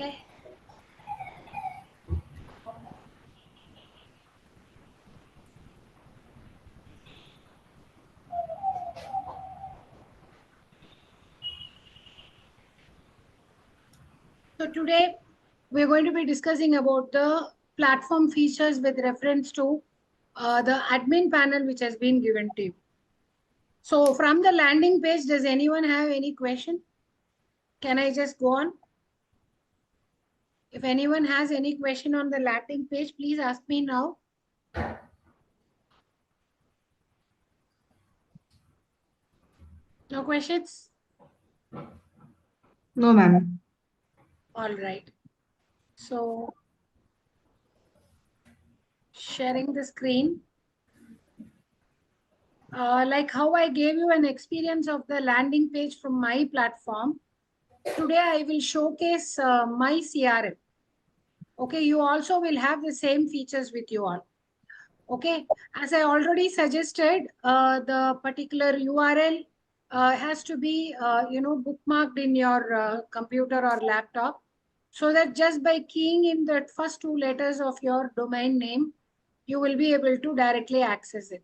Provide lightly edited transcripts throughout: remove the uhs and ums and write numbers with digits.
Okay. So today we're going to be discussing about the platform features with reference to the admin panel which has been given to you. So from the landing page, does anyone have any question? Can I just go on? If anyone has any question on the landing page, please ask me now. No questions? No, ma'am. All right. So sharing the screen. Like how I gave you an experience of the landing page from my platform. Today I will showcase my CRM. Okay, you also will have the same features with you all. Okay, as I already suggested, the particular URL has to be, bookmarked in your computer or laptop, so that just by keying in the first two letters of your domain name, you will be able to directly access it.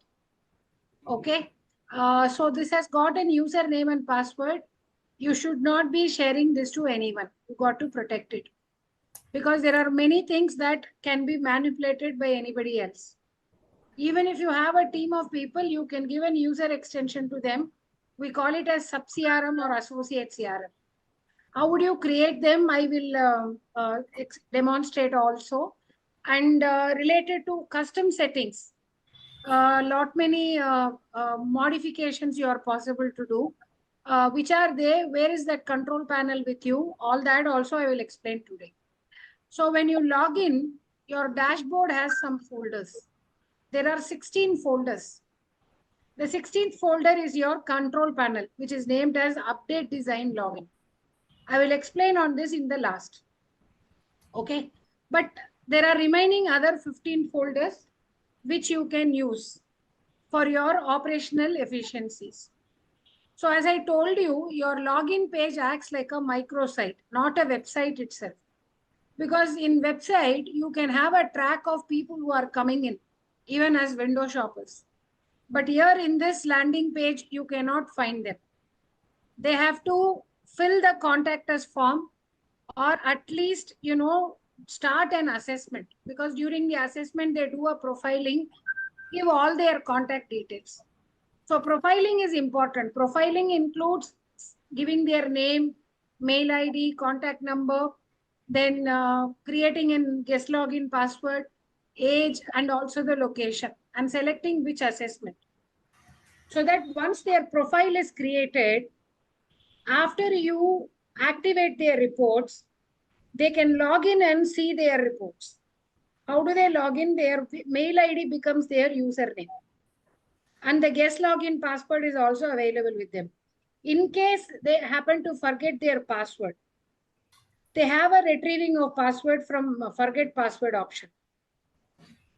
Okay, so this has got an username and password. You should not be sharing this to anyone. You got to protect it, because there are many things that can be manipulated by anybody else. Even if you have a team of people, you can give an user extension to them. We call it as sub CRM or associate CRM. How would you create them? I will demonstrate also. And related to custom settings, lot many modifications you are possible to do. Which are they? Where is that control panel with you? All that also I will explain today. So when you log in, your dashboard has some folders. There are 16 folders. The 16th folder is your control panel, which is named as update design login. I will explain on this in the last. Okay. But there are remaining other 15 folders which you can use for your operational efficiencies. So as I told you, your login page acts like a microsite, not a website itself. Because in website, you can have a track of people who are coming in, even as window shoppers. But here in this landing page, you cannot find them. They have to fill the contact us form, or at least, start an assessment, because during the assessment, they do a profiling, give all their contact details. So profiling is important. Profiling includes giving their name, mail ID, contact number, then creating a guest login password, age, and also the location, and selecting which assessment. So that once their profile is created, after you activate their reports, they can log in and see their reports. How do they log in? Their mail ID becomes their username. And the guest login password is also available with them. In case they happen to forget their password, they have a retrieving of password from forget password option.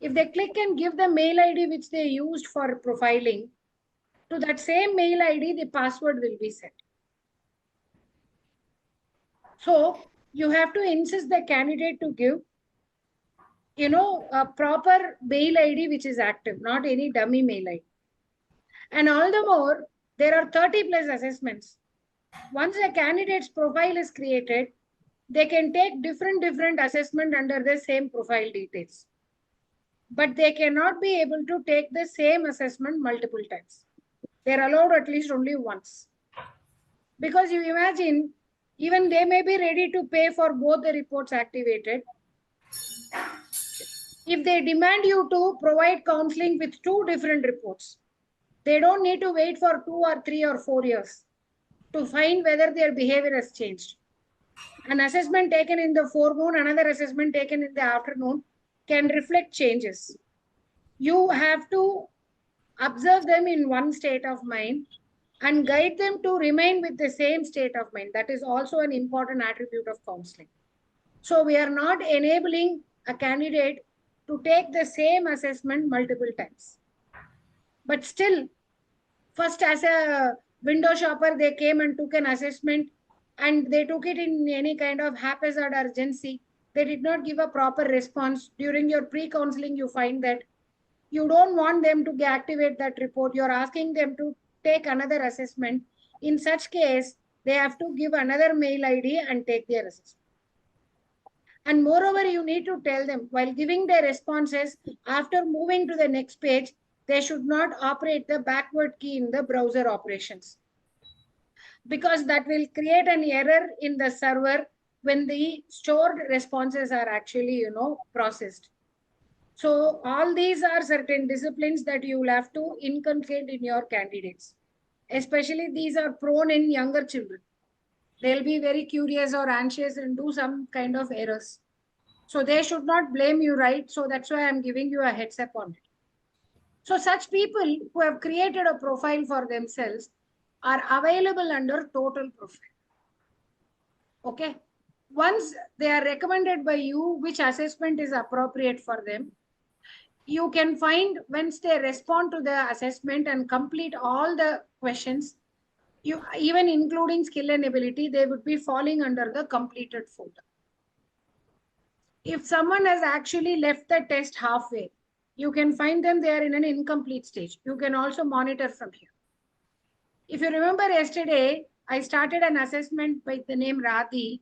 If they click and give the mail ID which they used for profiling, to that same mail ID, the password will be set. So you have to insist the candidate to give, a proper mail ID which is active, not any dummy mail ID. And all the more, there are 30 plus assessments. Once a candidate's profile is created, they can take different assessment under the same profile details. But they cannot be able to take the same assessment multiple times. They're allowed at least only once. Because you imagine, even they may be ready to pay for both the reports activated. If they demand you to provide counseling with 2 different reports, they don't need to wait for 2 or 3 or 4 years to find whether their behavior has changed. An assessment taken in the forenoon, another assessment taken in the afternoon can reflect changes. You have to observe them in one state of mind and guide them to remain with the same state of mind. That is also an important attribute of counseling. So we are not enabling a candidate to take the same assessment multiple times. But still, first as a window shopper, they came and took an assessment and they took it in any kind of haphazard urgency. They did not give a proper response. During your pre-counseling, you find that you don't want them to activate that report. You're asking them to take another assessment. In such case, they have to give another mail ID and take their assessment. And moreover, you need to tell them while giving their responses, after moving to the next page, they should not operate the backward key in the browser operations, because that will create an error in the server when the stored responses are actually, processed. So all these are certain disciplines that you will have to inculcate in your candidates. Especially these are prone in younger children. They'll be very curious or anxious and do some kind of errors. So they should not blame you, right? So that's why I'm giving you a heads up on it. So such people who have created a profile for themselves are available under total profile. Okay. Once they are recommended by you, which assessment is appropriate for them, you can find once they respond to the assessment and complete all the questions, you even including skill and ability, they would be falling under the completed folder. If someone has actually left the test halfway, you can find them there in an incomplete stage. You can also monitor from here. If you remember yesterday, I started an assessment by the name Radhi,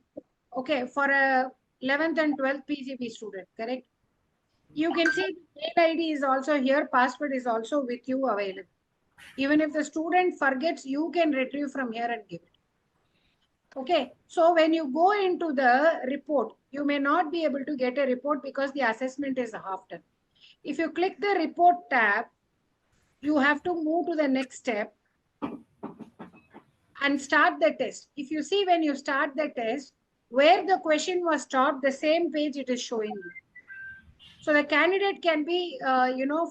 okay, for a 11th and 12th PGB student, correct? You can see mail ID is also here, password is also with you available. Even if the student forgets, you can retrieve from here and give it. Okay, so when you go into the report, you may not be able to get a report because the assessment is half done. If you click the report tab, you have to move to the next step and start the test. If you see when you start the test, where the question was stopped, the same page it is showing you. So the candidate can be,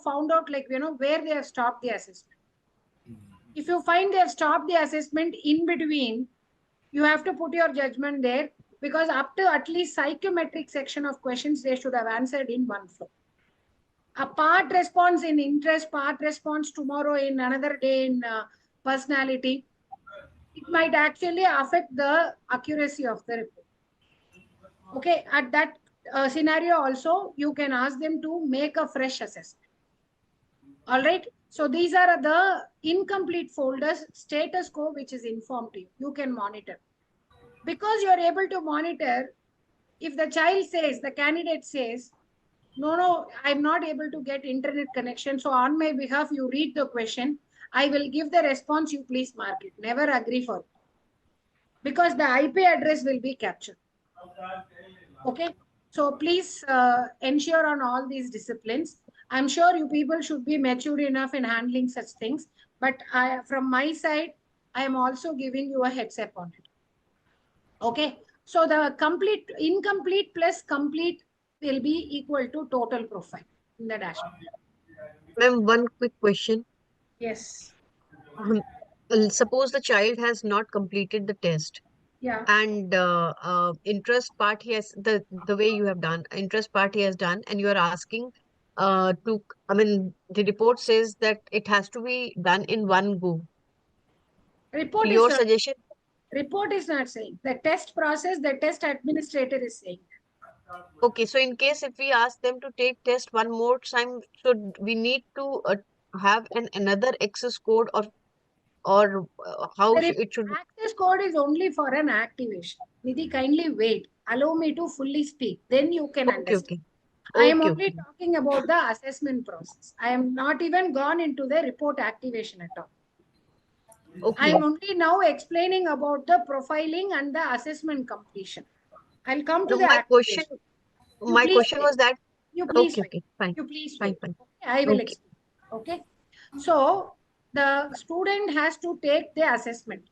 found out like, where they have stopped the assessment. If you find they have stopped the assessment in between, you have to put your judgment there, because up to at least psychometric section of questions, they should have answered in one flow. A part response in interest, part response tomorrow in another day in personality, it might actually affect the accuracy of the report. Okay, at that scenario also, you can ask them to make a fresh assessment. All right. So these are the incomplete folders, status quo, which is informed to you. You can monitor. Because you are able to monitor, if the child says, the candidate says, no, I'm not able to get internet connection. So on my behalf, you read the question. I will give the response. You please mark it. Never agree for it. Because the IP address will be captured. Okay. So please ensure on all these disciplines. I'm sure you people should be matured enough in handling such things. But from my side, I am also giving you a heads up on it. Okay. So the incomplete plus complete will be equal to total profile in the dashboard. Ma'am, one quick question. Yes. Um, Suppose the child has not completed the test, Yeah. and interest part he has, the way you have done interest part he has done, and you are asking to, I mean, the report says that it has to be done in one go. Report is Your not. suggestion? Report is not saying. The test process, the test administrator is saying. Okay, so in case if we ask them to take test one more time, so we need to have another access code, or how The it should. access code is only for an activation. Nidhi, kindly wait. Allow me to fully speak. Then you can Okay, understand. okay, I am okay, only okay, talking about the assessment process. I am not even gone into the report activation at all. I okay. am only now explaining about the profiling and the assessment completion. I'll come to No, the activation. You my please question wait. was that. You please Okay, wait. okay, fine, You please fine, wait. fine. Okay, I will Okay. explain. Okay. So the student has to take the assessment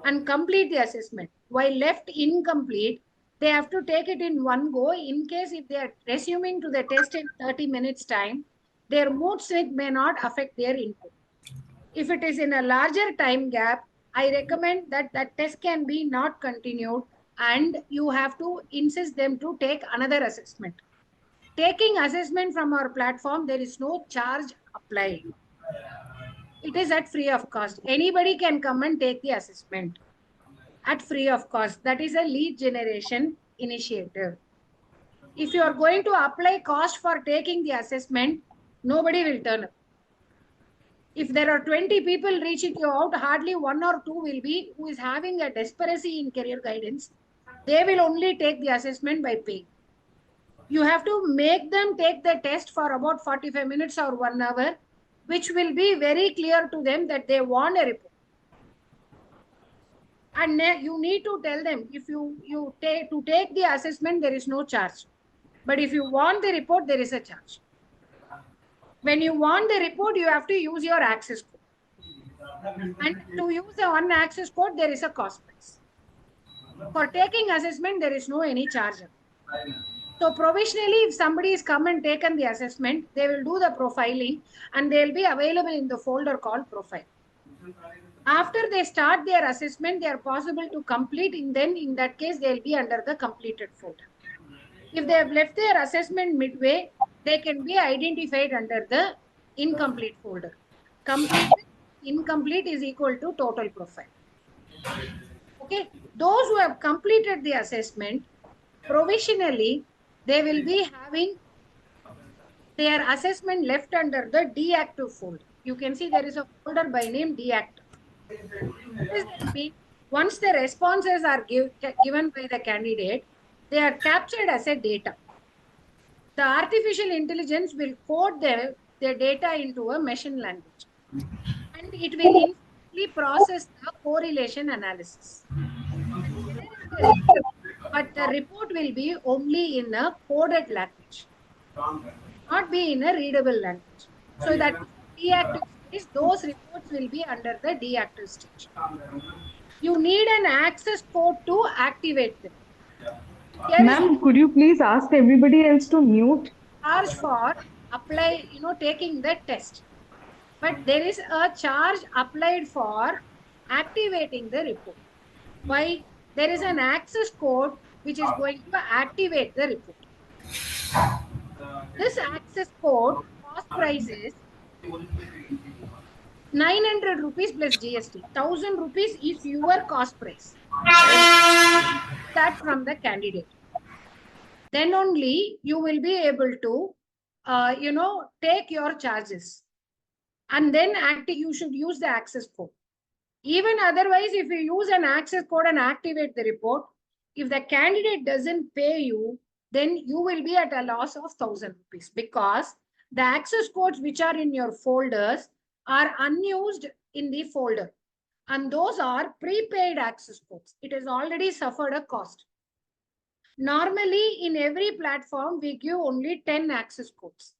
and complete the assessment. While left incomplete, they have to take it in one go. In case if they are resuming to the test in 30 minutes time, their mood swing may not affect their input. If it is in a larger time gap, I recommend that that test can be not continued and you have to insist them to take another assessment. Taking assessment from our platform, there is no charge applied. It is at free of cost. Anybody can come and take the assessment. at free of cost. That is a lead generation initiative. If you are going to apply cost for taking the assessment, nobody will turn up. If there are 20 people reaching you out, hardly one or two will be who is having a desperacy in career guidance. They will only take the assessment by paying. You have to make them take the test for about 45 minutes or 1 hour, which will be very clear to them that they want a report. And you need to tell them, if you take the assessment, there is no charge. But if you want the report, there is a charge. When you want the report, you have to use your access code. And to use the one access code, there is a cost price. For taking assessment, there is no any charge. So provisionally, if somebody is come and taken the assessment, they will do the profiling and they will be available in the folder called profile. After they start their assessment, they are possible to complete, and then in that case, they will be under the completed folder. If they have left their assessment midway, they can be identified under the incomplete folder. Complete with incomplete is equal to total profile. Okay, those who have completed the assessment, provisionally, they will be having their assessment left under the deactive folder. You can see there is a folder by name deactive. What does that mean? Once the responses are given by the candidate, they are captured as a data. The artificial intelligence will code the data into a machine language. And it will instantly process the correlation analysis. And there is the report, but the report will be only in a coded language, not be in a readable language. So that is the deactive stage. Those reports will be under the deactive stage. You need an access code to activate them. There is Ma'am, could you please ask everybody else to mute? charge for taking the test. But there is a charge applied for activating the report. Why? There is an access code which is going to activate the report. This access code cost price is 900 rupees plus GST. 1000 rupees is your cost price. That from the candidate. Then only you will be able to, take your charges. And then you should use the access code. Even otherwise, if you use an access code and activate the report, if the candidate doesn't pay you, then you will be at a loss of 1000 rupees, because the access codes which are in your folders are unused in the folder. And those are prepaid access codes. It has already suffered a cost. Normally, in every platform, we give only 10 access codes.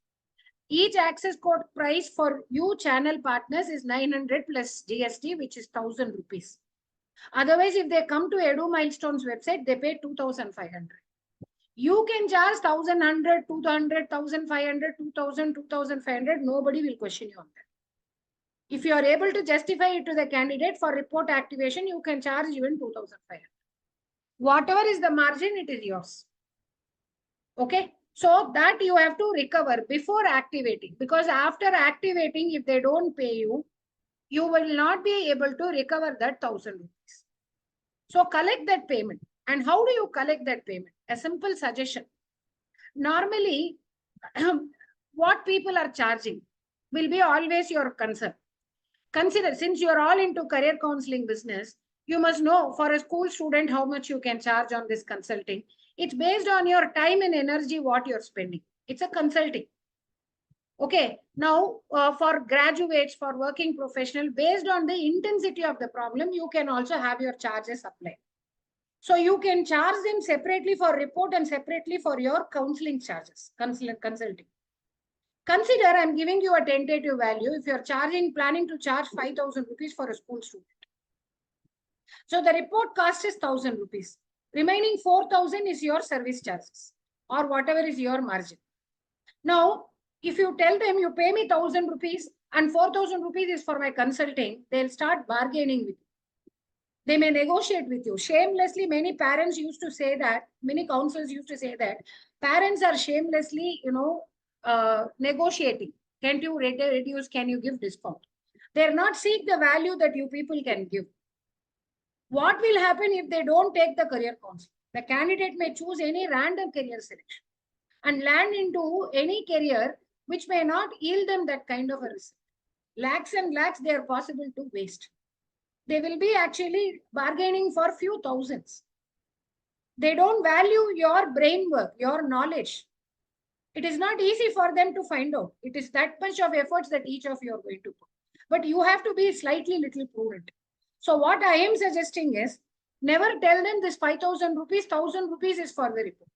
Each access code price for you channel partners is 900 plus GST, which is 1000 rupees. Otherwise, if they come to Edu Milestones website, they pay 2500. You can charge 1100, 200, 1500, 2000, 2500. Nobody will question you on that. If you are able to justify it to the candidate for report activation, you can charge even 2500. Whatever is the margin, it is yours. Okay. So that you have to recover before activating, because after activating, if they don't pay you, you will not be able to recover that 1000 rupees. So collect that payment. And how do you collect that payment? A simple suggestion. Normally, what people are charging will be always your concern. Consider, since you are all into career counseling business, you must know for a school student how much you can charge on this consulting. It's based on your time and energy, what you're spending. It's a consulting. Okay. Now, for graduates, for working professional, based on the intensity of the problem, you can also have your charges applied. So you can charge them separately for report and separately for your counseling charges, consulting. Consider I'm giving you a tentative value. If you're planning to charge 5000 rupees for a school student. So the report cost is 1000 rupees. Remaining 4000 is your service charges or whatever is your margin. Now, if you tell them you pay me 1000 rupees and 4000 rupees is for my consulting, they'll start bargaining with you. They may negotiate with you. Shamelessly, many parents used to say that, many counselors used to say that parents are shamelessly, negotiating. Can't you reduce? Can you give discount? They're not seeing the value that you people can give. What will happen if they don't take the career counseling? The candidate may choose any random career selection and land into any career which may not yield them that kind of a result. Lakhs and lakhs they are possible to waste. They will be actually bargaining for few thousands. They don't value your brain work, your knowledge. It is not easy for them to find out. It is that much of efforts that each of you are going to put. But you have to be slightly little prudent. So what I am suggesting is, never tell them this 5,000 rupees, 1,000 rupees is for the report.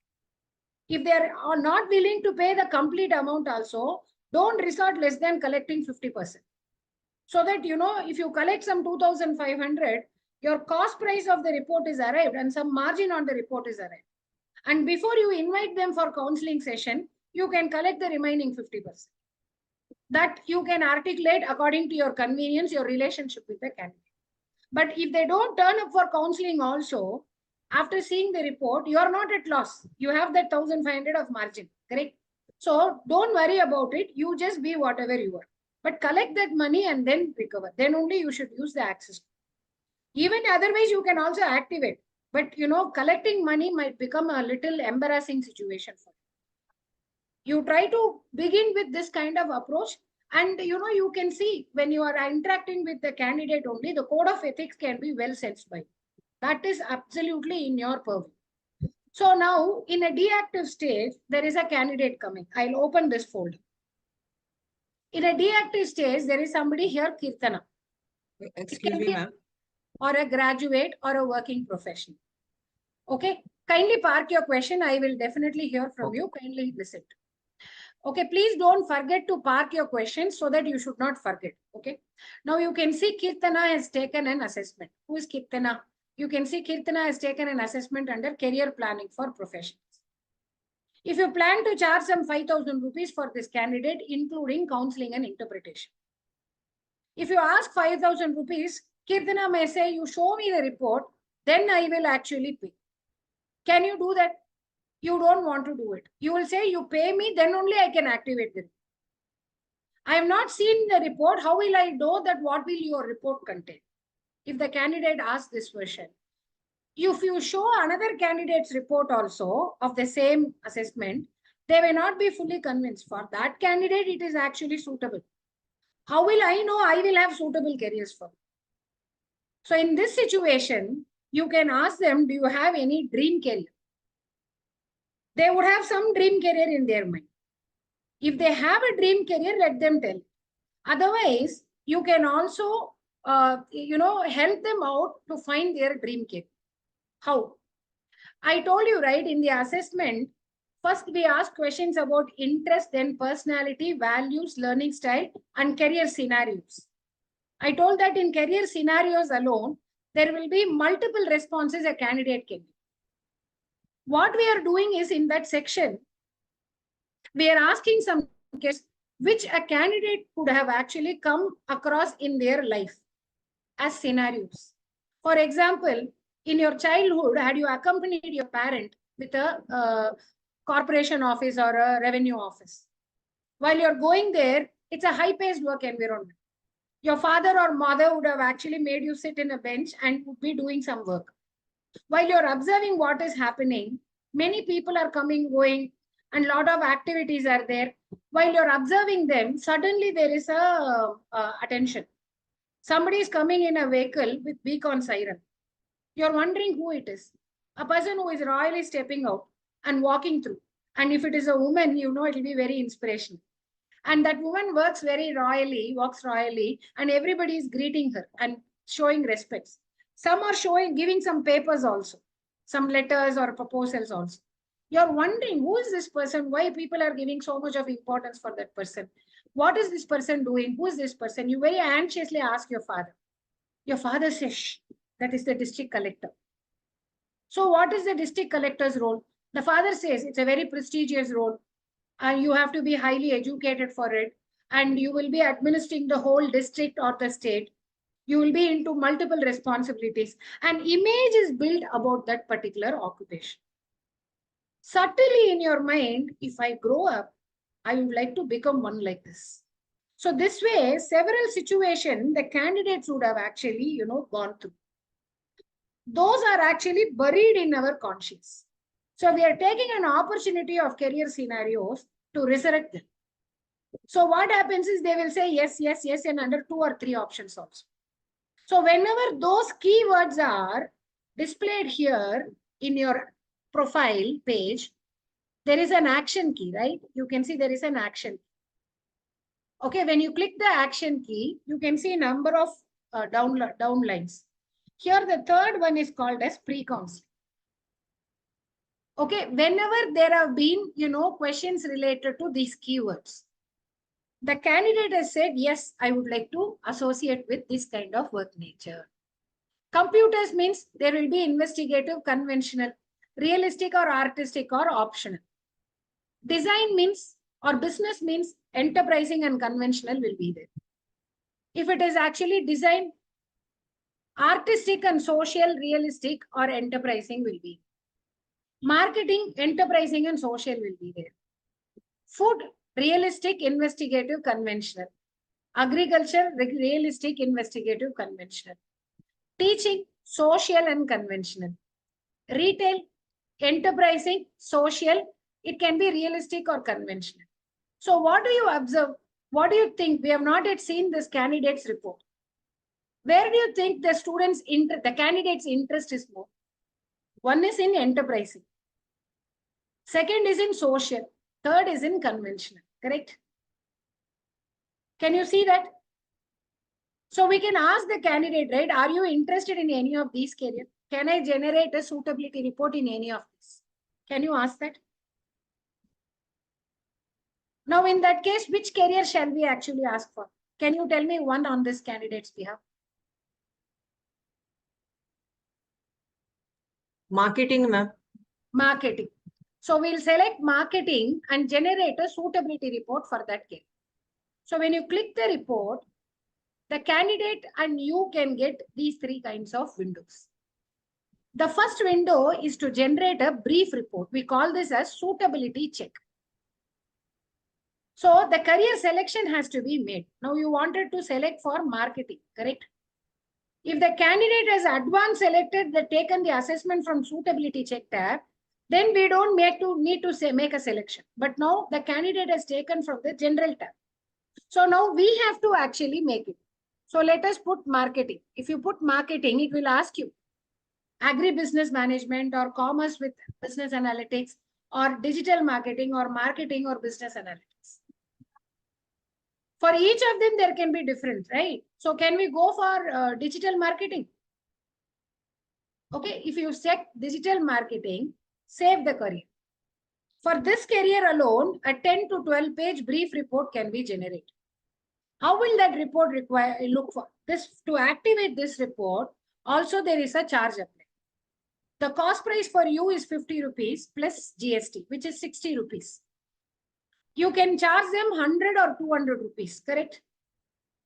If they are not willing to pay the complete amount also, don't resort less than collecting 50%. So that, if you collect some 2,500, your cost price of the report is arrived and some margin on the report is arrived. And before you invite them for counseling session, you can collect the remaining 50%. That you can articulate according to your convenience, your relationship with the candidate. But if they don't turn up for counseling also, after seeing the report, you are not at loss. You have that 1,500 of margin, correct? So don't worry about it. You just be whatever you are. But collect that money and then recover. Then only you should use the access. Even otherwise, you can also activate. But, collecting money might become a little embarrassing situation for you. You try to begin with this kind of approach. And, you can see when you are interacting with the candidate only, the code of ethics can be well sensed by you. That is absolutely in your purview. So now, in a deactive stage, there is a candidate coming. I'll open this folder. In a deactive stage, there is somebody here, Kirtana. Excuse me, ma'am. Or a graduate or a working professional. Okay, kindly park your question. I will definitely hear from you. Kindly listen. Okay, please don't forget to park your questions so that you should not forget. Okay, now you can see Kirtana has taken an assessment. Who is Kirtana? You can see Kirtana has taken an assessment under career planning for professionals. If you plan to charge some 5,000 rupees for this candidate, including counseling and interpretation. If you ask 5,000 rupees, Kirtana may say, you show me the report, then I will actually pay. Can you do that? You don't want to do it. You will say, you pay me, then only I can activate it. I have not seen the report. How will I know that what will your report contain? If the candidate asks this question. If you show another candidate's report also of the same assessment, they may not be fully convinced. For that candidate, it is actually suitable. How will I know I will have suitable careers for? So in this situation, you can ask them, do you have any dream career? They would have some dream career in their mind. If they have a dream career, let them tell. Otherwise, you can also, help them out to find their dream career. How? I told you, right, in the assessment, first we ask questions about interest, then personality, values, learning style, and career scenarios. I told that in career scenarios alone, there will be multiple responses a candidate can give. What we are doing is in that section, we are asking some questions which a candidate could have actually come across in their life as scenarios. For example, in your childhood, had you accompanied your parent with a corporation office or a revenue office? While you're going there, it's a high-paced work environment. Your father or mother would have actually made you sit in a bench and would be doing some work. While you're observing what is happening, many people are coming, going, and a lot of activities are there. While you're observing them, suddenly there is a attention. Somebody is coming in a vehicle with beacon siren. You're wondering who it is. A person who is royally stepping out and walking through. And if it is a woman, it will be very inspirational. And that woman works very royally, walks royally, and everybody is greeting her and showing respects. Some are giving some papers also, some letters or proposals also. You're wondering, who is this person? Why people are giving so much of importance for that person? What is this person doing? Who is this person? You very anxiously ask your father. Your father says, shh, that is the district collector. So what is the district collector's role? The father says it's a very prestigious role. And you have to be highly educated for it. And you will be administering the whole district or the state. You will be into multiple responsibilities. An image is built about that particular occupation. Subtly in your mind, if I grow up, I would like to become one like this. So this way, several situations the candidates would have actually, gone through. those are actually buried in our conscience. So we are taking an opportunity of career scenarios to resurrect them. So what happens is they will say yes, yes, yes, and under 2 or 3 options also. So whenever those keywords are displayed here in your profile page, there is an action key, right? You can see there is an action. Okay, when you click the action key, you can see number of down lines. Here, the third one is called as pre-counseling. Okay, whenever there have been, questions related to these keywords, the candidate has said, yes, I would like to associate with this kind of work nature. Computers means there will be investigative, conventional, realistic or artistic or optional. Design means or business means enterprising and conventional will be there. If it is actually design, artistic and social, realistic or enterprising will be. Marketing, enterprising and social will be there. Food, realistic, investigative, conventional. Agriculture, realistic, investigative, conventional. Teaching, social and conventional. Retail, enterprising, social, it can be realistic or conventional. So what do you observe? What do you think? We have not yet seen this candidate's report. Where do you think the candidate's interest is more? One is in enterprising. Second is in social. Third is in conventional. Correct? Can you see that? So we can ask the candidate, right? Are you interested in any of these careers? Can I generate a suitability report in any of these? Can you ask that? Now, in that case, which career shall we actually ask for? Can you tell me one on this candidate's behalf? Marketing, ma'am. Marketing. So we'll select marketing and generate a suitability report for that career. So when you click the report, the candidate and you can get these 3 kinds of windows. The first window is to generate a brief report. We call this as suitability check. So the career selection has to be made. Now you wanted to select for marketing, correct? If the candidate has advanced selected taken the assessment from suitability check tab, then we don't need to make a selection. But now the candidate has taken from the general tab. So now we have to actually make it. So let us put marketing. If you put marketing, it will ask you agribusiness management or commerce with business analytics or digital marketing or business analytics. For each of them, there can be different, right? So can we go for digital marketing? Okay, if you check digital marketing, save the career. For this career alone, a 10 to 12 page brief report can be generated. How will that report look for this? To activate this report, also there is a charge applied. The cost price for you is 50 rupees plus GST, which is 60 rupees. You can charge them 100 or 200 rupees, correct?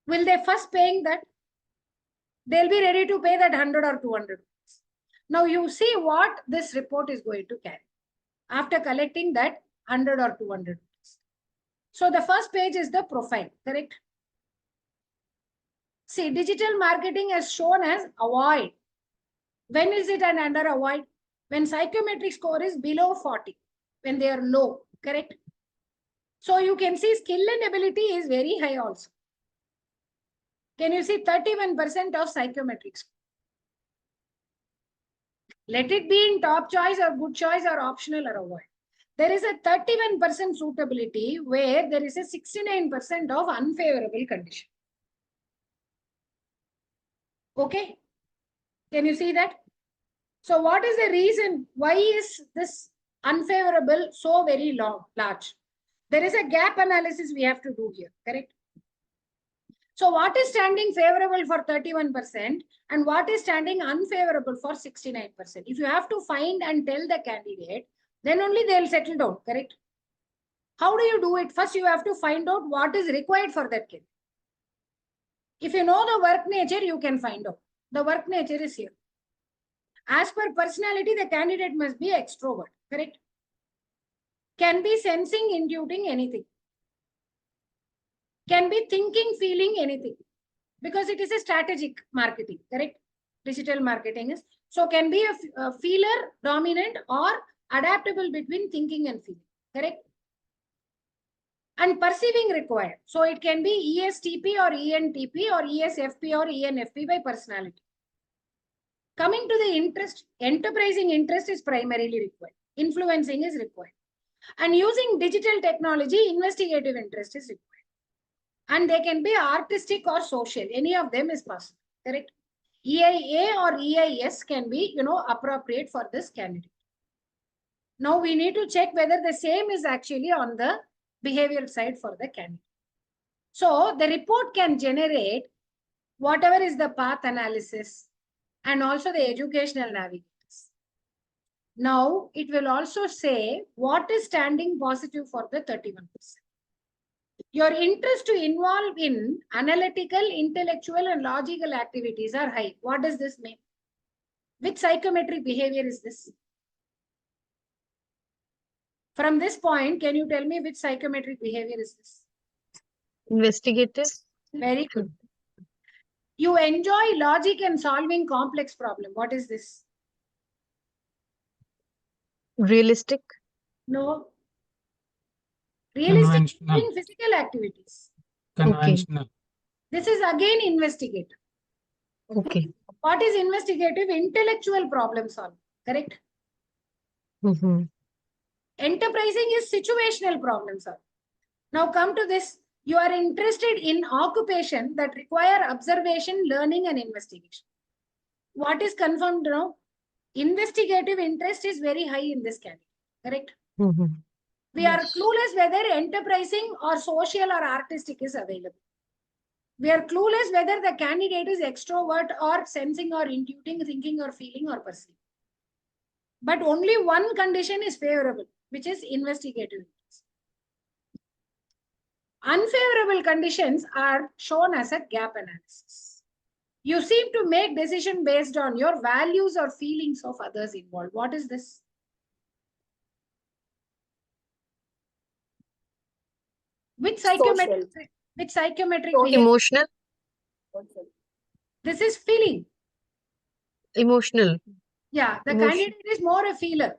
Will they first paying that? They'll be ready to pay that 100 or 200 rupees. Now you see what this report is going to carry after collecting that 100 or 200 rupees. So the first page is the profile, correct? See, digital marketing is shown as avoid. When is it an under avoid? When psychometric score is below 40, when they are low, correct? So you can see skill and ability is very high also. Can you see 31% of psychometric score? Let it be in top choice or good choice or optional or avoid. There is a 31% suitability where there is a 69% of unfavorable condition. Okay, can you see that? So what is the reason? Why is this unfavorable so very large? There is a gap analysis we have to do here, correct? So what is standing favorable for 31% and what is standing unfavorable for 69%? If you have to find and tell the candidate, then only they will settle down, correct? How do you do it? First, you have to find out what is required for that candidate. If you know the work nature, you can find out. The work nature is here. As per personality, the candidate must be extrovert, correct? Can be sensing, intuiting anything. Can be thinking, feeling anything. Because it is a strategic marketing, correct? digital marketing is. So can be a feeler dominant or adaptable between thinking and feeling. Correct? And perceiving required. So it can be ESTP or ENTP or ESFP or ENFP by personality. Coming to the interest, enterprising interest is primarily required. Influencing is required. And using digital technology, investigative interest is required. And they can be artistic or social. Any of them is possible. Correct? EIA or EIS can be, appropriate for this candidate. Now we need to check whether the same is actually on the behavioral side for the candidate. So the report can generate whatever is the path analysis and also the educational navigators. Now it will also say what is standing positive for the 31%. Your interest to involve in analytical, intellectual, and logical activities are high. What does this mean? Which psychometric behavior is this? From this point, can you tell me which psychometric behavior is this? Investigative. Very good. You enjoy logic and solving complex problem. What is this? Realistic. No. Realistic Conventional. doing physical activities. Conventional. This is again investigative. Okay. What is investigative? Intellectual problem solving. Correct? Mm-hmm. Enterprising is situational problem solving. Now come to this. You are interested in occupation that require observation, learning, and investigation. What is confirmed now? Investigative interest is very high in this category. Correct? Mm-hmm. We are clueless whether enterprising or social or artistic is available. We are clueless whether the candidate is extrovert or sensing or intuiting, thinking or feeling or perceiving. But only one condition is favorable, which is investigative interest. Unfavorable conditions are shown as a gap analysis. You seem to make decision based on your values or feelings of others involved. What is this? Which psychometric behavior? Emotional. This is feeling. Emotional. Yeah, the Emotion. candidate is more a feeler.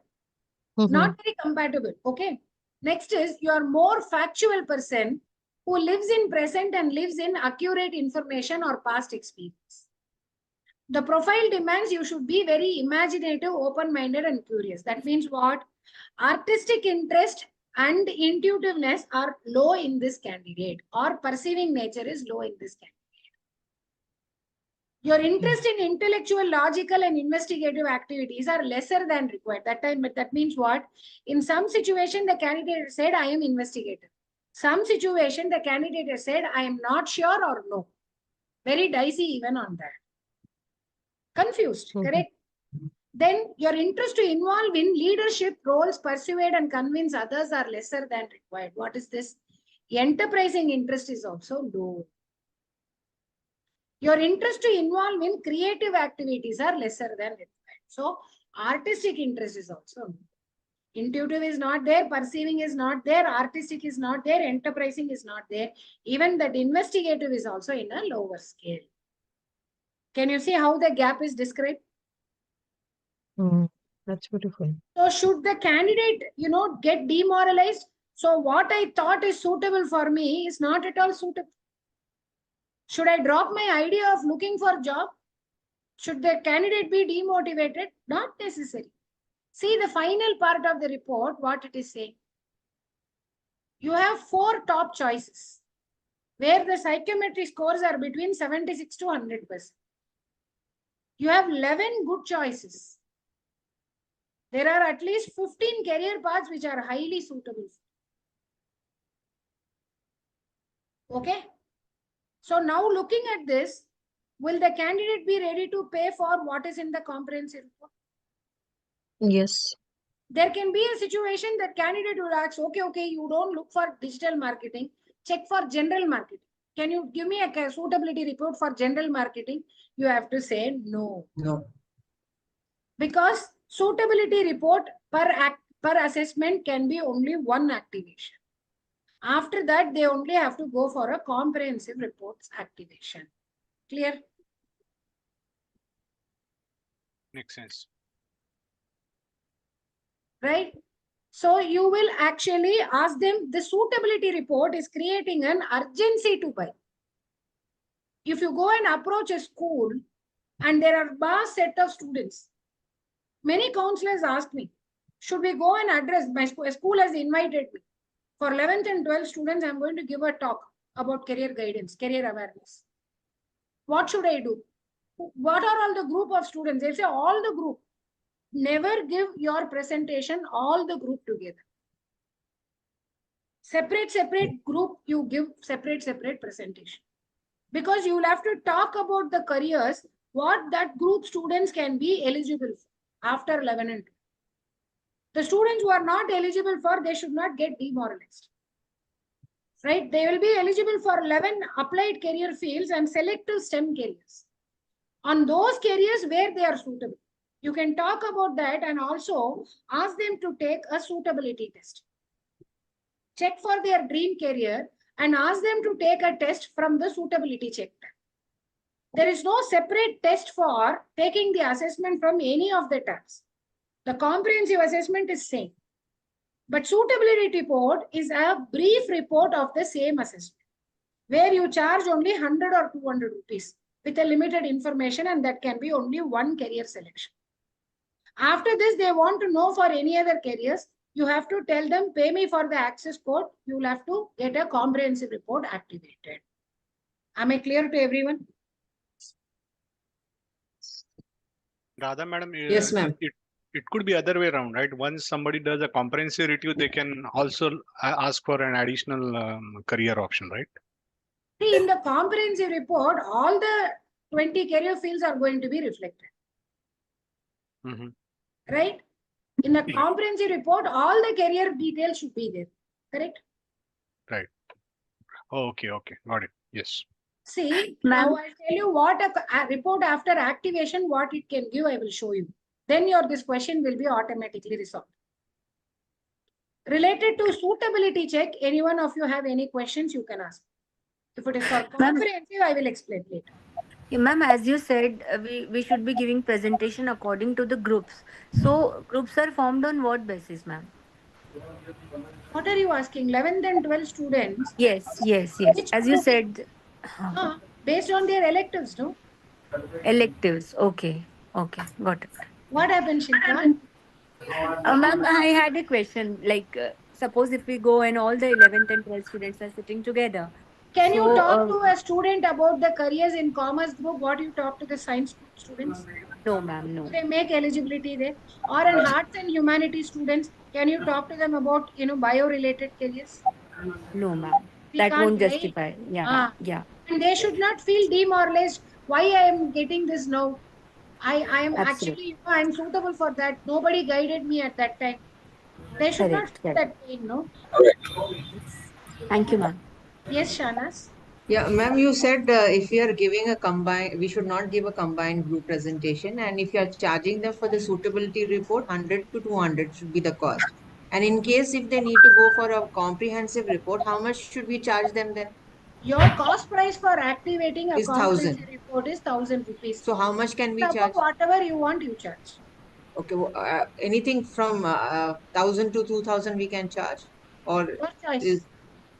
Mm-hmm. Not very compatible. Okay. Next is you are more factual person who lives in present and lives in accurate information or past experience. The profile demands you should be very imaginative, open-minded, and curious. That means what? Artistic interest and intuitiveness are low in this candidate, or perceiving nature is low in this candidate. Your interest in intellectual, logical, and investigative activities are lesser than required. That means what? In some situation, the candidate said, I am investigative. Some situation, the candidate said, I am not sure or no. Very dicey even on that. Confused, correct? Then your interest to involve in leadership roles, persuade and convince others are lesser than required. What is this? Enterprising interest is also low. Your interest to involve in creative activities are lesser than required. So artistic interest is also low. Intuitive is not there, perceiving is not there, artistic is not there, enterprising is not there. Even that investigative is also in a lower scale. Can you see how the gap is described? That's beautiful. So should the candidate, get demoralized? So what I thought is suitable for me is not at all suitable. Should I drop my idea of looking for a job? Should the candidate be demotivated? Not necessary. See the final part of the report, what it is saying. You have 4 top choices where the psychometric scores are between 76 to 100%. You have 11 good choices. There are at least 15 career paths which are highly suitable. Okay. So now looking at this, will the candidate be ready to pay for what is in the comprehensive report? Yes. There can be a situation that candidate will ask, okay, you don't look for digital marketing, check for general marketing. Can you give me a suitability report for general marketing? You have to say no. No. Because suitability report per assessment can be only one activation. After that, they only have to go for a comprehensive reports activation. Clear? Makes sense. Right? So you will actually ask them, the suitability report is creating an urgency to buy. If you go and approach a school and there are vast set of students, many counselors ask me, should we go and address, my school has invited me. For 11th and 12th students, I'm going to give a talk about career guidance, career awareness. What should I do? What are all the group of students? They say all the group. Never give your presentation all the group together. Separate group, you give separate presentation. Because you will have to talk about the careers, what that group students can be eligible for after 11 and 12. The students who are not eligible for, they should not get demoralized. Right? They will be eligible for 11 applied career fields and selective STEM careers. On those careers where they are suitable, you can talk about that and also ask them to take a suitability test. Check for their dream career and ask them to take a test from the suitability check. There is no separate test for taking the assessment from any of the tabs. The comprehensive assessment is same. But suitability report is a brief report of the same assessment, where you charge only 100 or 200 rupees with a limited information, and that can be only one career selection. After this, they want to know for any other careers, you have to tell them, pay me for the access code. You will have to get a comprehensive report activated. Am I clear to everyone? Radha madam, Yes, ma'am. it could be other way around, right? Once somebody does a comprehensive review, they can also ask for an additional career option, right? See, in the comprehensive report, all the 20 career fields are going to be reflected. Right? In the comprehensive report, all the career details should be there. Correct? Right. Oh, okay. Got it. Yes. See, now I'll tell you what a report after activation, what it can give, I will show you. Then this question will be automatically resolved. Related to suitability check, any one of you have any questions, you can ask. If it is for comprehensive, I will explain later. Ma'am, as you said, we should be giving presentation according to the groups. So groups are formed on what basis, ma'am? What are you asking? 11th and 12th students? Yes. Which As you group? said, Based on their electives, no? electives. Okay, got it. What happened, Shilpa? Ma'am, I had a question. Like, suppose if we go and all the 11th and 12th students are sitting together. Can you So, talk to a student about the careers in commerce group? What you talk to the science group students? no, ma'am, no. They make eligibility there. Or in arts and humanities students, can you talk to them about bio-related careers? No, ma'am. We That can't, won't right? justify. Yeah. And they should not feel demoralized. Why I am getting this now? I am Absolutely. actually, I'm suitable for that. Nobody guided me at that time. They should not feel that pain, no? Thank you, ma'am. Yes, Shanas? Yeah, ma'am, you said if you are giving a combined, we should not give a combined group presentation. And if you are charging them for the suitability report, 100 to 200 should be the cost. And in case if they need to go for a comprehensive report, how much should we charge them then? Your cost price for activating a Is 1,000. comprehensive report is 1,000 rupees. So how much can we charge? Whatever you want, you charge. Okay, anything from 1,000 to 2,000 we can charge, or Your choice.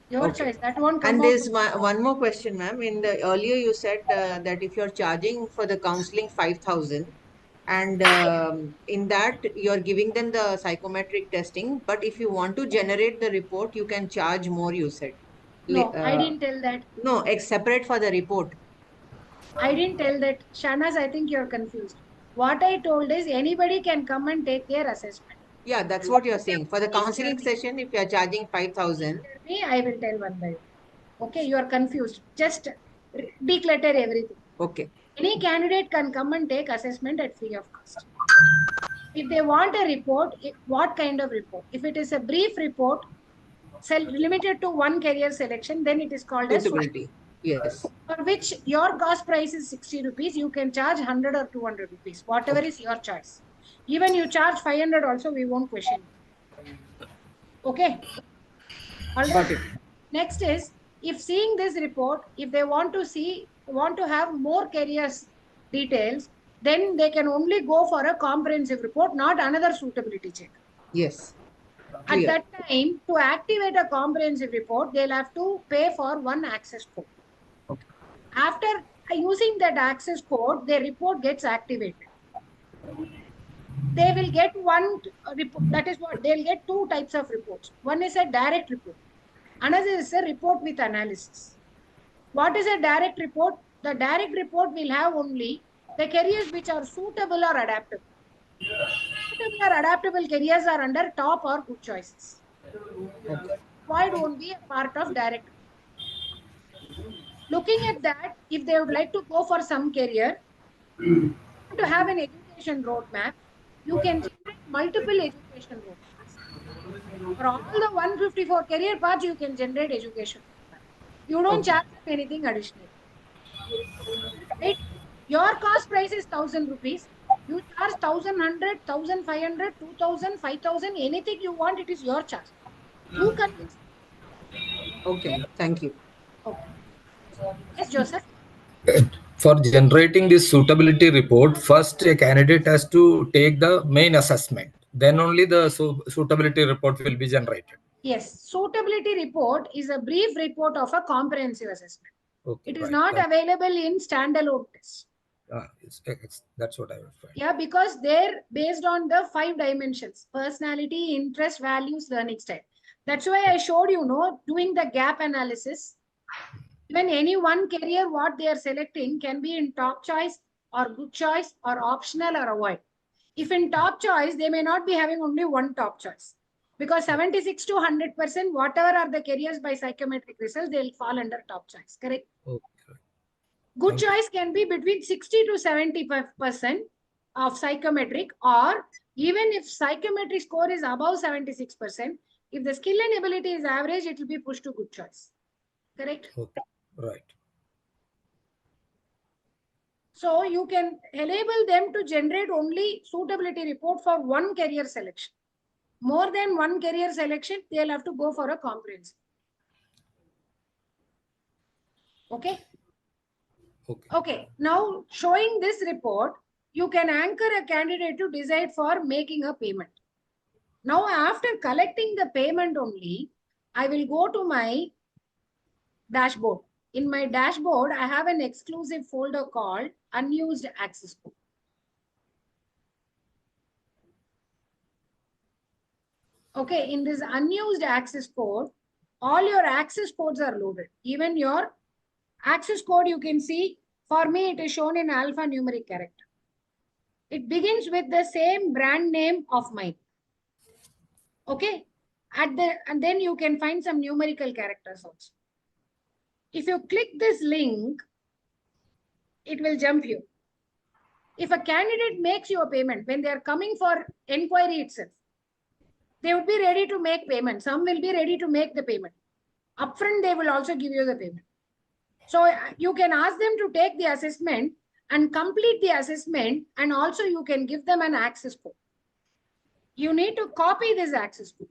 Your choice. That won't come And out. there's one more question, ma'am. In the earlier you said that if you're charging for the counseling 5,000, and in that you're giving them the psychometric testing, but if you want to generate the report, you can charge more, you said. No, I didn't tell that. No, it's separate for the report. I didn't tell that. Shanas, I think you're confused. What I told is anybody can come and take their assessment. Yeah, that's what you're saying. For the counseling session, if you're charging 5,000. I will tell one by one. Okay, you are confused. Just declutter everything. Okay. Any candidate can come and take assessment at free of cost. If they want a report, what kind of report? If it is a brief report, limited to one career selection, then it is called as suitability. Yes. For which your cost price is 60 rupees, you can charge 100 or 200 rupees, whatever is your choice. Even you charge 500 also, we won't question. Okay. All right. Next is, if seeing this report, if they want to have more careers details, then they can only go for a comprehensive report, not another suitability check. Yes. At Clear. that time, to activate a comprehensive report, they'll have to pay for one access code. Okay. After using that access code, their report gets activated. They will get one report. That is what they'll get two types of reports. One is a direct report. Another is a report with analysis. What is a direct report? The direct report will have only the careers which are suitable or adaptable. Suitable or adaptable careers are under top or good choices. Okay. Void won't be a part of direct report. Looking at that, if they would like to go for some career, to have an education roadmap, you can generate multiple education roadmaps. For all the 154 career paths, you can generate education roadmap. You don't Okay. charge them anything additional. Right? Your cost price is 1,000 rupees. You charge 1,100, 1,500, 2,000, 5,000, anything you want, it is your charge. You convince. Okay. Thank you. Okay. Yes, Joseph? For generating this suitability report, first a candidate has to take the main assessment. Then only the suitability report will be generated. Yes. Suitability report is a brief report of a comprehensive assessment. Okay, It is right. not available in standalone test. That's what I was trying. Yeah, because they're based on the 5 dimensions: personality, interest, values, learning style. That's why I showed you, doing the gap analysis. When any one career, what they are selecting can be in top choice or good choice or optional or avoid. If in top choice, they may not be having only one top choice, because 76 to 100%, whatever are the careers by psychometric results, they'll fall under top choice. Correct? Okay. Good Thank you. choice can be between 60 to 75% of psychometric, or even if psychometric score is above 76%, if the skill and ability is average, it will be pushed to good choice. Correct? Okay. Right. So you can enable them to generate only suitability report for one career selection. More than one career selection, they'll have to go for a comprehensive. Okay? Okay. Okay. Now, showing this report, you can anchor a candidate to decide for making a payment. Now, after collecting the payment only, I will go to my dashboard. In my dashboard, I have an exclusive folder called unused access code. Okay, in this unused access code, all your access codes are loaded. Even your access code, you can see, for me, it is shown in alphanumeric character. It begins with the same brand name of mine. Okay, and then you can find some numerical characters also. If you click this link, it will jump you. If a candidate makes you a payment, when they are coming for inquiry itself, they would be ready to make payment. Some will be ready to make the payment. Upfront, they will also give you the payment. So you can ask them to take the assessment and complete the assessment, and also you can give them an access code. You need to copy this access code.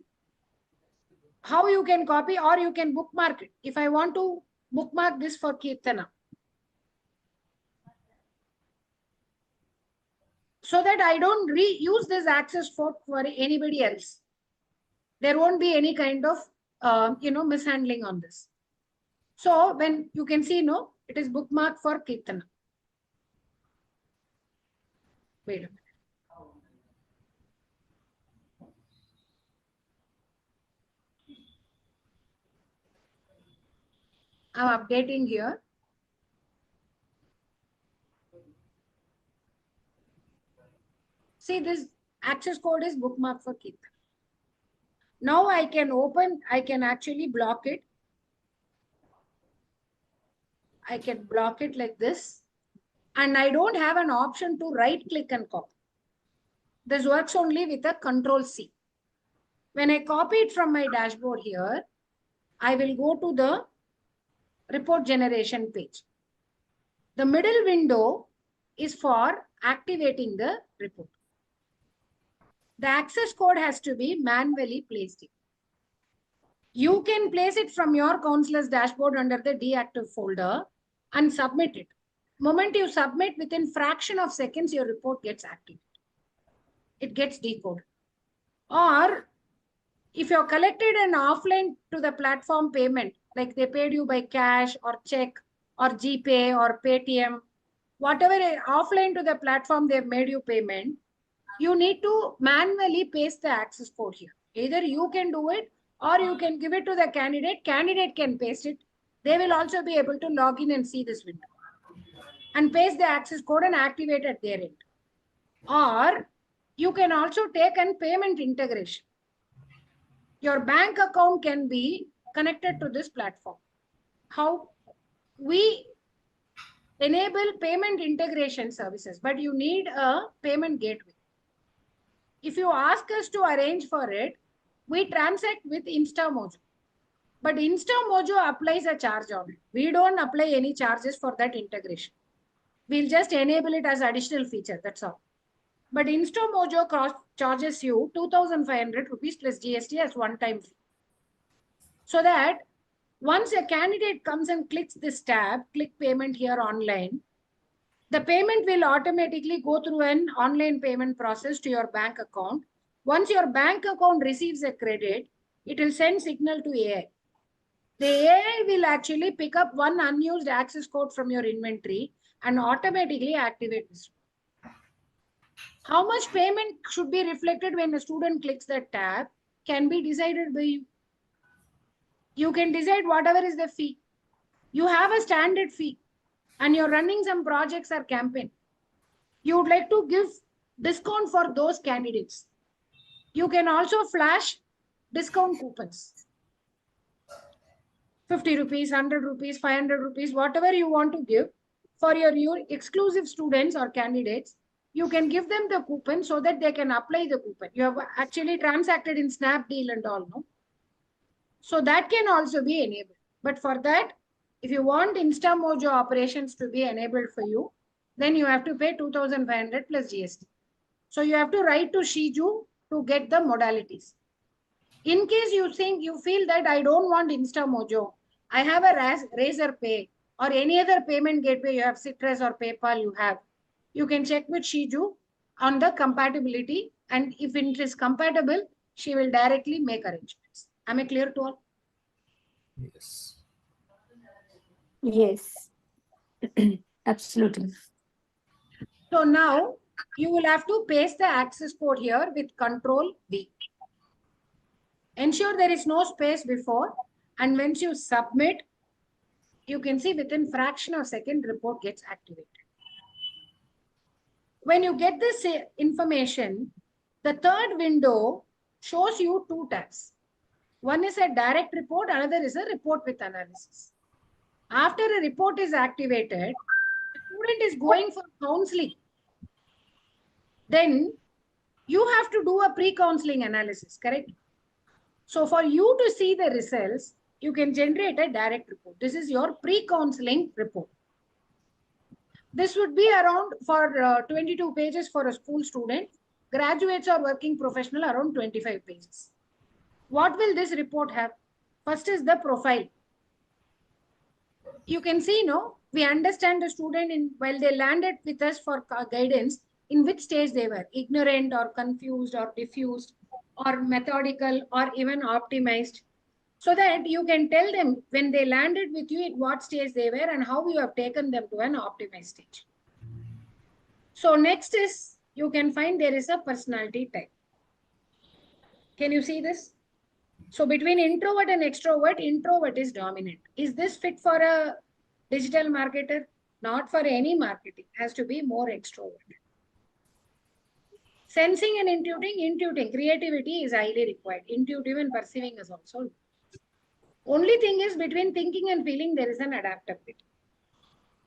How you can copy, or you can bookmark it. If I want to bookmark this for Kirtana, so that I don't reuse this access code for anybody else. There won't be any kind of mishandling on this. So when you can see, it is bookmarked for Kirtana. Wait a minute. I'm updating here. See, this access code is bookmarked for Kirtana. Now I can actually block it. I can block it like this. And I don't have an option to right click and copy. This works only with a Control C. When I copy it from my dashboard here, I will go to the report generation page. The middle window is for activating the report. The access code has to be manually placed in. You can place it from your counselor's dashboard under the deactive folder and submit it. Moment you submit, within fraction of seconds, your report gets activated. It gets decoded. Or if you're collected an offline to the platform payment, like they paid you by cash or check or GPay or Paytm, whatever offline to the platform they've made you payment, you need to manually paste the access code here. Either you can do it or you can give it to the candidate. Candidate can paste it. They will also be able to log in and see this window and paste the access code and activate at their end. Or you can also take an payment integration. Your bank account can be connected to this platform. How? We enable payment integration services, but you need a payment gateway. If you ask us to arrange for it, we transact with InstaMojo. But InstaMojo applies a charge on it. We don't apply any charges for that integration. We'll just enable it as additional feature, that's all. But InstaMojo charges you 2,500 rupees plus GST as one-time fee. So that once a candidate comes and clicks this tab, click payment here online, the payment will automatically go through an online payment process to your bank account. Once your bank account receives a credit, it will send signal to AI. The AI will actually pick up one unused access code from your inventory and automatically activate this. How much payment should be reflected when a student clicks that tab can be decided by you. You can decide whatever is the fee. You have a standard fee and you're running some projects or campaign. You would like to give discount for those candidates. You can also flash discount coupons. 50 rupees, 100 rupees, 500 rupees, whatever you want to give for your exclusive students or candidates, you can give them the coupon so that they can apply the coupon. You have actually transacted in Snapdeal and all, no? So that can also be enabled. But for that, if you want InstaMojo operations to be enabled for you, then you have to pay 2,500 plus GST. So you have to write to Shiju to get the modalities. In case you think you feel that I don't want InstaMojo, I have a Razor Pay or any other payment gateway, you have Citrus or PayPal, you can check with Shiju on the compatibility, and if it is compatible, she will directly make arrangements. Am I clear to all? Yes. Yes. Absolutely. So now you will have to paste the access code here with Control V. Ensure there is no space before, and once you submit, you can see within fraction of a second report gets activated. When you get this information, the third window shows you two tabs. One is a direct report, another is a report with analysis. After a report is activated, the student is going for counseling. Then you have to do a pre-counseling analysis, correct? So for you to see the results, you can generate a direct report. This is your pre-counseling report. This would be around for 22 pages for a school student. Graduates or working professional around 25 pages. What will this report have? First is the profile. You can see, no, we understand the student while they landed with us for guidance, in which stage they were, ignorant or confused or diffused or methodical or even optimized, so that you can tell them when they landed with you at what stage they were and how you have taken them to an optimized stage. So next is, you can find there is a personality type. Can you see this? So between introvert and extrovert, introvert is dominant. Is this fit for a digital marketer? Not for any marketing. Has to be more extrovert. Sensing and intuiting. Creativity is highly required. Intuitive and perceiving is also. Only thing is, between thinking and feeling, there is an adaptability.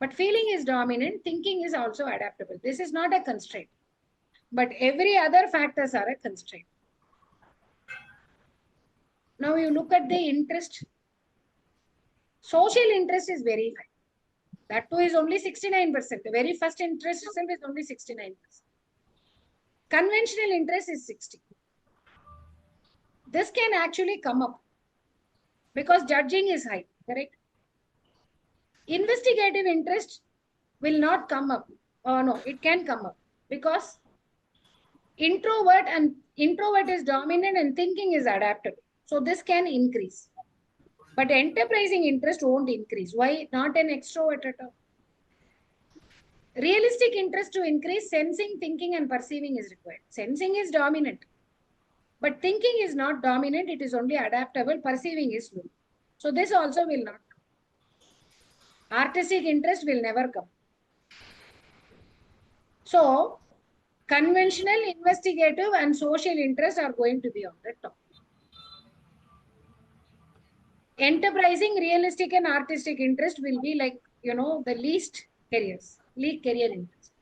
But feeling is dominant. Thinking is also adaptable. This is not a constraint. But every other factors are a constraint. Now you look at the interest. Social interest is very high. That too is only 69%. The very first interest itself is only 69%. Conventional interest is 60%. This can actually come up because judging is high, correct? Investigative interest, will not come up. No, it can come up because introvert is dominant and thinking is adaptable. So this can increase. But enterprising interest won't increase. Why? Not an extrovert at all. Realistic interest to increase, sensing, thinking, and perceiving is required. Sensing is dominant. But thinking is not dominant. It is only adaptable. Perceiving is low. So this also will not come. Artistic interest will never come. So conventional, investigative, and social interests are going to be on the top. Enterprising, realistic, and artistic interest will be like, the least career interest.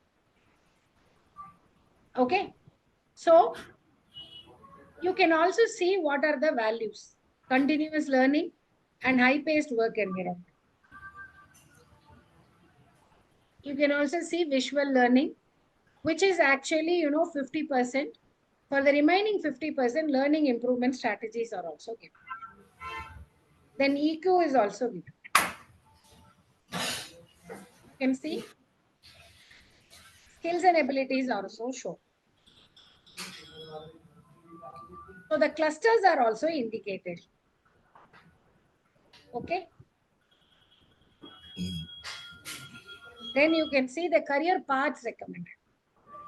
Okay. So you can also see what are the values: continuous learning and high-paced work environment. You can also see visual learning, which is actually, 50%. For the remaining 50%, learning improvement strategies are also given. Then EQ is also given. You can see skills and abilities are also shown. So the clusters are also indicated. Okay. Then you can see the career paths recommended.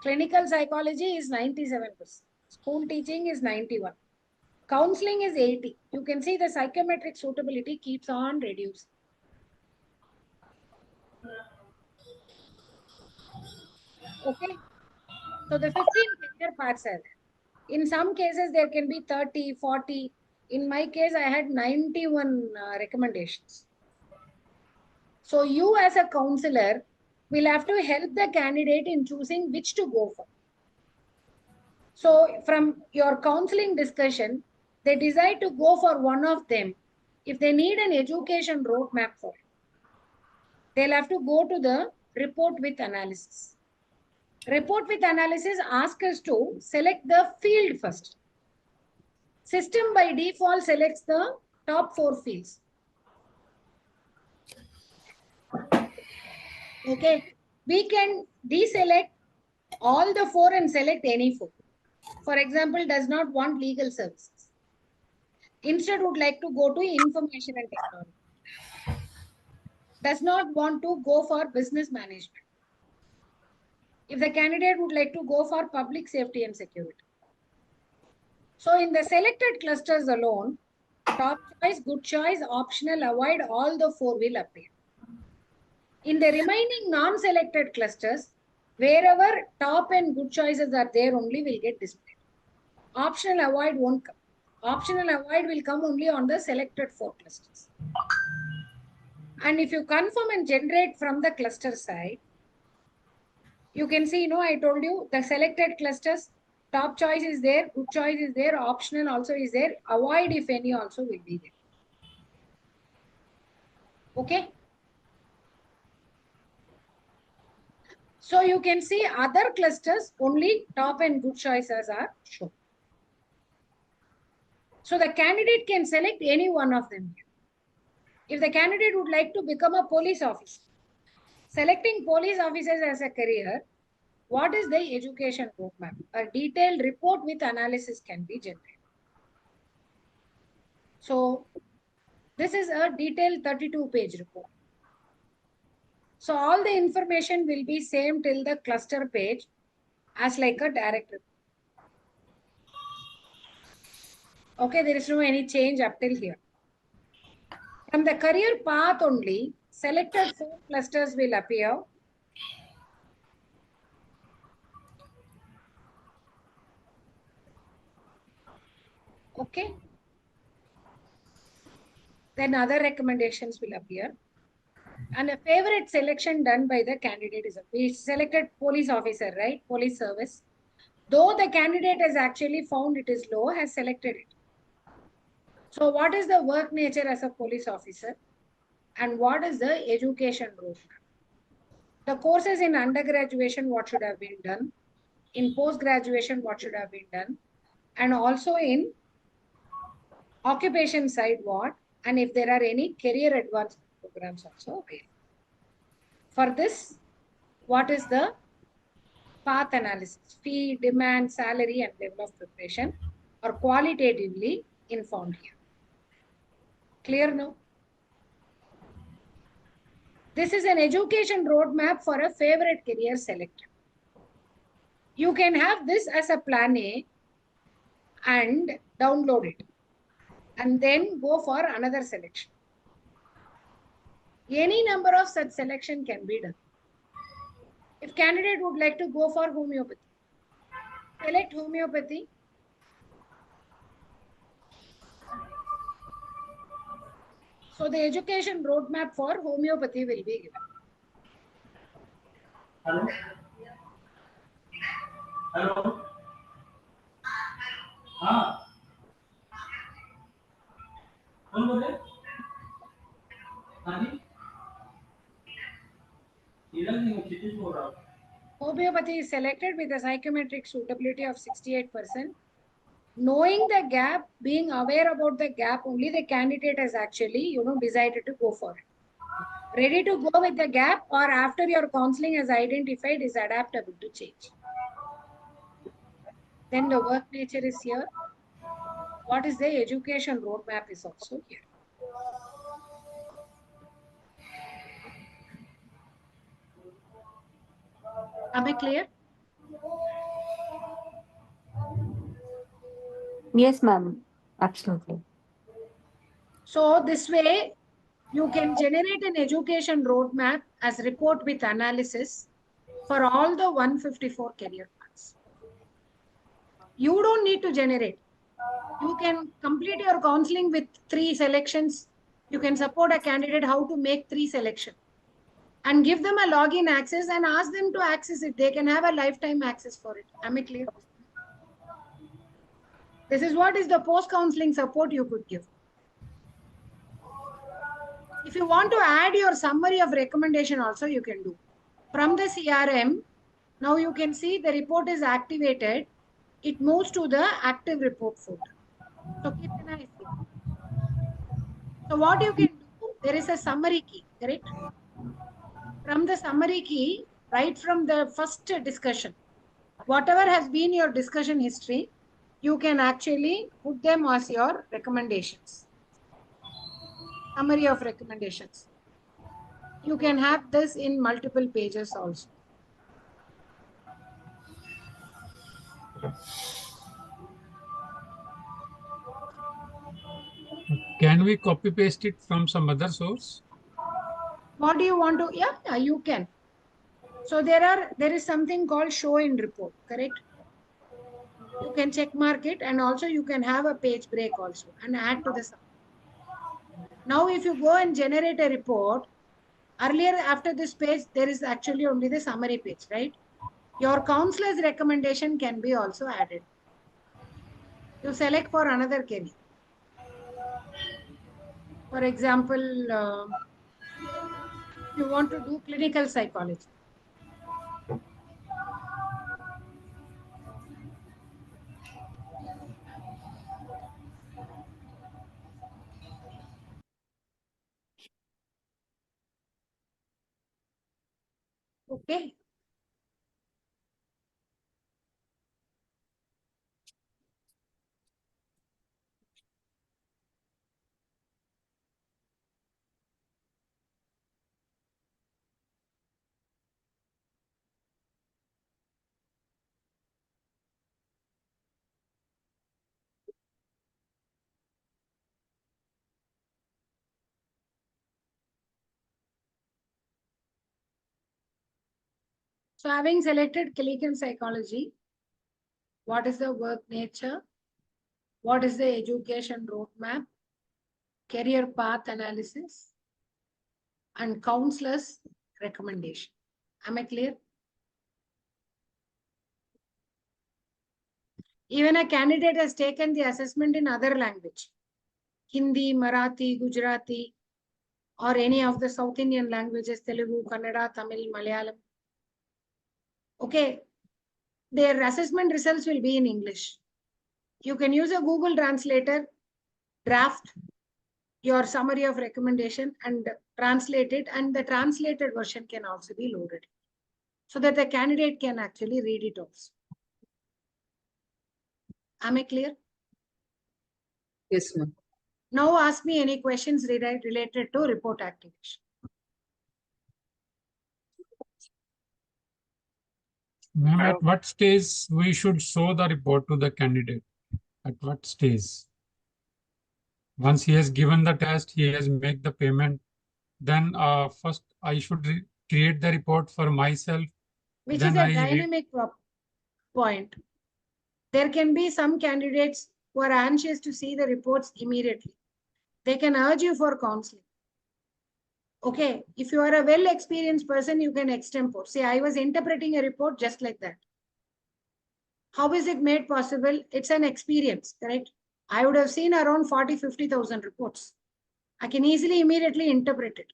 Clinical psychology is 97%. School teaching is 91. Counseling is 80. You can see the psychometric suitability keeps on reducing. Okay. So the 15 career paths are there. In some cases, there can be 30, 40. In my case, I had 91 recommendations. So you as a counselor will have to help the candidate in choosing which to go for. So from your counseling discussion, they decide to go for one of them. If they need an education roadmap for it, they'll have to go to the report with analysis. Report with analysis asks us to select the field first. System by default selects the top 4 fields. Okay. We can deselect all the 4 and select any 4. For example, does not want legal services. Instead would like to go to information and technology. Does not want to go for business management. If the candidate would like to go for public safety and security. So in the selected clusters alone, top choice, good choice, optional, avoid, all the 4 will appear. In the remaining non-selected clusters, wherever top and good choices are there only will get displayed. Optional, avoid won't come. Optional, avoid will come only on the selected 4 clusters. And if you confirm and generate from the cluster side, you can see, I told you the selected clusters, top choice is there, good choice is there, optional also is there, avoid if any also will be there. Okay. So you can see other clusters, only top and good choices are shown. So the candidate can select any one of them. If the candidate would like to become a police officer, selecting police officers as a career, what is the education roadmap? A detailed report with analysis can be generated. So this is a detailed 32-page report. So all the information will be same till the cluster page as like a direct report. Okay, there is no any change up till here. From the career path only, selected 4 clusters will appear. Okay. Then other recommendations will appear. And a favorite selection done by the candidate is we selected police officer, right? Police service. Though the candidate has actually found it is low, has selected it. So what is the work nature as a police officer? And what is the education roadmap? The courses in undergraduation, what should have been done? In post-graduation, what should have been done? And also in occupation side, what? And if there are any career advancement programs also available. For this, what is the path analysis? Fee, demand, salary, and level of preparation are qualitatively informed here. Clear now? This is an education roadmap for a favorite career selector. You can have this as a plan A and download it and then go for another selection. Any number of such selection can be done. If candidate would like to go for homeopathy, select homeopathy. So the education roadmap for homeopathy will be given. Hello? Hello? हाँ कौन बोल रहे हाँ जी इधर नहीं हूँ क्षितिज बोल रहा हूँ Homeopathy is selected with a psychometric suitability of 68%. Knowing the gap, being aware about the gap, only the candidate has actually, decided to go for it. Ready to go with the gap, or after your counseling has identified is adaptable to change. Then the work nature is here. What is the education roadmap is also here. Am I clear? Yes, ma'am. Absolutely. So this way, you can generate an education roadmap as report with analysis for all the 154 career paths. You don't need to generate. You can complete your counseling with 3 selections. You can support a candidate how to make 3 selections and give them a login access and ask them to access it. They can have a lifetime access for it. Am I clear? This is what is the post-counseling support you could give. If you want to add your summary of recommendation also, you can do. From the CRM, now you can see the report is activated. It moves to the active report folder. So Kirtana is here. So what you can do, there is a summary key, correct? From the summary key, right from the first discussion, whatever has been your discussion history, you can actually put them as your recommendations. Summary of recommendations. You can have this in multiple pages also. Can we copy paste it from some other source? What do you want to? Yeah, you can. So there is something called show in report, correct? You can check mark it, and also you can have a page break also and add to the summary. Now, if you go and generate a report, earlier after this page, there is actually only the summary page, right? Your counselor's recommendation can be also added. You select for another career. For example, you want to do clinical psychology. Okay. So having selected clinical psychology, what is the work nature? What is the education roadmap? Career path analysis? And counselor's recommendation. Am I clear? Even a candidate has taken the assessment in other language. Hindi, Marathi, Gujarati, or any of the South Indian languages, Telugu, Kannada, Tamil, Malayalam. Okay, their assessment results will be in English. You can use a Google translator, draft your summary of recommendation and translate it, and the translated version can also be loaded. so that the candidate can actually read it also. Am I clear? Yes, ma'am. Now ask me any questions related to report activation. Ma'am, at what stage we should show the report to the candidate? At what stage? Once he has given the test, he has made the payment, then first I should create the report for myself. Which Then is a I dynamic point. There can be some candidates who are anxious to see the reports immediately. They can urge you for counseling. Okay, if you are a well-experienced person, you can extempore. See, I was interpreting a report just like that. How is it made possible? It's an experience, correct? I would have seen around 40, 50,000 reports. I can easily, immediately interpret it.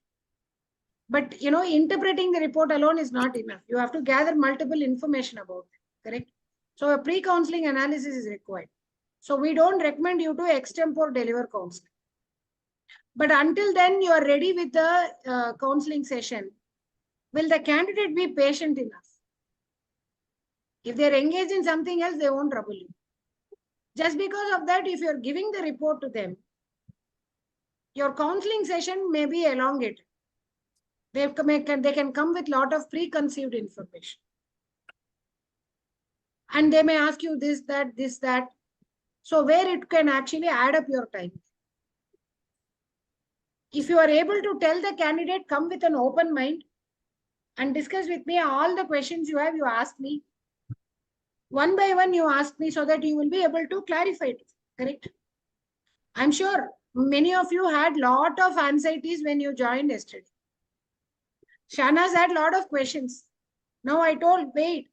But, interpreting the report alone is not enough. You have to gather multiple information about it, correct? So a pre-counseling analysis is required. So we don't recommend you to extempore deliver counseling. But until then, you are ready with the counseling session. Will the candidate be patient enough? If they're engaged in something else, they won't trouble you. Just because of that, if you're giving the report to them, your counseling session may be elongated. They can come with a lot of preconceived information. And they may ask you this, that. So where it can actually add up your time. If you are able to tell the candidate, come with an open mind and discuss with me all the questions you have, you ask me. One by one, you ask me so that you will be able to clarify it, correct? I'm sure many of you had a lot of anxieties when you joined yesterday. Shana's had a lot of questions. Now I told, wait.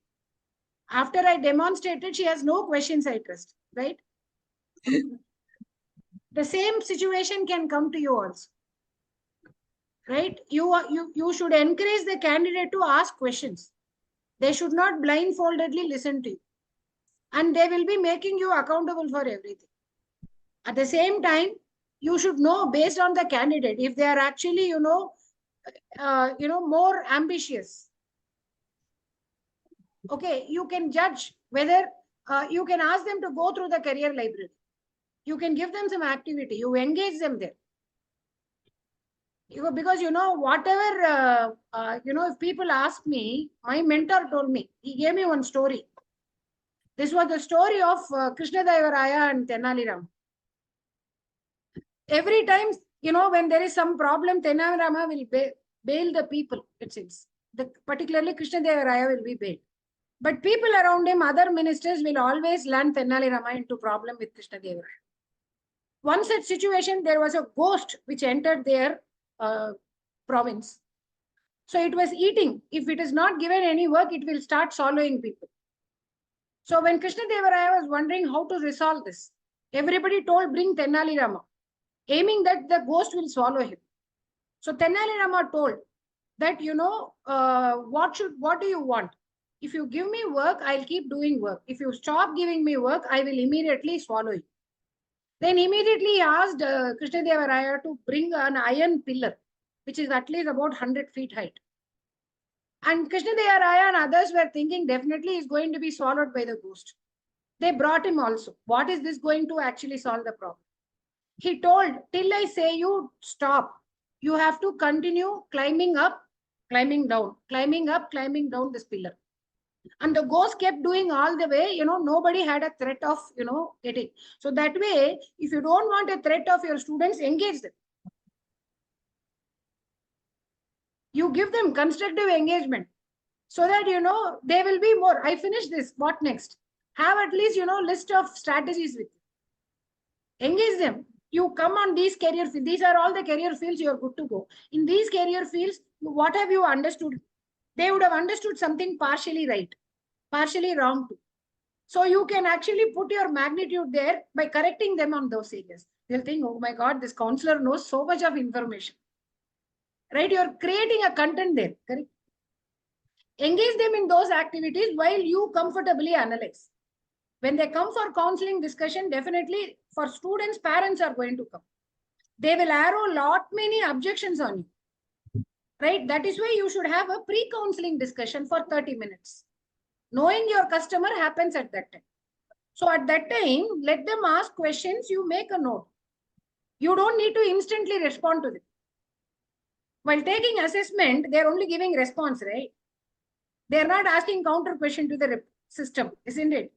After I demonstrated, she has no questions, I trust, right? The same situation can come to you also. Right? You should encourage the candidate to ask questions. They should not blindfoldedly listen to you. And they will be making you accountable for everything. At the same time, you should know based on the candidate if they are actually, more ambitious. Okay, you can judge whether you can ask them to go through the career library. You can give them some activity. You engage them there. Because whatever if people ask me, my mentor told me, he gave me one story. This was the story of Krishna Devaraya and Tenali Rama. Every time when there is some problem, Tenali Rama will bail the people, it seems. Particularly Krishna Devaraya will be bailed. But people around him, other ministers, will always land Tenali Rama into problem with Krishna Devaraya. One such situation, there was a ghost which entered their province. So it was eating. If it is not given any work, it will start swallowing people. So when Krishna Devaraya was wondering how to resolve this, everybody told, bring Tenali Rama, aiming that the ghost will swallow him. So Tenali Rama told that, what do you want? If you give me work, I'll keep doing work. If you stop giving me work, I will immediately swallow you. Then immediately he asked Krishna Devaraya to bring an iron pillar, which is at least about 100 feet height. And Krishna Devaraya and others were thinking definitely he's going to be swallowed by the ghost. They brought him also. What is this going to actually solve the problem? He told, till I say you stop, you have to continue climbing up, climbing down, climbing up, climbing down this pillar. And the ghost kept doing all the way, nobody had a threat of, getting. So that way, if you don't want a threat of your students, engage them. You give them constructive engagement so that, they will be more. I finish this. What next? Have at least, list of strategies with you. Engage them. You come on these career fields. These are all the career fields you are good to go. In these career fields, what have you understood? They would have understood something partially right, partially wrong too. So you can actually put your magnitude there by correcting them on those areas. They'll think, oh my God, this counselor knows so much of information. Right? You're creating a content there. Correct? Engage them in those activities while you comfortably analyze. When they come for counseling discussion, definitely for students, parents are going to come. They will arrow many objections on you. right? That is why you should have a pre-counseling discussion for 30 minutes. Knowing your customer happens at that time. So at that time, let them ask questions, you make a note. You don't need to instantly respond to them. While taking assessment, they're only giving response, right? They're not asking counter question to the system, isn't it?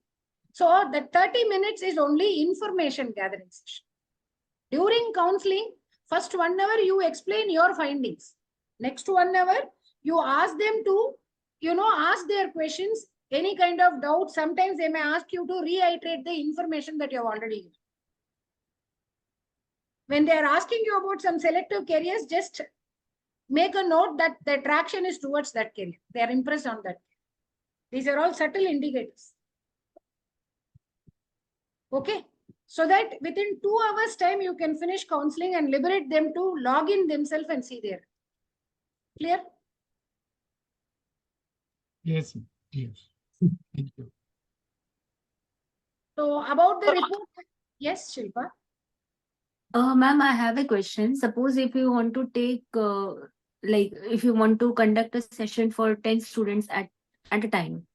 So the 30 minutes is only information gathering session. During counseling, first 1 hour you explain your findings. Next 1 hour, you ask them to, ask their questions, any kind of doubt. Sometimes they may ask you to reiterate the information that you have already given. When they are asking you about some selective careers, just make a note that the attraction is towards that career. They are impressed on that. These are all subtle indicators. Okay. So that within 2 hours time, you can finish counseling and liberate them to log in themselves and see there. Clear? Yes. Yes. Thank you. So about the report, yes, Shilpa. Ma'am, I have a question. Suppose if you want to take, if you want to conduct a session for 10 students at a time.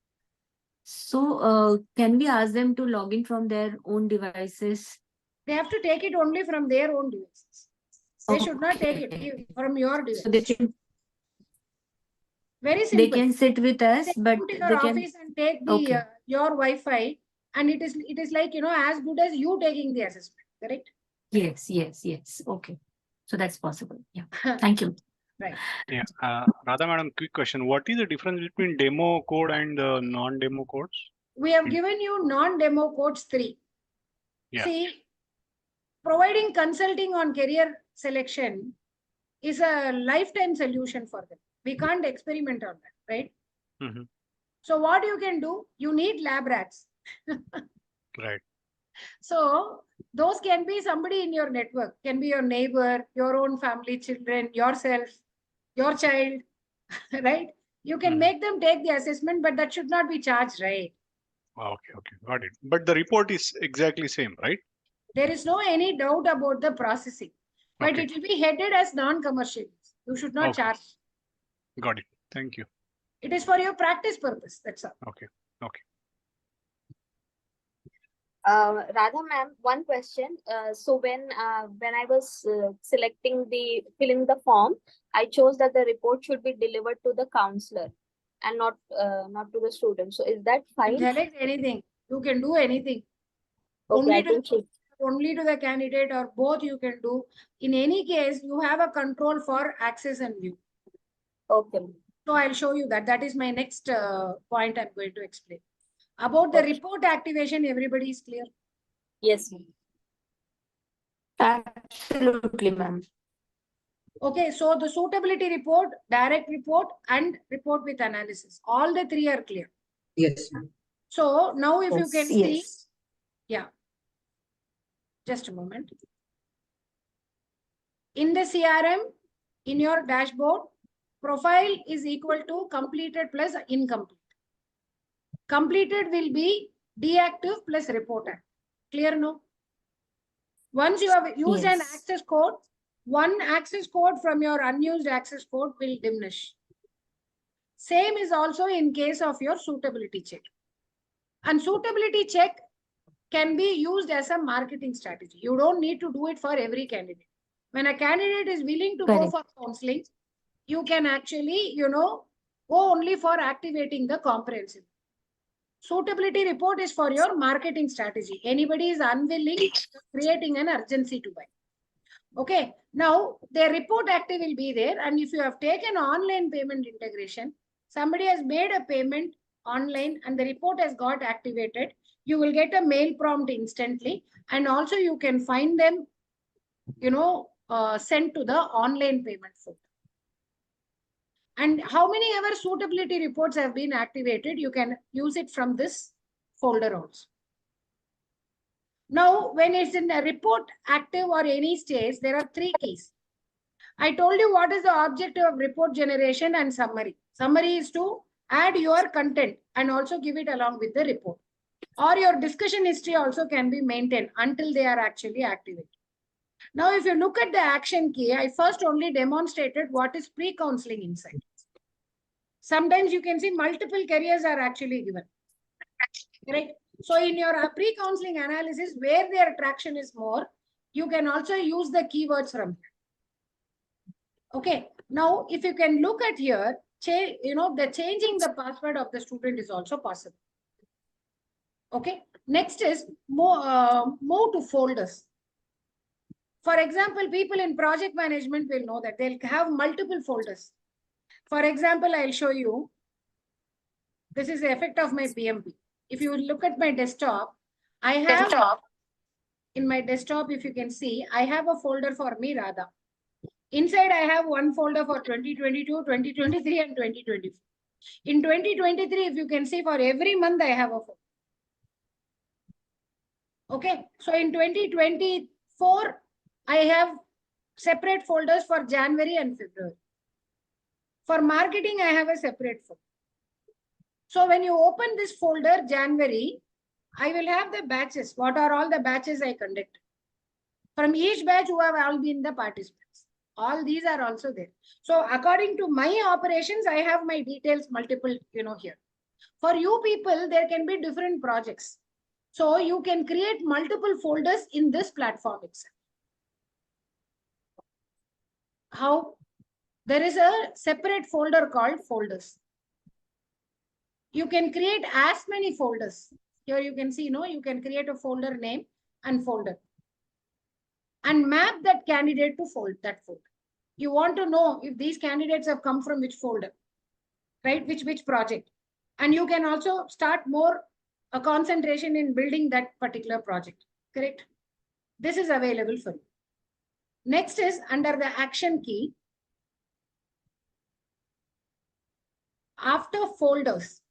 So, can we ask them to log in from their own devices? They have to take it only from their own devices. They should not take it from your device. So they should. Very simple. They can sit with us, but go to they your can. office and take the your Wi-Fi, and it is like as good as you taking the assessment. Correct? Yes. Okay. So that's possible. Yeah. Thank you. Right. Yeah. Radha madam, quick question. What is the difference between demo code and non-demo codes? We have given you non-demo codes 3. Yeah. See, providing consulting on career selection is a lifetime solution for them. We can't experiment on that, right? Mm-hmm. So what you can do, you need lab rats. Right. So those can be somebody in your network, can be your neighbor, your own family, children, yourself, your child, right? You can make them take the assessment, but that should not be charged, right? Okay, got it. But the report is exactly same, right? There is no any doubt about the processing, but it will be headed as non-commercial. You should not charge. Got it. Thank you. It is for your practice purpose. That's all. Okay. Radha ma'am, one question. So when I was filling the form, I chose that the report should be delivered to the counselor and not to the student. So is that fine? Select anything. You can do anything. Okay, only to the candidate or both you can do. In any case, you have a control for access and view. Okay. So I'll show you that. That is my next point I'm going to explain. About the report activation, everybody is clear? Yes. Absolutely, ma'am. Okay, so the suitability report, direct report, and report with analysis. All the 3 are clear. Yes. So now if you can see, Yes. yeah. Just a moment. In the CRM, in your dashboard, profile is equal to completed plus incomplete. Completed will be deactive plus reported. Clear, no? Once you have used an access code, one access code from your unused access code will diminish. Same is also in case of your suitability check. And suitability check can be used as a marketing strategy. You don't need to do it for every candidate. When a candidate is willing to go for counseling, you can actually, go only for activating the comprehensive. Suitability report is for your marketing strategy. Anybody is unwilling, creating an urgency to buy. Okay. Now, the report active will be there. And if you have taken online payment integration, somebody has made a payment online and the report has got activated, you will get a mail prompt instantly. And also you can find them, sent to the online payment folder. And how many ever suitability reports have been activated, you can use it from this folder also. Now, when it's in the report active or any stage, there are 3 keys. I told you what is the objective of report generation and summary. Summary is to add your content and also give it along with the report. Or your discussion history also can be maintained until they are actually activated. Now, if you look at the action key, I first only demonstrated what is pre-counseling inside. Sometimes you can see multiple careers are actually given. Right? So in your pre-counseling analysis, where their traction is more, you can also use the keywords from here. Okay. Now, if you can look at here, the changing the password of the student is also possible. Okay. Next is move to folders. For example, people in project management will know that they'll have multiple folders. For example, I'll show you. This is the effect of my PMP. If you look at my desktop, I have in my desktop, if you can see, I have a folder for me, Radha. Inside, I have one folder for 2022, 2023, and 2024. In 2023, if you can see, for every month, I have a folder. Okay. So in 2024, I have separate folders for January and February. For marketing, I have a separate folder. So when you open this folder, January, I will have the batches. What are all the batches I conduct? From each batch, who have all been the participants. All these are also there. So according to my operations, I have my details multiple, here. For you people, there can be different projects. So you can create multiple folders in this platform itself. How? There is a separate folder called folders. You can create as many folders. Here you can see, you can create a folder name and folder. And map that candidate to that folder. You want to know if these candidates have come from which folder, right? Which project. And you can also start more a concentration in building that particular project, correct? This is available for you. Next is under the action key. After folders,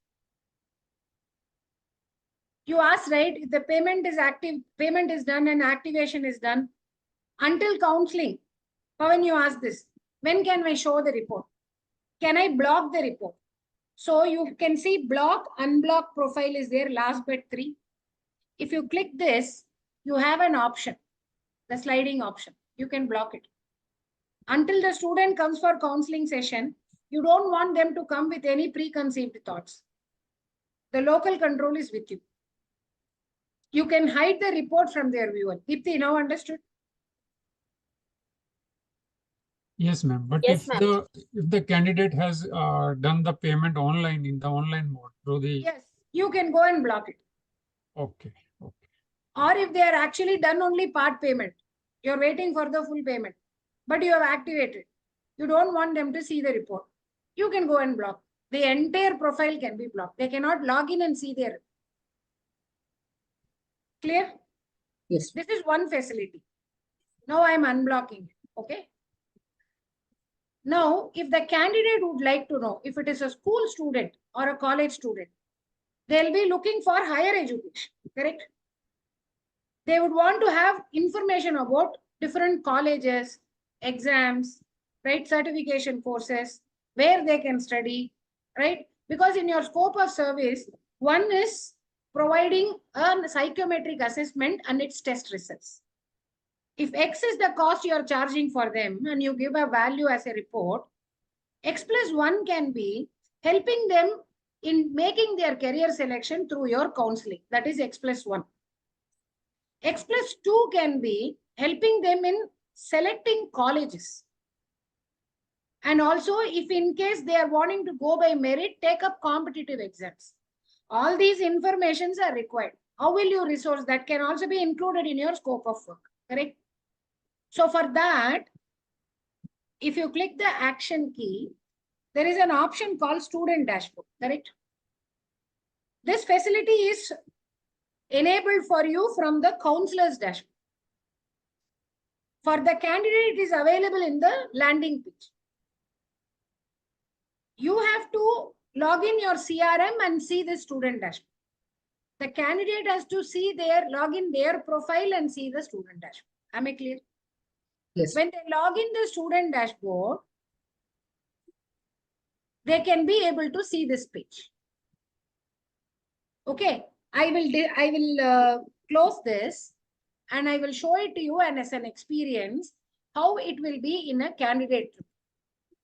you ask, right, if the payment is active, payment is done and activation is done. Until counseling, when you ask this, when can I show the report? Can I block the report? So you can see block, unblock profile is there, last but 3. If you click this, you have an option, the sliding option. You can block it. Until the student comes for counseling session, you don't want them to come with any preconceived thoughts. The local control is with you. You can hide the report from their viewer. Deepthi, now understood? Yes, ma'am. But Yes, if the candidate has done the payment online in the online mode through the Yes, you can go and block it. okay. Or if they are actually done only part payment, you're waiting for the full payment, but you have activated. You don't want them to see the report. You can go and block. The entire profile can be blocked. They cannot log in and see their. Clear? Yes. This is one facility. Now I'm unblocking. Okay. Now, if the candidate would like to know if it is a school student or a college student, they'll be looking for higher education, correct? They would want to have information about different colleges, exams, right? Certification courses, where they can study, right? Because in your scope of service, one is providing a psychometric assessment and its test results. If X is the cost you are charging for them and you give a value as a report, X+1 can be helping them in making their career selection through your counseling. That is X+1. X+2 can be helping them in selecting colleges. And also, if in case they are wanting to go by merit, take up competitive exams. All these informations are required. How will you resource that? Can also be included in your scope of work, correct? So for that, if you click the action key, there is an option called student dashboard, correct? This facility is enabled for you from the counselor's dashboard. For the candidate, it is available in the landing page. You have to log in your CRM and see the student dashboard. The candidate has to see log in their profile and see the student dashboard. Am I clear? Yes. When they log in the student dashboard, they can be able to see this page. Okay, I will close this. and I will show it to you and as an experience how it will be in a candidate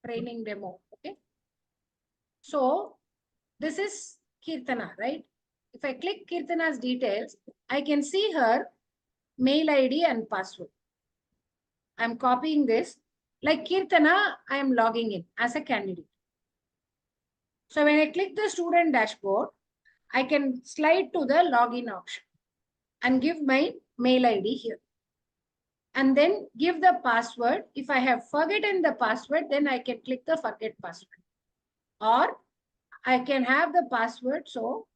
training demo. Okay. So this is Kirtana, right? If I click Kirtana's details, I can see her mail ID and password. I'm copying this. Like Kirtana, I am logging in as a candidate. So when I click the student dashboard, I can slide to the login option and give my mail ID here. And then give the password. If I have forgotten the password, then I can click the forget password. Or I can have the password. So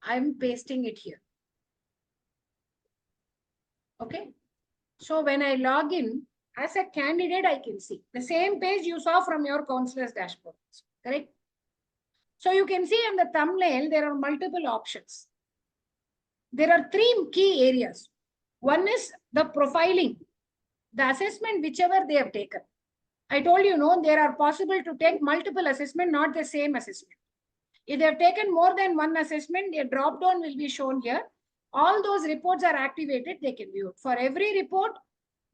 I'm pasting it here. Okay. So when I log in as a candidate, I can see the same page you saw from your counselor's dashboard. Correct? So you can see in the thumbnail, there are multiple options. There are three key areas. One is the profiling, the assessment, whichever they have taken. I told you, no, there are possible to take multiple assessment, not the same assessment. If they have taken more than one assessment, a drop down will be shown here. All those reports are activated, they can view it. For every report,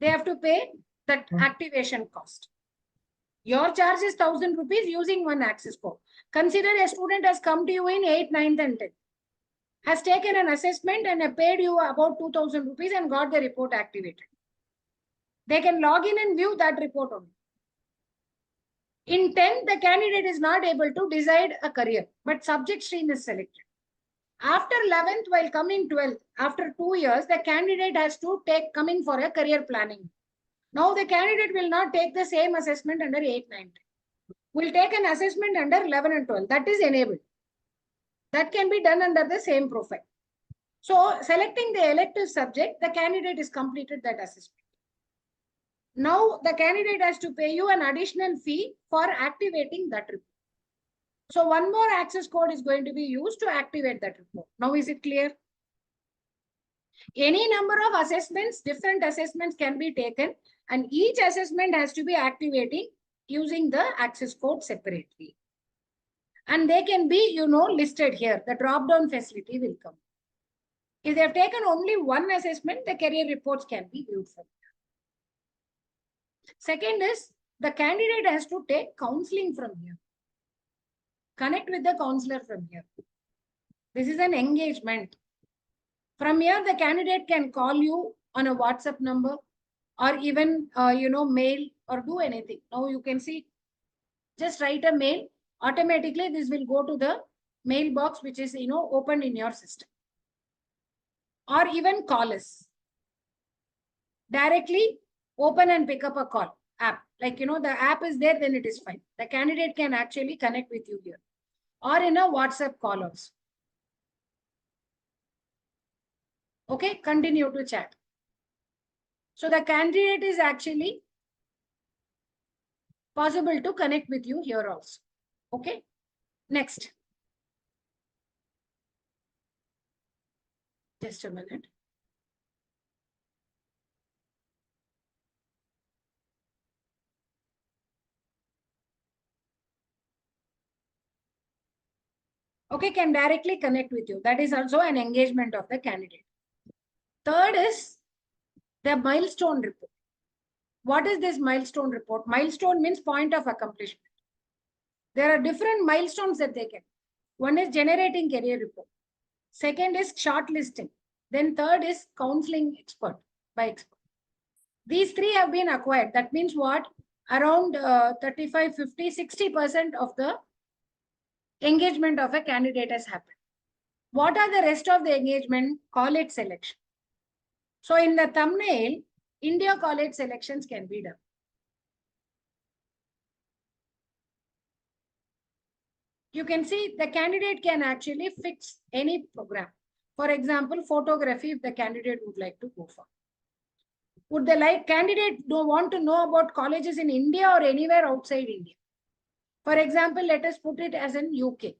they have to pay that activation cost. Your charge is 1,000 rupees using one access code. Consider a student has come to you in 8th, 9th and 10th. Has taken an assessment and paid you about 2,000 rupees and got the report activated. They can log in and view that report only. In 10th, the candidate is not able to decide a career, but subject stream is selected. After 11th, while coming 12th, after 2 years, the candidate has to take coming for a career planning. Now the candidate will not take the same assessment under 8th, 9th. Will take an assessment under 11 and 12. That is enabled. That can be done under the same profile. So selecting the elective subject, the candidate is completed that assessment. Now the candidate has to pay you an additional fee for activating that report. So one more access code is going to be used to activate that report. Now is it clear? Any number of assessments, different assessments can be taken and each assessment has to be activating using the access code separately. And they can be, listed here. The drop-down facility will come. If they have taken only one assessment, the career reports can be viewed from here. Second is, the candidate has to take counseling from here. Connect with the counselor from here. This is an engagement. From here, the candidate can call you on a WhatsApp number or even, mail or do anything. Now you can see, just write a mail. Automatically, this will go to the mailbox, which is, opened in your system. Or even call us. Directly open and pick up a call app. Like, the app is there, then it is fine. The candidate can actually connect with you here. Or in a WhatsApp call also. Okay, continue to chat. So the candidate is actually possible to connect with you here also. Okay, next. Just a minute. Okay, can directly connect with you. That is also an engagement of the candidate. Third is the milestone report. What is this milestone report? Milestone means point of accomplishment. There are different milestones that they can. One is generating career report. Second is shortlisting. Then third is counseling expert by expert. These three have been acquired. That means what? Around 35, 50, 60% of the engagement of a candidate has happened. What are the rest of the engagement? College selection. So in the thumbnail, India college selections can be done. You can see the candidate can actually fix any program. For example, photography, if the candidate would like to go for. Would the candidate want to know about colleges in India or anywhere outside India? For example, let us put it as in UK.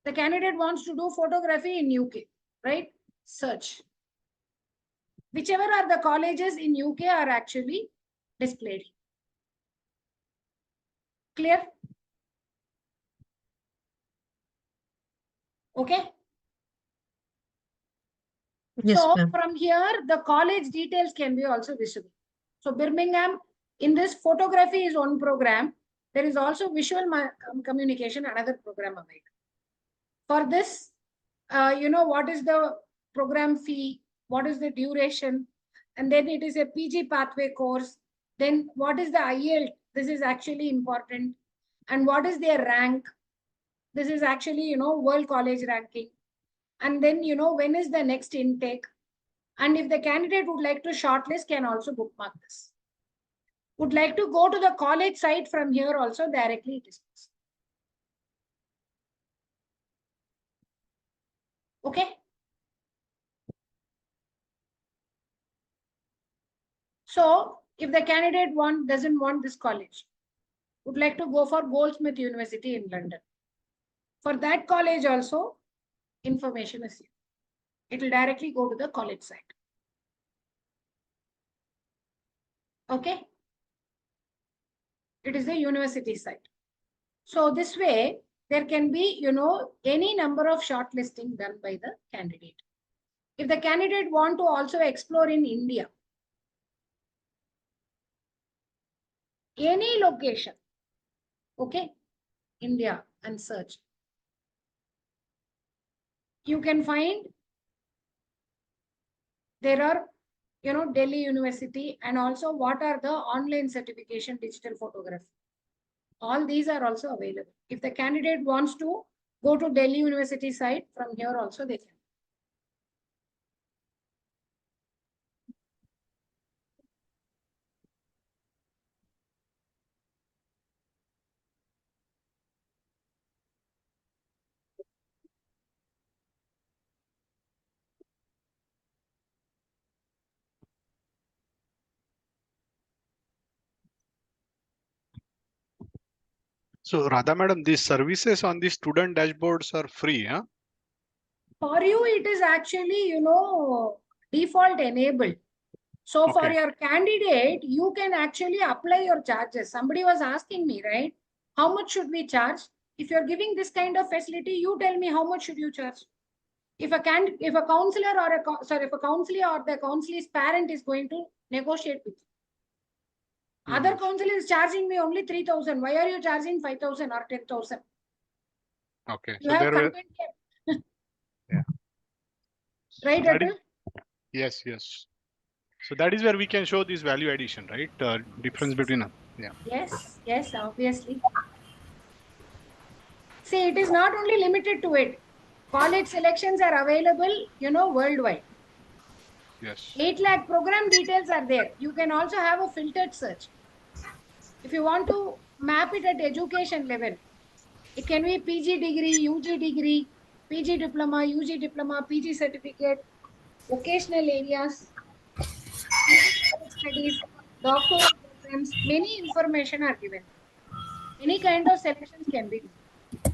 The candidate wants to do photography in UK, right? Search. Whichever are the colleges in UK are actually displayed. Clear? Okay. Yes, So ma'am. from here, the college details can be also visible. So Birmingham, in this photography is one program. There is also visual communication, another program available. For this, what is the program fee? What is the duration? And then it is a PG pathway course. Then what is the IELTS? This is actually important. And what is their rank? This is actually, world college ranking. And then, when is the next intake? And if the candidate would like to shortlist, can also bookmark this. Would like to go to the college site from here also directly it is possible. Okay. So if the candidate doesn't want this college, would like to go for Goldsmith University in London. For that college also, information is here. It will directly go to the college site. Okay. It is the university site. So this way, there can be, any number of shortlisting done by the candidate. If the candidate want to also explore in India, any location, okay, India, and search, you can find there are, Delhi University, and also what are the online certification digital photography. All these are also available. If the candidate wants to go to Delhi University site, from here also they can. So Radha madam, these services on the student dashboards are free, huh? For you, it is actually, default enabled. So for Okay. your candidate, you can actually apply your charges. Somebody was asking me, right? How much should we charge? If you're giving this kind of facility, you tell me how much should you charge? If a counselor or if a counselor or the counselor's parent is going to negotiate with you. Other counselor is charging me only 3,000. Why are you charging 5,000 or 10,000? Okay. You So have there were, content. yeah. Right, That is, Atul? yes, yes. So that is where we can show this value addition, right? Difference between them. Yeah. Yes, obviously. See, it is not only limited to it. College selections are available, worldwide. Yes. 8 lakh program details are there. You can also have a filtered search. If you want to map it at education level, it can be PG degree, UG degree, PG diploma, UG diploma, PG certificate, vocational areas, studies, doctoral programs, many information are given. Any kind of selections can be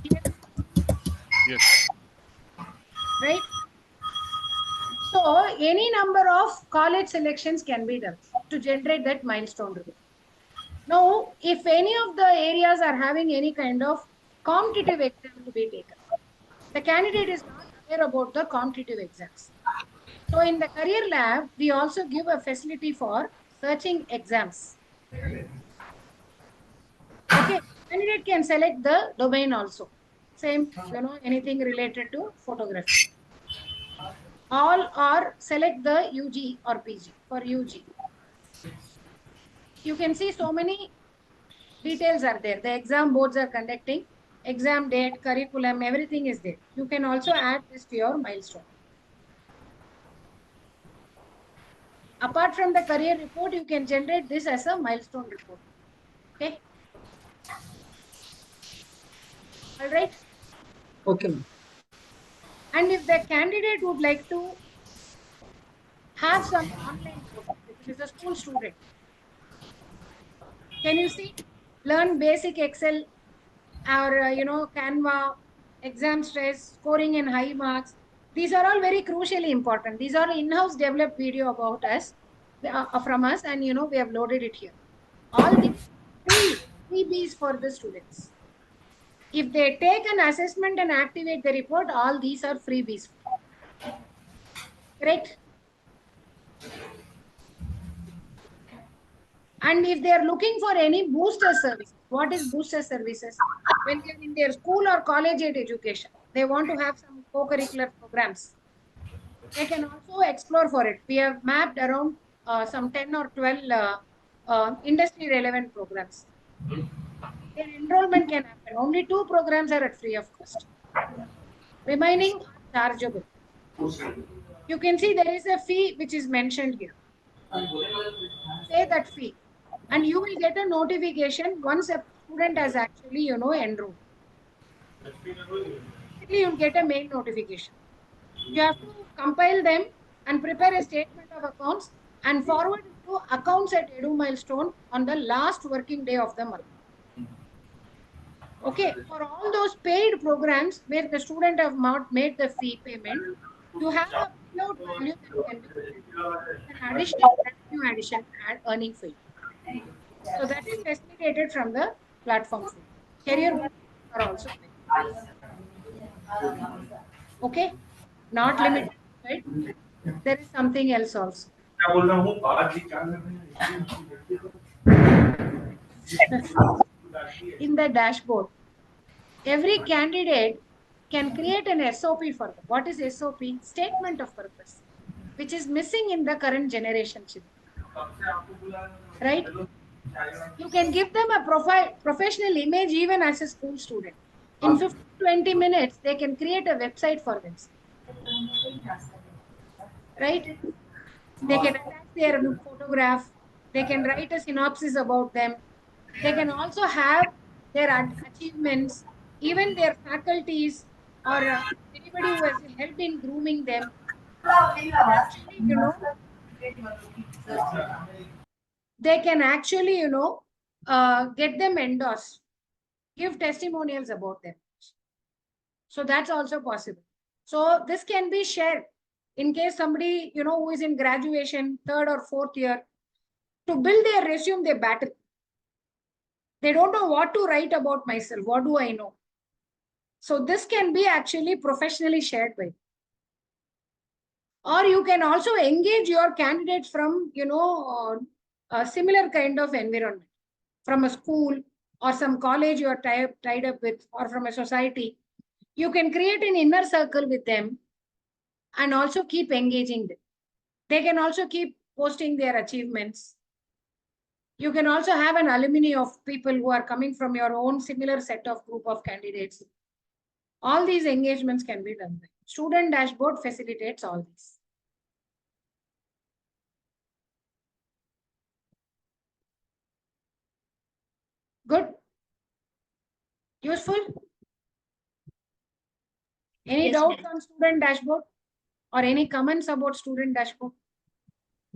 done. Yes. Right? So any number of college selections can be done to generate that milestone report. Now, if any of the areas are having any kind of competitive exam to be taken, the candidate is not aware about the competitive exams. So in the career lab, we also give a facility for searching exams. Okay, candidate can select the domain also. Same, anything related to photography. All or select the UG or PG for UG. You can see so many details are there. The exam boards are conducting, exam date, curriculum, everything is there. You can also add this to your milestone. Apart from the career report, you can generate this as a milestone report. Okay. All right. Okay. And if the candidate would like to have some online courses, if it is a school student, can you see? Learn basic Excel or, Canva, exam stress, scoring in high marks. These are all very crucially important. These are in-house developed video about us, from us, and, we have loaded it here. All these free. freebies for the students. If they take an assessment and activate the report, all these are freebies. Correct? And if they are looking for any booster service, what is booster services? When they are in their school or college age education, they want to have some co-curricular programs. They can also explore for it. We have mapped around some 10 or 12 industry relevant programs. Their enrollment can happen. Only 2 programs are at free of cost. Remaining are chargeable. You can see there is a fee which is mentioned here. Pay that fee. And you will get a notification once a student has actually, enrolled. You'll get a mail notification. You have to compile them and prepare a statement of accounts and forward it to accounts at Edu Milestone on the last working day of the month. Okay, for all those paid programs where the student have not made the fee payment, you have a payout value that can be an additional revenue addition and earning for you. So that is facilitated from the platform fee. Career boosters are also paid. Okay, not limited, right? There is something else also. In the dashboard, every candidate can create an SOP for them. What is SOP? Statement of purpose, which is missing in the current generation. Right? You can give them a professional image even as a school student. In 15-20 minutes, they can create a website for themselves. Right? They can attach their photograph. They can write a synopsis about them. They can also have their achievements, even their faculties or anybody who has helped in grooming them. Actually, they can actually, get them endorsed, give testimonials about them. So that's also possible. So this can be shared in case somebody, who is in graduation, 3rd or 4th year, to build their resume, they battle. They don't know what to write about myself. What do I know? So this can be actually professionally shared by. Or you can also engage your candidates from, a similar kind of environment, from a school or some college you are tied up with, or from a society. You can create an inner circle with them and also keep engaging them. They can also keep posting their achievements. You can also have an alumni of people who are coming from your own similar set of group of candidates. All these engagements can be done. Student dashboard facilitates all these. Good? Useful? Any Yes, doubts ma'am. on student dashboard or any comments about student dashboard?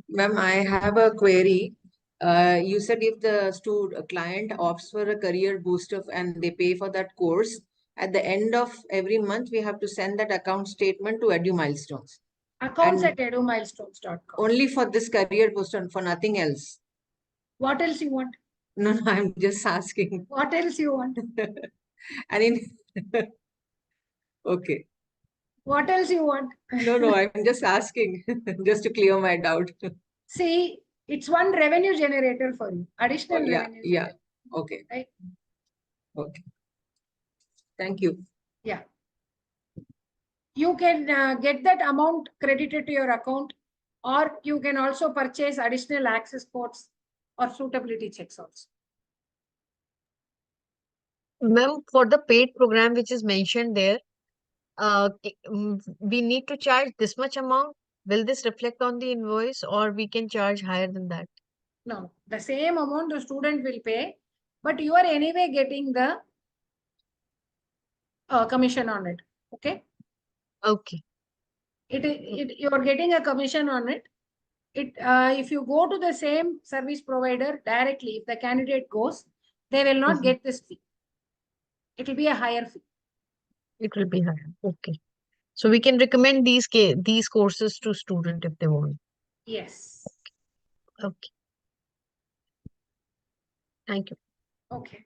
Ma'am, I have a query. You said if the client opts for a career booster and they pay for that course, at the end of every month, we have to send that account statement to Edu Milestones. Accounts And at edumilestones.com. only for this career booster, for nothing else. What else you want? No, I'm just asking. What else you want? I mean, okay. What else you want? No, I'm just asking, just to clear my doubt. See, it's one revenue generator for you. Additional revenue. Yeah. Okay. Right? Okay. Thank you. Yeah. You can get that amount credited to your account, or you can also purchase additional access codes or suitability checks also. Ma'am, for the paid program which is mentioned there, we need to charge this much amount. Will this reflect on the invoice, or we can charge higher than that? No, the same amount the student will pay, but you are anyway getting the commission on it. Okay. Okay. You are getting a commission on it. If you go to the same service provider directly, if the candidate goes, they will not get this fee. It will be a higher fee. It will be higher. Okay. So we can recommend these courses to student if they want. Yes. Okay. Thank you. Okay.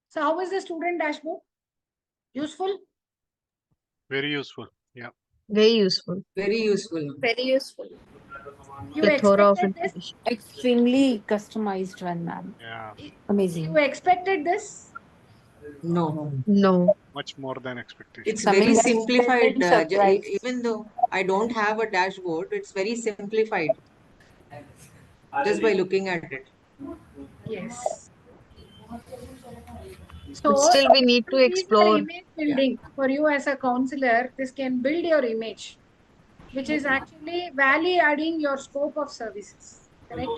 So how is the student dashboard? Useful? Very useful. Yeah. Very useful. Very useful. Very useful. You Plethora of expected this? information. Extremely customized one, ma'am. Yeah. Amazing. You expected this? No, No. Much more than expectation. it's Coming very as simplified. pleasant surprise. Even though I don't have a dashboard, it's very simplified just by looking at it. Yes. But So still we need to these are explore. image building for you as a counselor. This can build your image, which is actually value adding your scope of services. Correct?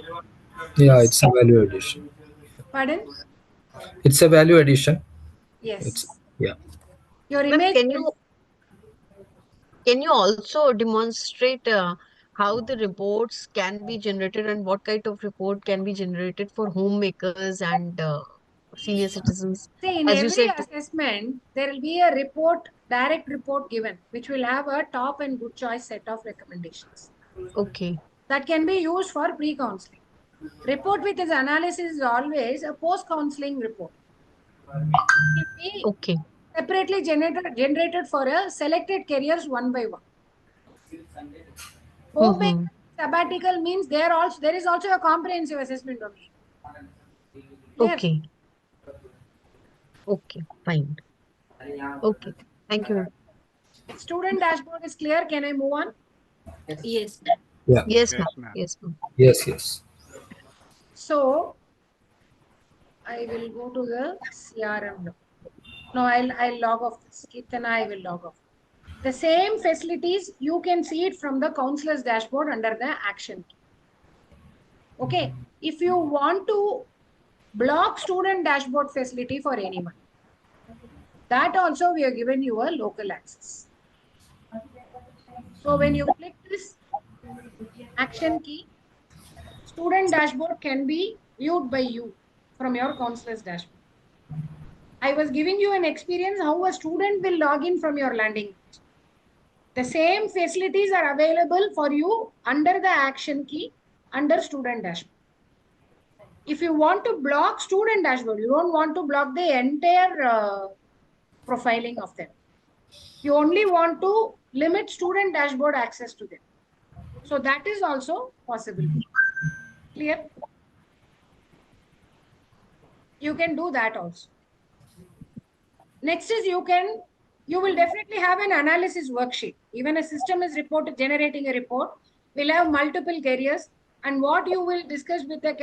Yeah, it's a value addition. Pardon? It's a value addition. It's Yes. yeah. Your Ma'am, image build. can you also demonstrate how the reports can be generated and what kind of report can be generated for homemakers and senior citizens? See, in As you every said, assessment, there will be a report, direct report given, which will have a top and good choice set of recommendations. okay, That can be used for pre-counseling. Report with its analysis is always a post-counseling report. It will be okay. separately generated for a selected careers one by one. Homemaker Mm-hmm. sabbatical means there is also a comprehensive assessment only. Clear? Okay, okay, fine. Okay, thank you, ma'am. Student dashboard is clear. Can I move on? Yes. Yeah. Yes, Yes, ma'am. ma'am. Yes, ma'am. Yes. Yes. So I will go to the CRM now. No, I'll log off this. Kirtana, I will log off. The same facilities, you can see it from the counselor's dashboard under the action key. Okay. If you want to block student dashboard facility for anyone, that also we are given you a local access. So when you click this action key, student dashboard can be viewed by you from your counselor's dashboard. I was giving you an experience how a student will log in from your landing page. The same facilities are available for you under the action key under student dashboard. If you want to block student dashboard, you don't want to block the entire profiling of them. You only want to limit student dashboard access to them. So that is also possible. Clear? You can do that also. Next is you will definitely have an analysis worksheet. Even a system is generating a report, will have multiple careers, and what you will discuss with the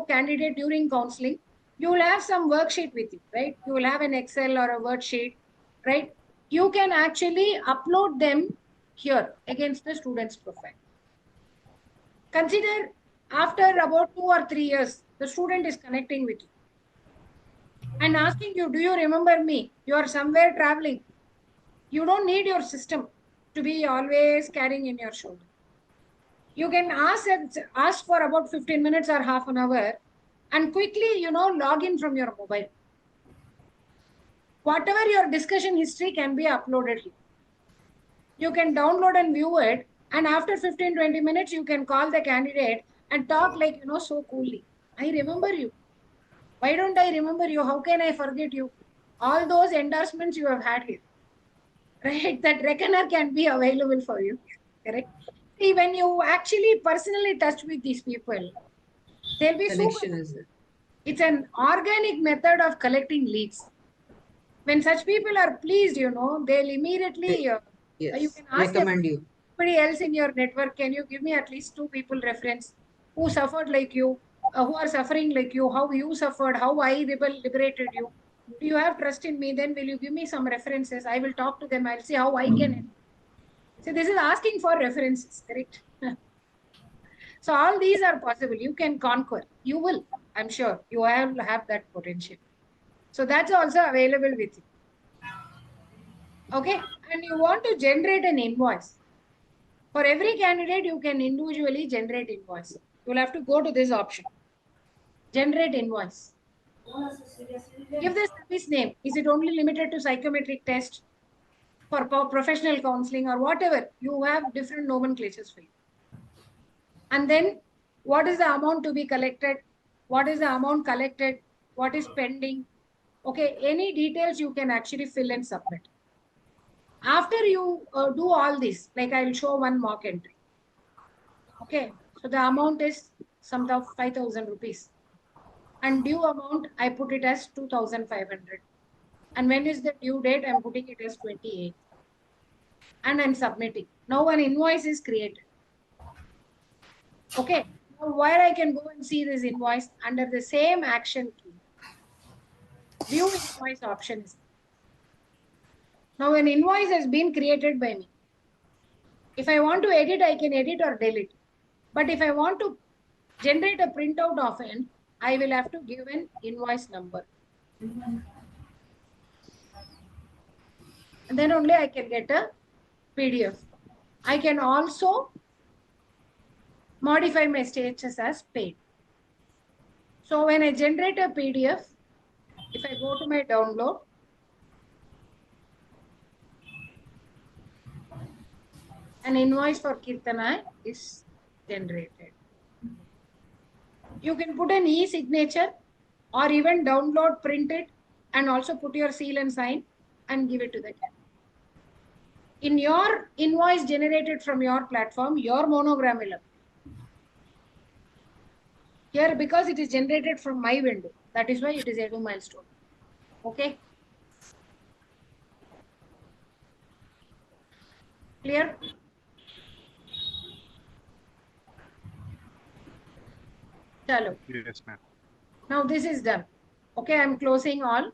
candidate during counseling, you will have some worksheet with you, right? You will have an Excel or a worksheet, right? You can actually upload them here against the student's profile. Consider after about 2 or 3 years, the student is connecting with you and asking you, do you remember me? You are somewhere traveling. You don't need your system to be always carrying in your shoulder. You can ask for about 15 minutes or half an hour and quickly, log in from your mobile. Whatever your discussion history can be uploaded here. You can download and view it. And after 15-20 minutes, you can call the candidate and talk like, so coolly. I remember you. Why don't I remember you? How can I forget you? All those endorsements you have had here. Right? That reckoner can be available for you. Correct? See, when you actually personally touch with these people, they'll be super. Connection is there. It's an organic method of collecting leads. When such people are pleased, they'll immediately, you Yes, can ask recommend you. everybody else in your network, can you give me at least 2 people reference who suffered like you, who are suffering like you, how you suffered, how I liberated you. Do you have trust in me? Then will you give me some references? I will talk to them. I'll see how I can help. So this is asking for references, correct? So all these are possible. You can conquer. You will. I'm sure you have that potential. So that's also available with you. Okay. And you want to generate an invoice. For every candidate, you can individually generate invoice. You'll have to go to this option. Generate invoice. Give the service name. Is it only limited to psychometric test for professional counseling or whatever? You have different nomenclatures for you. And then what is the amount to be collected? What is the amount collected? what is pending. Okay, any details you can actually fill and submit. After you do all this, like I will show one mock entry. Okay, so the amount is sum of 5,000 rupees. And due amount, I put it as 2,500. And when is the due date? I'm putting it as 28. And I'm submitting. Now an invoice is created. Okay, now where I can go and see this invoice under the same action key. View invoice option is. Now an invoice has been created by me. If I want to edit, I can edit or delete. But if I want to generate a printout of it, I will have to give an invoice number. And then only I can get a PDF. I can also modify my status as paid. So when I generate a PDF, if I go to my download, an invoice for Kirtana is generated. You can put an e-signature or even download, print it, and also put your seal and sign and give it to the candidate. In your invoice generated from your platform, your monogram will appear. Here, because it is generated from my window, that is why it is Edu milestone. Okay. Clear? Chalo. Yes, ma'am. Now this is done. Okay, I'm closing all.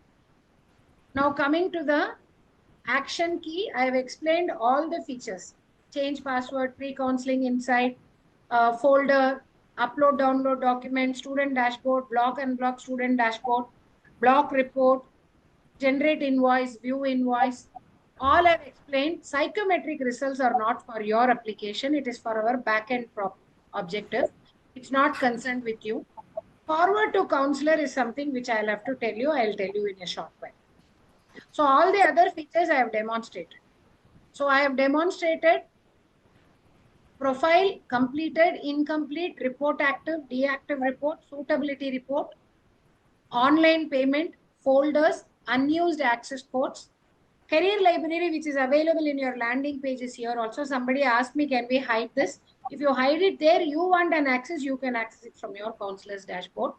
Now coming to the action key, I have explained all the features. Change password, pre-counseling insight, folder, upload, download document, student dashboard, block and block student dashboard, block report, generate invoice, view invoice. All I've explained. Psychometric results are not for your application. It is for our backend objective. It's not concerned with you. Forward to counselor is something which I'll have to tell you. I'll tell you in a short while. So all the other features I have demonstrated. So I have demonstrated profile, completed, incomplete, report active, deactive report, suitability report, online payment, folders, unused access codes, career library, which is available in your landing pages here. Also, somebody asked me, can we hide this? If you hide it there, you want an access, you can access it from your counselor's dashboard.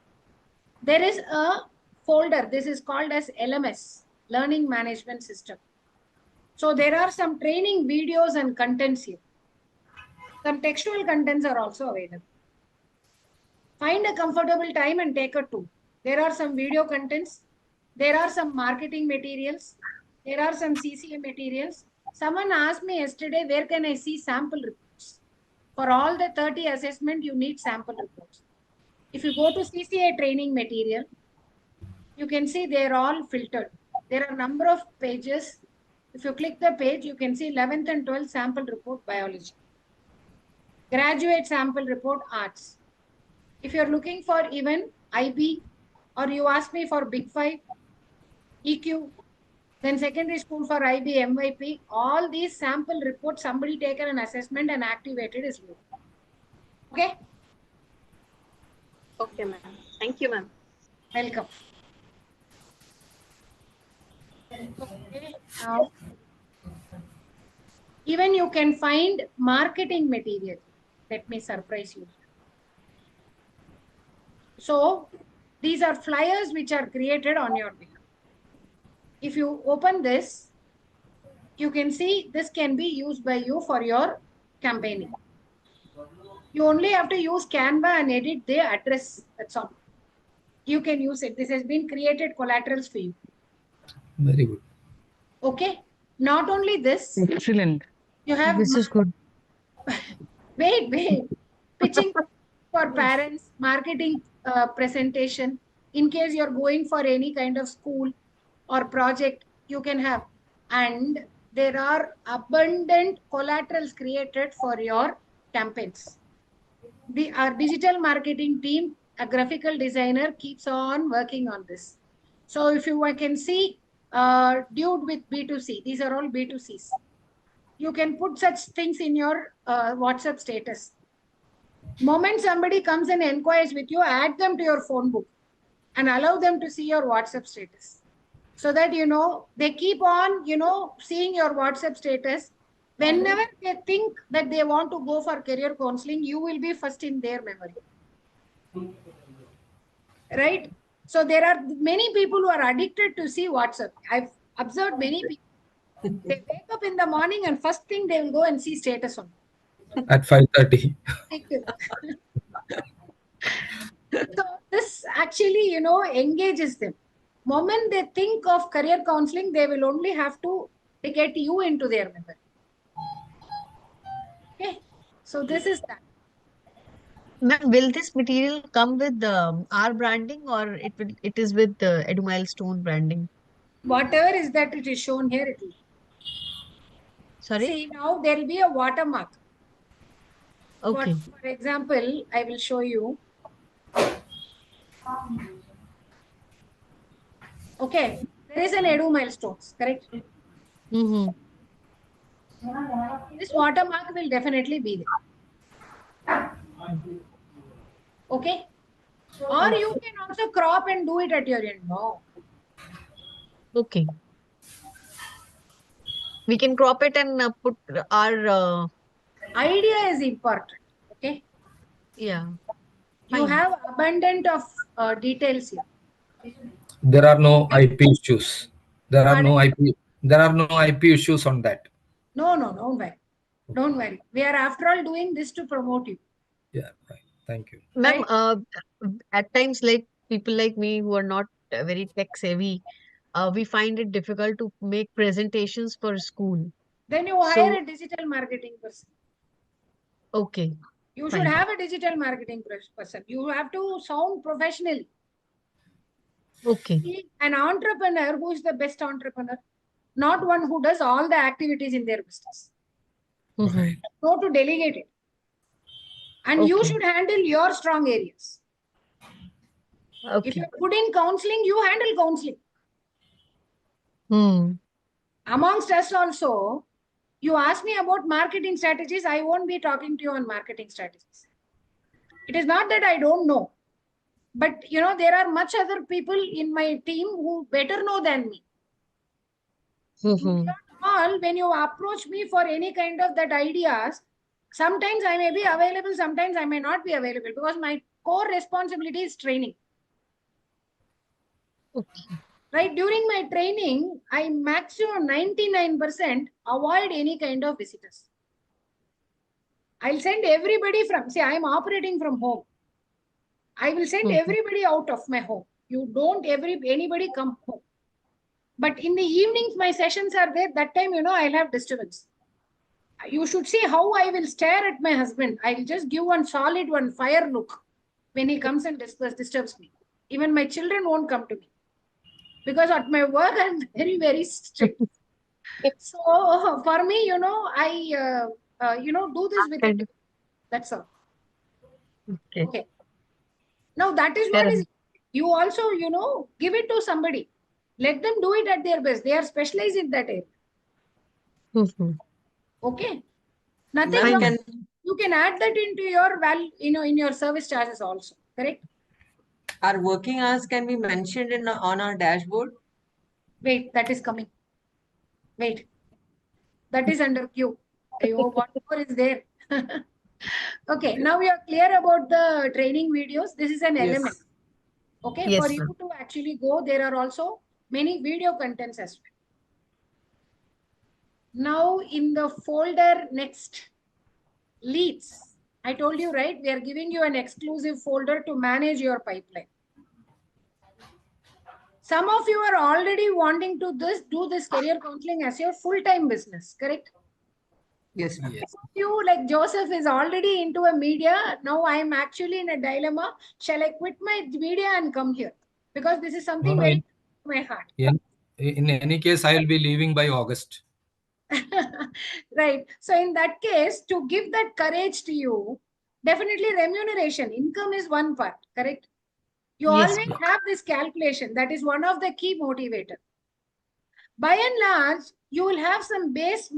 There is a folder. This is called as LMS, Learning Management System. So there are some training videos and contents here. Some textual contents are also available. Find a comfortable time and take a tour. There are some video contents. There are some marketing materials. There are some CCA materials. Someone asked me yesterday, where can I see sample reports? For all the 30 assessment, you need sample reports. If you go to CCA training material, you can see they're all filtered. There are a number of pages. If you click the page, you can see 11th and 12th sample report biology. Graduate sample report arts. If you're looking for even IB or you ask me for Big 5, EQ, then secondary school for IB, MYP, all these sample reports, somebody taken an assessment and activated is new. Okay? Okay, ma'am. Thank you, ma'am. Welcome. Okay, now even you can find marketing material. Let me surprise you. So these are flyers which are created on your behalf. If you open this, you can see this can be used by you for your campaigning. You only have to use Canva and edit the address. That's all. You can use it. This has been created collaterals for you. Very good. Okay. Not only this. Excellent. You have. This is good. Wait. Pitching for parents, marketing presentation. In case you're going for any kind of school or project, you can have. And there are abundant collaterals created for your campaigns. Our digital marketing team, a graphical designer, keeps on working on this. So if you can see, dude with B2C, these are all B2Cs. You can put such things in your WhatsApp status. Moment somebody comes and inquires with you, add them to your phone book. and allow them to see your WhatsApp status. So that, they keep on, seeing your WhatsApp status. Whenever they think that they want to go for career counseling, you will be first in their memory. Right? So there are many people who are addicted to see WhatsApp. I've observed many people. They wake up in the morning and first thing they will go and see status on. At 5:30. So this actually, engages them. Moment they think of career counseling, they will only have to get you into their memory. Okay. So this is that. Ma'am, will this material come with our branding, or it is with the EduMilestone branding? Whatever is that it is shown here, it will. Sorry? See, now there will be a watermark. Okay. For example, I will show you. Okay, there is an EduMilestones, correct? Mm-hmm. This watermark will definitely be there. Okay. Or you can also crop and do it at your end. No. Okay. We can crop it and put our idea is important. Okay. yeah. You Fine. have abundant of details here. There are no IP issues. There are no Pardon? IP. There are no IP issues on that. No, don't worry. Don't worry. We are after all doing this to promote you. Yeah, fine. Thank you. Ma'am, Right? at times, like people like me who are not very tech savvy, we find it difficult to make presentations for school. Then you hire So, a digital marketing person. okay. You should Fine. have a digital marketing person. You have to sound professionally. Okay. See, an entrepreneur, who is the best entrepreneur? Not one who does all the activities in their business. Mm-hmm. Go to delegate it. And you Okay. should handle your strong areas. If Okay. you're good in counseling, you handle counseling. Hmm. Amongst us also, you ask me about marketing strategies, I won't be talking to you on marketing strategies. It is not that I don't know, but there are much other people in my team who better know than me. Mm-hmm. Beyond all, when you approach me for any kind of that ideas, sometimes I may be available, sometimes I may not be available, because my core responsibility is training. Okay. Right? During my training, I maximum 99% avoid any kind of visitors. I'll send everybody from, see, I am operating from home. I will send everybody out of my home. You don't anybody come home. But in the evenings, my sessions are there. That time, I'll have disturbance. You should see how I will stare at my husband. I will just give one solid, one fire look when he comes and disturbs me. Even my children won't come to me. Because at my work, I'm very, very strict. So for me, I, do this with it. That's all. Okay. Now that is what is, you also, give it to somebody. Let them do it at their best. They are specialized in that area. Mm-hmm. Okay. Nothing wrong. You can add that into your value, in your service charges also. Correct? Our working hours can be mentioned on our dashboard. Wait, that is coming. Wait. That is under queue. What more is there? Okay, now we are clear about the training videos. This is an element. Okay, Yes, for you to actually go, there are also many video contents as well. Now in the folder next, leads. I told you, right? We are giving you an exclusive folder to manage your pipeline. Some of you are already wanting to do this career counseling as your full-time business, correct? Yes, ma'am. Yes. You, like Joseph, is already into a media. Now I am actually in a dilemma. Shall I quit my media and come here? Because this is something very to my heart. In any case, I will be leaving by August. Right. So in that case, to give that courage to you, definitely remuneration, income is one part, correct? You always have this calculation. That is one of the key motivators. By and large, you will have some base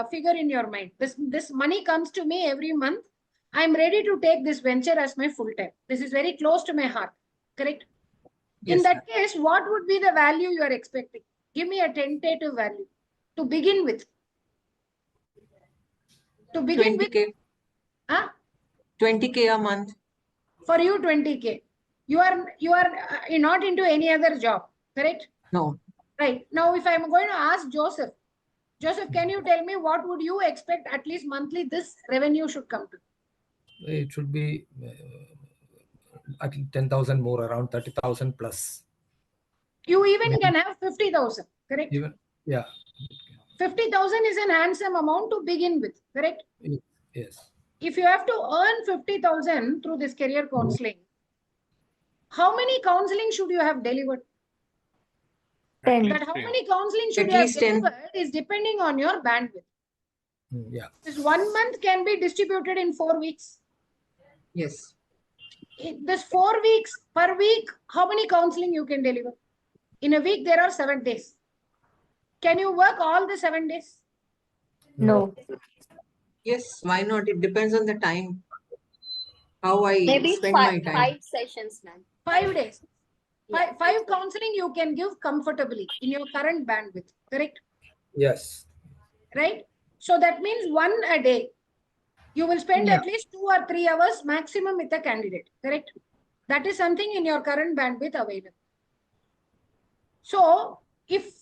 figure in your mind. This money comes to me every month. I'm ready to take this venture as my full time. This is very close to my heart, correct? In Yes, that case, what would be the value you are expecting? Give me a tentative value to begin with. To begin with, 20K. huh? 20K a month. For you, 20K. You are not into any other job, correct? No. Right. Now, if I'm going to ask Joseph, can you tell me what would you expect at least monthly this revenue should come to? It should be at least 10,000 more, around 30,000 plus. You even can have 50,000, correct? Even, yeah. 50,000 is an handsome amount to begin with, correct? Yes. If you have to earn 50,000 through this career counseling, how many counseling should you have delivered? 10. That how many counseling should At you have least 10. delivered is depending on your bandwidth. Yeah. This 1 month can be distributed in 4 weeks. Yes. This 4 weeks per week, how many counseling you can deliver? In a week, there are 7 days. Can you work all the 7 days? No. Yes, why not? It depends on the time. How I Maybe spend my time. 5 sessions, ma'am. 5 days. Yeah, Five counseling you can give comfortably in your current bandwidth, correct? Yes. Right? So that means 1 a day. You will spend at least 2 or 3 hours maximum with a candidate, correct? That is something in your current bandwidth available. So if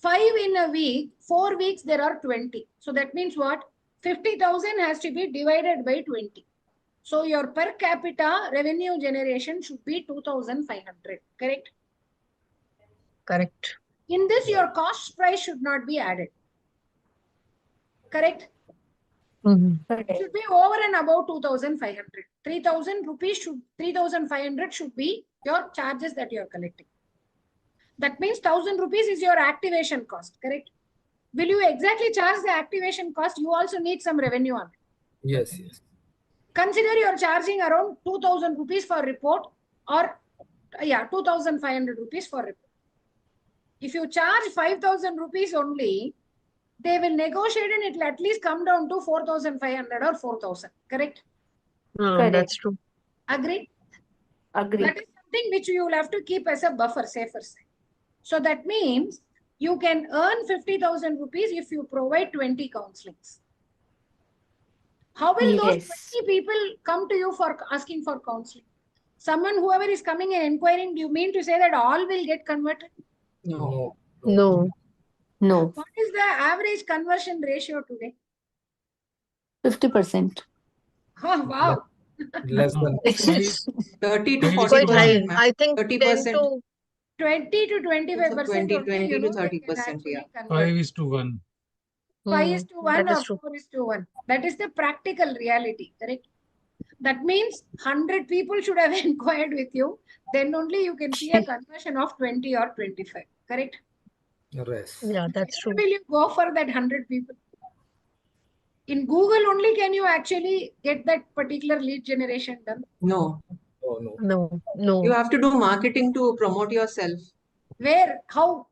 5 in a week, 4 weeks, there are 20. So that means what? 50,000 has to be divided by 20. So your per capita revenue generation should be 2,500, correct? Correct. In this, your cost price should not be added. Correct? It should be over and above 2,500. 3,000 rupees should, 3,500 should be your charges that you are collecting. That means 1,000 rupees is your activation cost, correct? Will you exactly charge the activation cost? You also need some revenue on it. Yes. Yes. Consider you're charging around 2,000 rupees for report or 2,500 rupees for report. If you charge 5,000 rupees only, they will negotiate and it will at least come down to 4,500 or 4,000. Correct? That's true. Agreed? Agree. That is something which you will have to keep as a buffer, safer side. So that means you can earn 50,000 rupees if you provide 20 counselings. How will those 20 people come to you for asking for counseling? Someone, whoever is coming and inquiring, do you mean to say that all will get converted? No. No. No. What is the average conversion ratio today? 50%. Oh, wow. Less than It's 30 to It's quite 40%, high. ma'am. I think 10 30%. to 20 to 25% 20, only, 20 you to know, they 30%, can actually yeah. convert. 5:1. 5 is to 1 that is or true. 4 is to 1. That is the practical reality, correct? That means 100 people should have inquired with you. Then only you can see a conversion of 20 or 25, correct? rest. Yeah, that's true. Where will you go for that 100 people? In Google only can you actually get that particular lead generation done. No. Oh, no. No, no. You have to do marketing to promote yourself Where? How?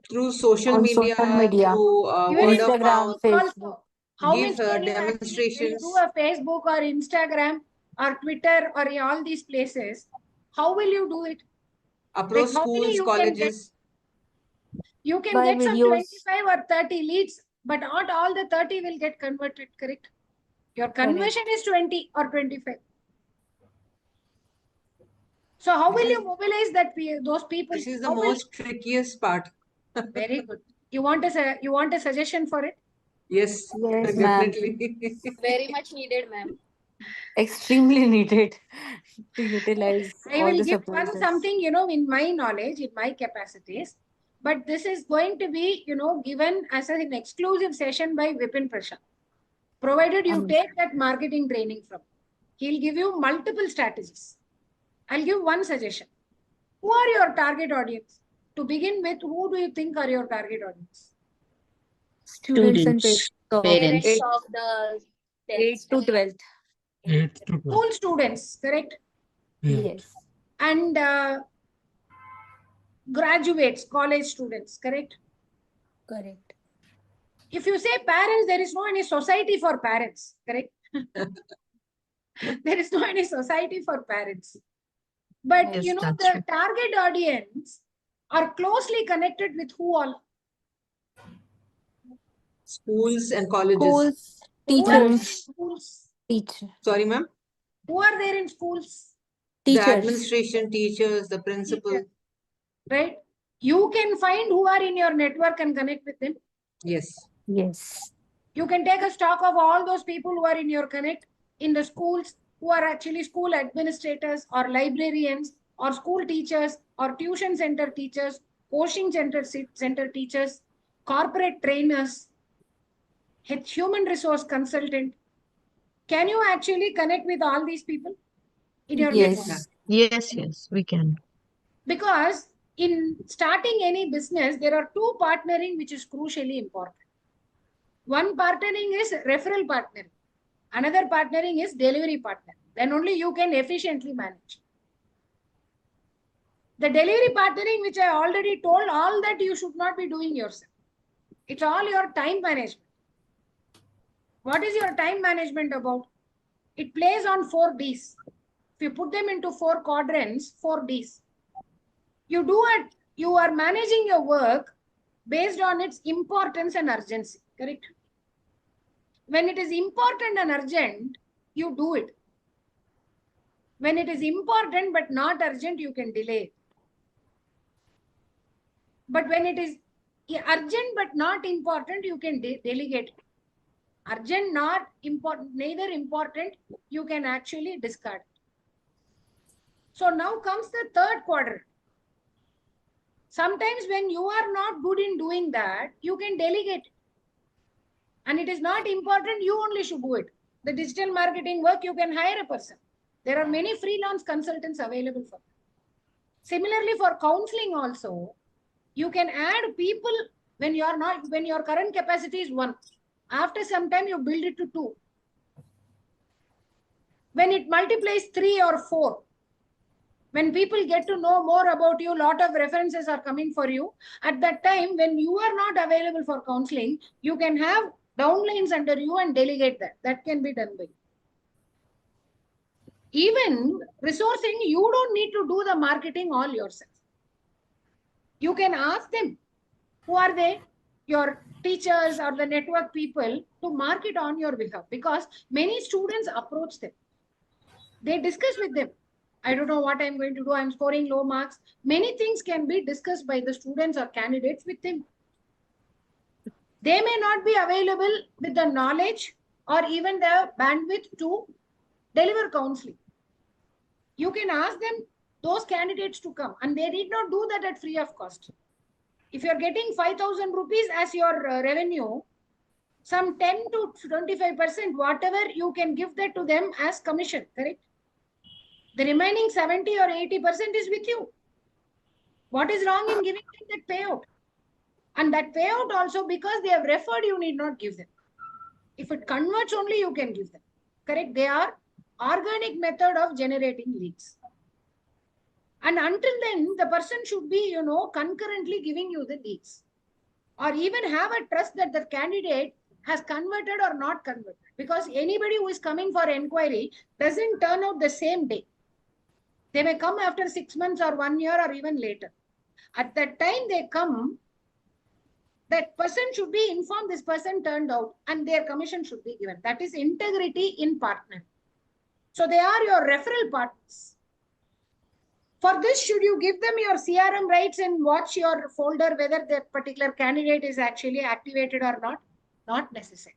through social On media, social media. through Even word in of Instagram, mouth. Facebook. also. How Give much can you actually, when you do demonstrations. a Facebook or Instagram or Twitter or all these places, how will you do it? Approach Like how many schools, you can get? colleges. You can By get some videos. 25 or 30 leads, but not all the 30 will get converted, correct? Your conversion is 20 or 25. So how will you mobilize that those people? This is the How will most trickiest part. Very good. You want a suggestion for it? Yes, Yes, ma'am. definitely. Very much needed, ma'am. Extremely needed to utilize I all will the give supporters. something, in my knowledge, in my capacities, but this is going to be, given as an exclusive session by Vipin Prashant. Provided you take that marketing training from, he'll give you multiple strategies. I'll give one suggestion. Who are your target audience? To begin with, who do you think are your target audience? Students and Students, parents. Parents of the 8 to 12. 8 to 12. School students, correct? Yes. And graduates, college students, correct? Correct. If you say parents, there is no any society for parents, correct? There is no any society for parents. But Yes, you know, that's the right. target audience are closely connected with who all? Schools and colleges. Schools, Who are there in teachers, schools? teacher, Sorry, ma'am. Who are there in schools? The teachers. administration, teachers, the principal. Teachers. Right? You can find who are in your network and connect with them. Yes. Yes. You can take a stock of all those people who are in your connect in the schools, who are actually school administrators or librarians or school teachers or tuition center teachers, coaching center teachers, corporate trainers, human resource consultant. Can you actually connect with all these people in your network? Yes. Yes, we can. Because in starting any business, there are two partnering which is crucially important. One partnering is referral partnering. Another partnering is delivery partner. Then only you can efficiently manage. The delivery partnering, which I already told, all that you should not be doing yourself. It's all your time management. What is your time management about? It plays on 4 Ds. If you put them into 4 quadrants, 4 Ds. You do it, you are managing your work based on its importance and urgency, correct? When it is important and urgent, you do it. When it is important but not urgent, you can delay it. But when it is urgent but not important, you can delegate. Urgent, not important, neither important, you can actually discard. So now comes the third quadrant. Sometimes when you are not good in doing that, you can delegate. And it is not important, you only should do it. The digital marketing work, you can hire a person. There are many freelance consultants available for that. Similarly, for counseling also, you can add people when your current capacity is 1. After some time, you build it to 2. When it multiplies 3 or 4, when people get to know more about you, lot of references are coming for you. At that time, when you are not available for counseling, you can have downlines under you and delegate that. That can be done by you. Even resourcing, you don't need to do the marketing all yourself. You can ask them, who are they? Your teachers or the network people to market on your behalf, because many students approach them. They discuss with them. I don't know what I'm going to do. I'm scoring low marks. Many things can be discussed by the students or candidates with them. They may not be available with the knowledge or even the bandwidth to deliver counseling. You can ask them, those candidates, to come, and they need not do that at free of cost. If you're getting 5,000 rupees as your revenue, some 10 to 25%, whatever, you can give that to them as commission, correct? The remaining 70 or 80% is with you. What is wrong in giving them that payout? And that payout also, because they have referred, you need not give them. If it converts only, you can give them, correct? They are organic method of generating leads. And until then, the person should be, concurrently giving you the leads. Or even have a trust that the candidate has converted or not converted. Because anybody who is coming for inquiry doesn't turn out the same day. They may come after 6 months or 1 year or even later. At that time they come, that person should be informed this person turned out and their commission should be given. That is integrity in partner. So they are your referral partners. For this, should you give them your CRM rights and watch your folder whether that particular candidate is actually activated or not? Not necessary.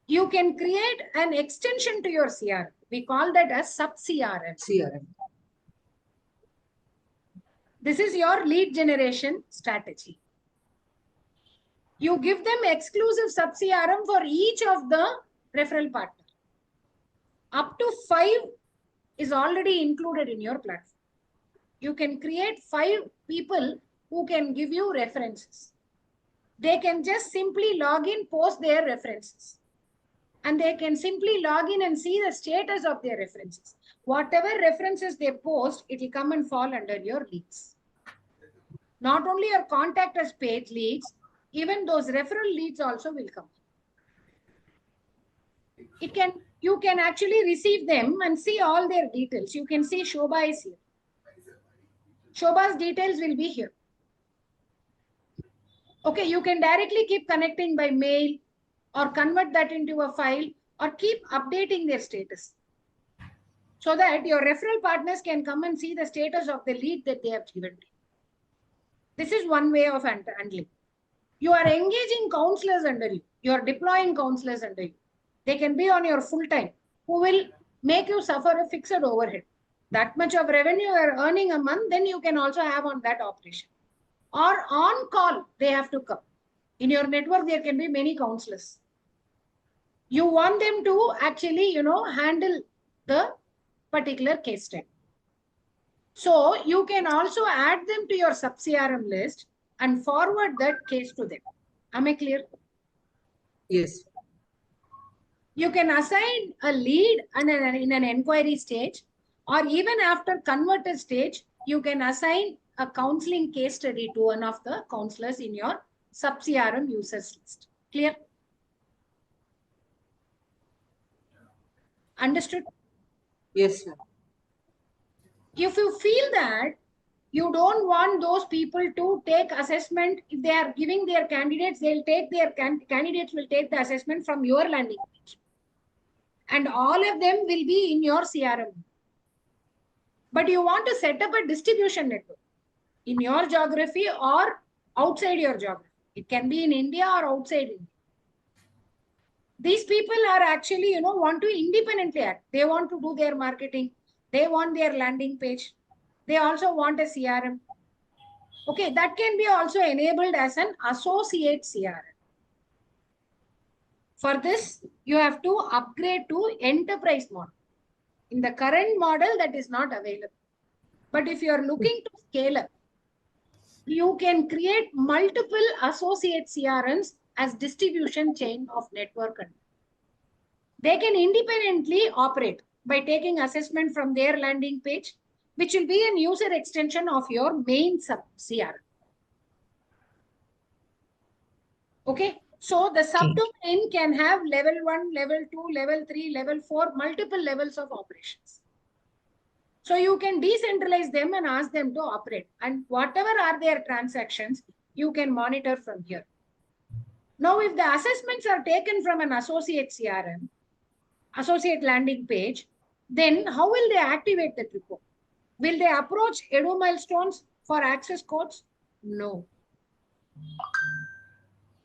You can create an extension to your CRM. We call that as sub-CRM. CRM. This is your lead generation strategy. You give them exclusive sub-CRM for each of the referral partner. Up to 5 is already included in your platform. You can create 5 people who can give you references. They can just simply log in, post their references. And they can simply log in and see the status of their references. Whatever references they post, it will come and fall under your leads. Not only your contact as paid leads, even those referral leads also will come. It can you can actually receive them and see all their details. You can see Shobha is here. Shobha's details will be here. Okay, you can directly keep connecting by mail or convert that into a file or keep updating their status so that your referral partners can come and see the status of the lead that they have given to you. This is one way of handling. You are engaging counselors under you. You are deploying counselors under you. They can be on your full time, who will make you suffer a fixed overhead. That much of revenue you are earning a month, then you can also have on that operation. Or on call, they have to come. In your network, there can be many counselors. You want them to actually, handle the particular case study. So you can also add them to your sub CRM list and forward that case to them. Am I clear? Yes. You can assign a lead and in an inquiry stage, or even after converted stage, you can assign a counseling case study to one of the counselors in your sub CRM users list. Clear? Understood? Yes, sir. If you feel that you don't want those people to take assessment, if they are giving their candidates, they'll take their candidates will take the assessment from your landing page. And all of them will be in your CRM. But you want to set up a distribution network in your geography or outside your geography. It can be in India or outside India. These people are actually, want to independently act. They want to do their marketing. They want their landing page. They also want a CRM. Okay, that can be also enabled as an associate CRM. For this, you have to upgrade to enterprise model. In the current model, that is not available. But if you are looking to scale up, you can create multiple associate CRMs as distribution chain of network. They can independently operate by taking assessment from their landing page, which will be an user extension of your main sub CRM. Okay, so the subdomain can have level 1, level 2, level 3, level 4, multiple levels of operations. So you can decentralize them and ask them to operate. And whatever are their transactions, you can monitor from here. Now, if the assessments are taken from an associate CRM, associate landing page, then how will they activate that report? Will they approach Edu milestones for access codes? No.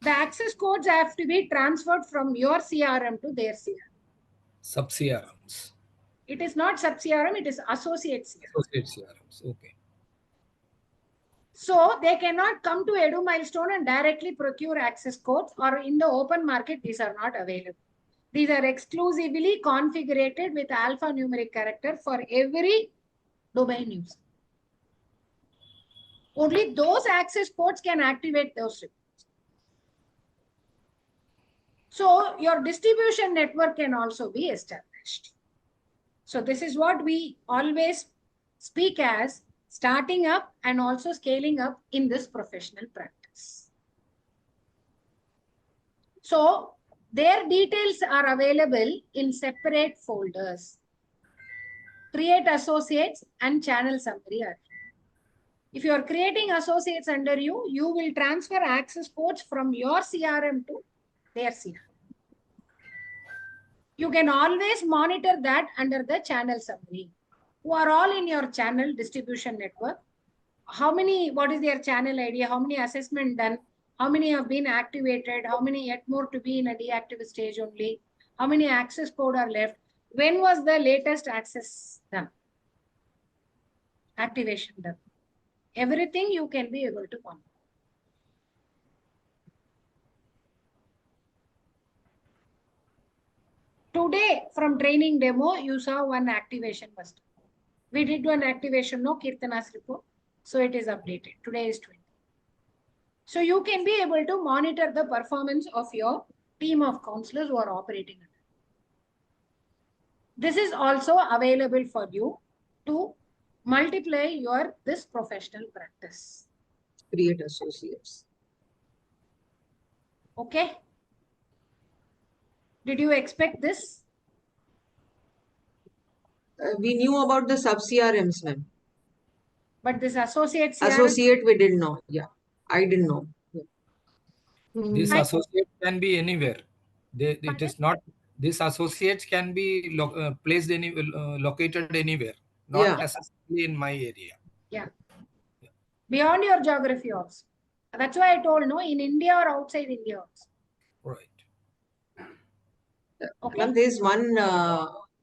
The access codes have to be transferred from your CRM to their CRM. Sub CRMs. It is not sub CRM, it is associate CRM. Associate CRMs. Okay. So they cannot come to Edu milestone and directly procure access codes, or in the open market, these are not available. These are exclusively configured with alphanumeric character for every domain user. Only those access codes can activate those reports. So your distribution network can also be established. So this is what we always speak as starting up and also scaling up in this professional practice. So their details are available in separate folders. Create associates and channel summary are here. If you are creating associates under you, you will transfer access codes from your CRM to their CRM. You can always monitor that under the channel summary, who are all in your channel distribution network. How many, what is their channel ID? How many assessment done? How many have been activated? How many yet more to be in a deactive stage only? How many access code are left? When was the latest access done? Activation done. Everything you can be able to monitor. Today, from training demo, you saw one activation was done. We did one activation, no Kirtana's report. So it is updated. Today is 20. So you can be able to monitor the performance of your team of counselors who are operating. This is also available for you to multiply your this professional practice. Create associates. Okay. Did you expect this? We knew about the sub CRMs, ma'am. But this associate CRM, Associate, we didn't know. Yeah, I didn't know. Yeah. This I- associate can be anywhere. It is not. This associates can be placed located anywhere, not Yeah. necessarily in my area. yeah, beyond your geography also. That's why I told no, in India or outside India also. Right. Okay. Ma'am, there's one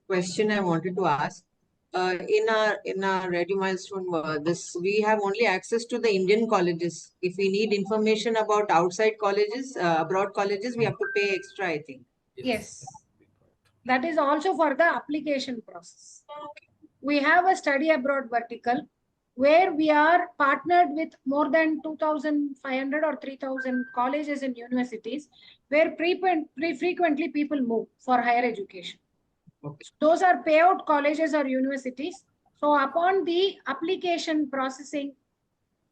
question I wanted to ask. In our Ready Milestone, this we have only access to the Indian colleges. If we need information about outside colleges, abroad colleges, we have to pay extra, I think. Yes. That is also for the application process. We have a study abroad vertical where we are partnered with more than 2,500 or 3,000 colleges and universities where frequently people move for higher education. Okay. Those are payout colleges or universities. So upon the application processing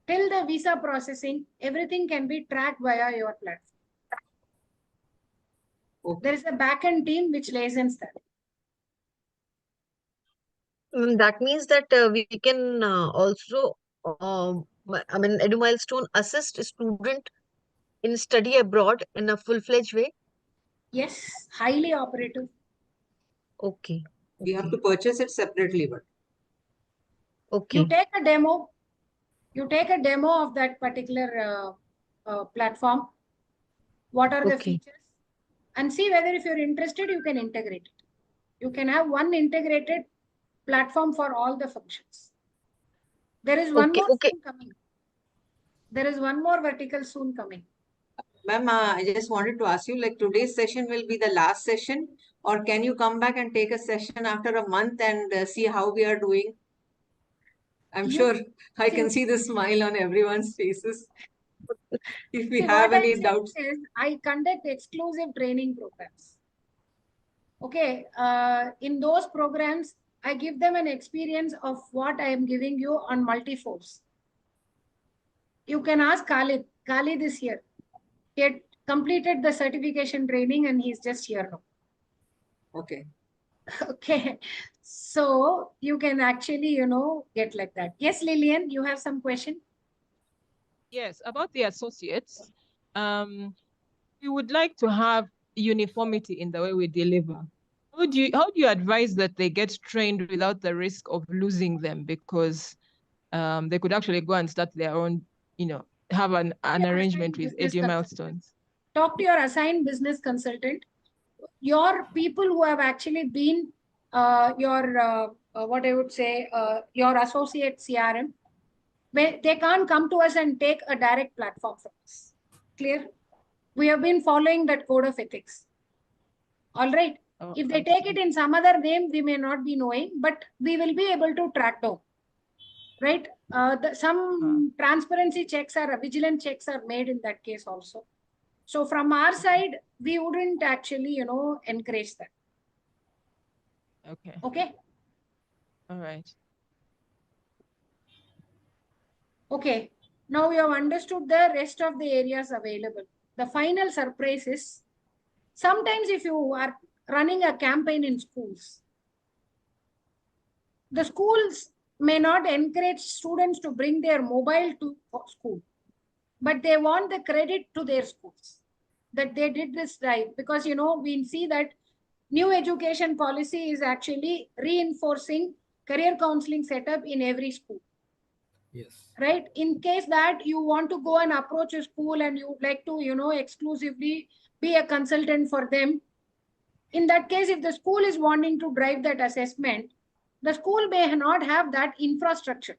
till the visa processing, everything can be tracked via your platform. Okay. There is a backend team which liaisons that. That means that we can also, Edu Milestone assist a student in study abroad in a full-fledged way. Yes, highly operative. Okay. We have to purchase it separately, but Okay. You take a demo. You take a demo of that particular platform. What are the Okay. features? And see whether if you're interested, you can integrate it. You can have one integrated platform for all the functions. There is one Okay. more Okay. soon coming. There is one more vertical soon coming. ma'am, I just wanted to ask you, like today's session will be the last session, or can you come back and take a session after a month and see how we are doing? I'm sure I can see the smile on everyone's faces. If we See, have what I'm any saying doubts. is I conduct exclusive training programs. Okay, in those programs, I give them an experience of what I am giving you on multi-force. You can ask Khalid. Khalid is here. He had completed the certification training and he's just here now. Okay. Okay, so you can actually, get like that. Yes, Lillian, you have some question? Yes, about the associates. We would like to have uniformity in the way we deliver. How do you advise that they get trained without the risk of losing them, because they could actually go and start their own, have an arrangement with Edu Milestones? Talk to your assigned business consultant. Your people who have actually been what I would say, your associate CRM, they can't come to us and take a direct platform from us. Clear? We have been following that code of ethics. All right. Oh, if they take it in some other name, we may not be knowing, but we will be able to track down. Right? Some transparency checks vigilant checks are made in that case also. So from our side, we wouldn't actually, encourage that. Okay. Okay. All right. Okay. Now you have understood the rest of the areas available. The final surprise is sometimes if you are running a campaign in schools, the schools may not encourage students to bring their mobile to school, but they want the credit to their schools that they did this right, because we see that new education policy is actually reinforcing career counseling setup in every school. Yes. Right? In case that you want to go and approach a school and you would like to, exclusively be a consultant for them, in that case, if the school is wanting to drive that assessment, the school may not have that infrastructure.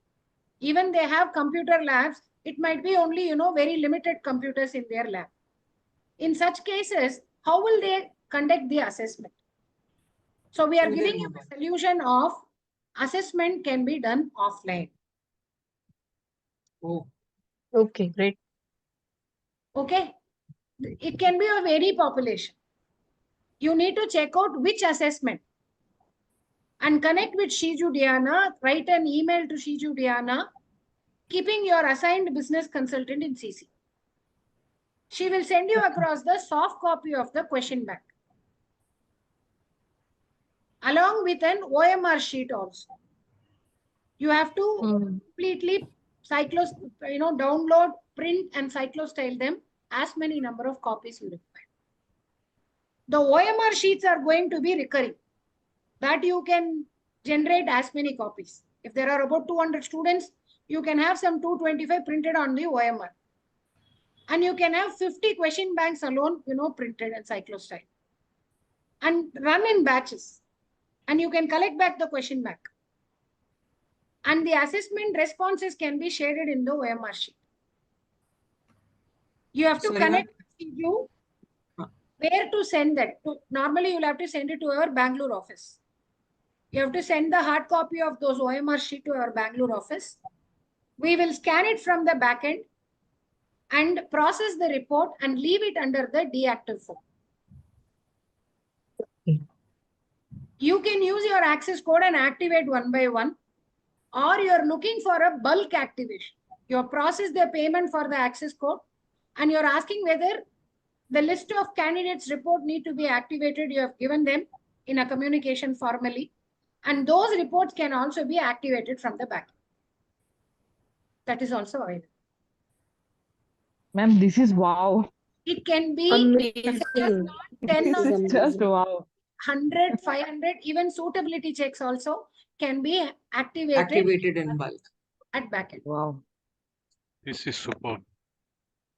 Even they have computer labs, it might be only, very limited computers in their lab. In such cases, how will they conduct the assessment? So we are giving you a solution of assessment can be done offline. Oh. Okay, great. Okay. It can be of any population. You need to check out which assessment and connect with Shiju Diana, write an email to Shiju Diana, keeping your assigned business consultant in CC. She will send you across the soft copy of the question bank. along with an OMR sheet also. You have to completely download, print, and cyclostyle them as many number of copies you require. The OMR sheets are going to be recurring. That you can generate as many copies. If there are about 200 students, you can have some 225 printed on the OMR. And you can have 50 question banks alone, printed and cyclostyle. And run in batches. And you can collect back the question bank. And the assessment responses can be shared in the OMR sheet. You have to connect you where to send that. Normally, you'll have to send it to our Bangalore office. You have to send the hard copy of those OMR sheet to our Bangalore office. We will scan it from the backend and process the report and leave it under the deactive form. You can use your access code and activate one by one, or you're looking for a bulk activation. You process the payment for the access code and you're asking whether the list of candidates report need to be activated. You have given them in a communication formally, and those reports can also be activated from the back. That is also available. Ma'am, this is wow. It can be Amazing. 10 This or is Just amazing. wow. 100, 500, even suitability checks also can be activated in bulk. at backend. Wow. This is superb.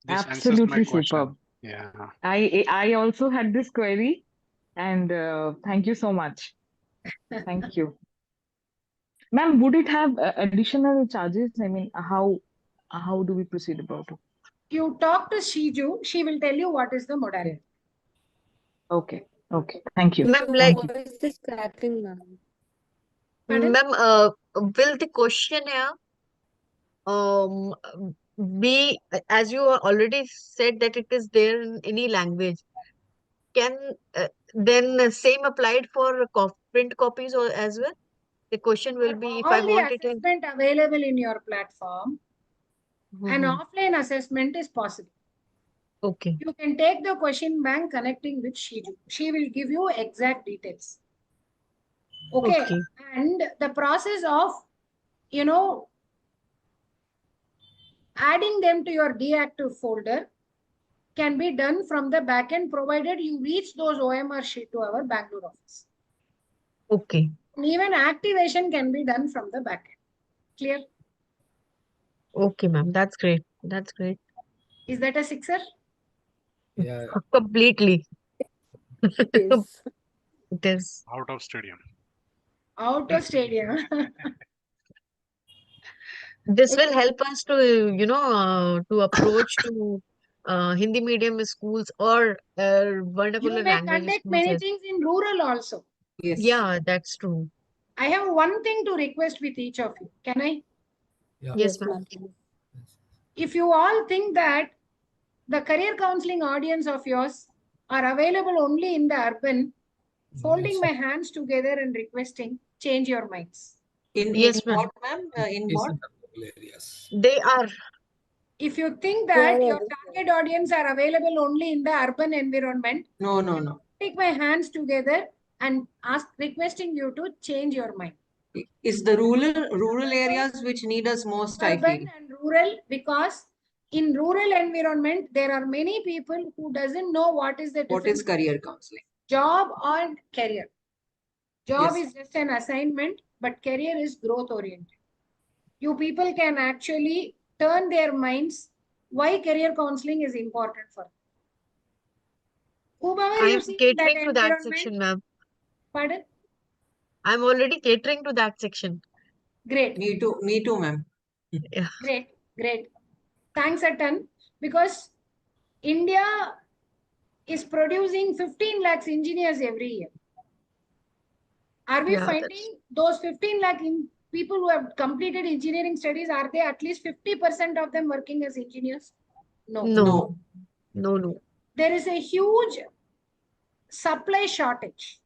This answers my Absolutely question. superb. Yeah. I also had this query, and thank you so much. Thank you. Ma'am, would it have additional charges? I mean, how do we proceed about it? You talk to Shiju, she will tell you what is the modality. Okay. Okay. Thank you. Ma'am, Your like, voice is cracking, ma'am. Pardon? ma'am, will the questionnaire um be, as you already said that it is there in any language, can then same applied for print copies or as well? The question will be if I All the want it in. assessment available in your platform, an offline assessment is possible. Okay. You can take the question bank connecting with Shiju. She will give you exact details. Okay. And the process of, adding them to your deactive folder can be done from the backend, provided you reach those OMR sheet to our Bangalore office. Okay. And even activation can be done from the backend. Clear? Okay, ma'am. That's great. That's great. Is that a sixer? Yeah. Completely. Yes. It is. Out of stadium. Out of stadium. This will help us to, to approach to Hindi medium schools or You vernacular may language conduct schools many as. things in rural also. Yes. Yeah, that's true. I have one thing to request with each of you. Can I? Yeah. Yes, Yes, ma'am. ma'am. If you all think that the career counseling audience of yours are available only in the urban, folding my hands together and requesting, change your minds. In Yes, ma'am. what, ma'am? In Is what? in the rural areas. They are. If you think Yeah, that yeah, your that's target audience are available only in the urban environment, No. take my hands together and requesting you to change your mind. It's the rural areas which need us most, I feel. Urban and rural, because in rural environment, there are many people who doesn't know what is the difference. What is career counseling? Job or career. Job Yes. is just an assignment, but career is growth oriented. You people can actually turn their minds why career counseling is important for them. Whomever I you am see in that catering to that environment, section, ma'am. pardon? I'm already catering to that section. Great. Me too, ma'am. Yeah. Great. Thanks a ton, because India is producing 15 lakhs engineers every year. Are we Yeah, finding those 15 lakh people who have completed engineering studies, are they at least 50% of them working as engineers? No. No. There is a huge supply shortage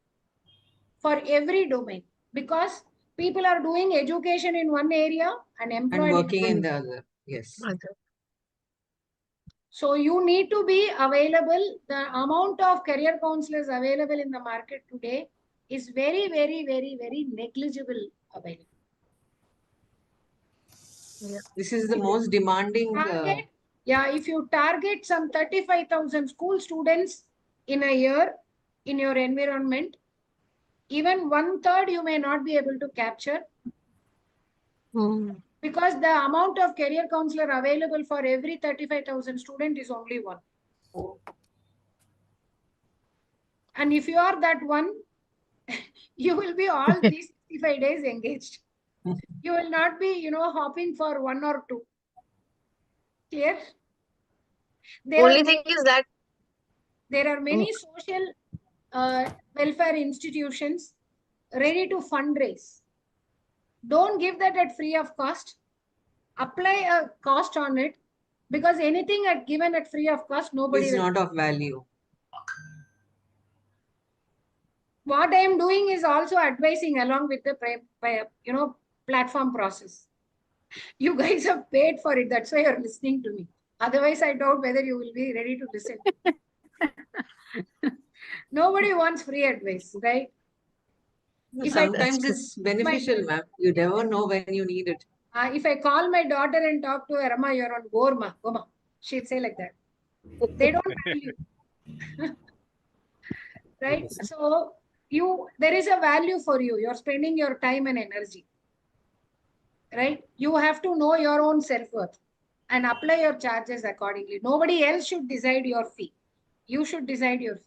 for every domain, because people are doing education in one area and employed And working in another. the other. Yes. So you need to be available. The amount of career counselors available in the market today is very, very, very, very negligible available. This is the most demanding. If you target some 35,000 school students in a year in your environment, even 1/3 you may not be able to capture. Because the amount of career counselor available for every 35,000 student is only one. And if you are that one, you will be all 365 days engaged. You will not be, hopping for one or two. Clear? Only thing is that there are many social welfare institutions ready to fundraise. Don't give that at free of cost. Apply a cost on it, because anything given at free of cost, nobody is will. not of value. What I am doing is also advising along with the platform process. You guys have paid for it. That's why you're listening to me. Otherwise, I doubt whether you will be ready to listen. Nobody wants free advice, right? Sometimes it's beneficial, ma'am. You never know when you need it. If I call my daughter and talk to her, Amma, you're on Gorma, Goma, she'd say like that. They don't value. Right? So there is a value for you. You're spending your time and energy. Right? You have to know your own self-worth and apply your charges accordingly. Nobody else should decide your fee. You should decide your fee.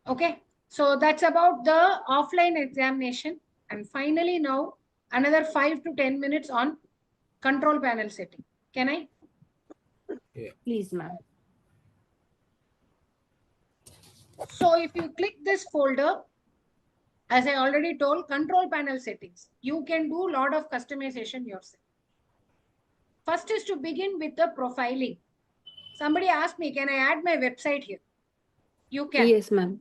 Okay? So that's about the offline examination. And finally now, another 5 to 10 minutes on control panel setting. Can I? Yeah. Please, ma'am. So if you click this folder, as I already told, control panel settings, you can do a lot of customization yourself. First is to begin with the profiling. Somebody asked me, can I add my website here? You can. Yes, ma'am.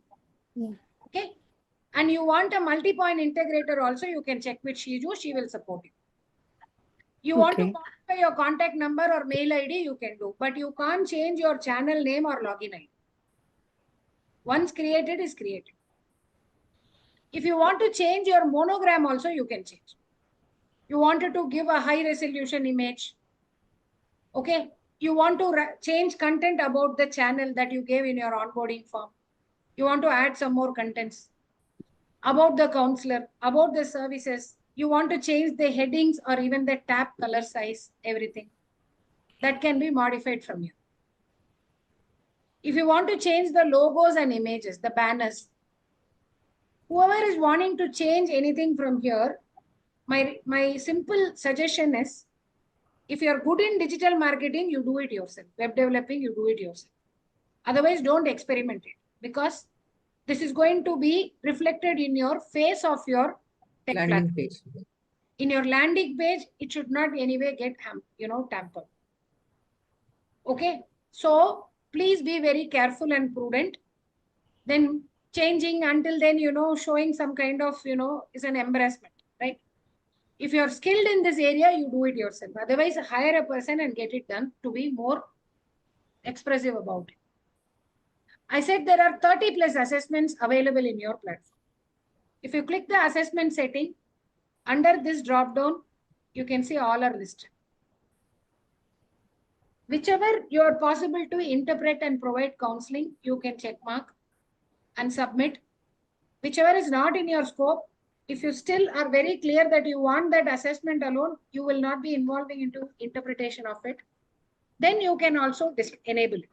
Yeah. Okay. And you want a multi-point integrator also, you can check with Shiju, she will support you. You want to modify your contact number or mail ID, you can do, but you can't change your channel name or login ID. Once created is created. If you want to change your monogram also, you can change. You wanted to give a high resolution image. Okay. You want to change content about the channel that you gave in your onboarding form. You want to add some more contents about the counselor, about the services. You want to change the headings or even the tab color size, everything. That can be modified from you. If you want to change the logos and images, the banners, whoever is wanting to change anything from here, my simple suggestion is, if you're good in digital marketing, you do it yourself. Web developing, you do it yourself. Otherwise, don't experiment it, because this is going to be reflected in your face of your tech landing page. In your landing page, it should not anyway get tampered. Okay. So please be very careful and prudent. Then changing until then, showing some kind of, is an embarrassment, right? If you're skilled in this area, you do it yourself. Otherwise, hire a person and get it done to be more expressive about it. I said there are 30 plus assessments available in your platform. If you click the assessment setting, under this drop down, you can see all are listed. Whichever you are possible to interpret and provide counseling, you can check mark and submit. Whichever is not in your scope, if you still are very clear that you want that assessment alone, you will not be involving into interpretation of it, then you can also enable it.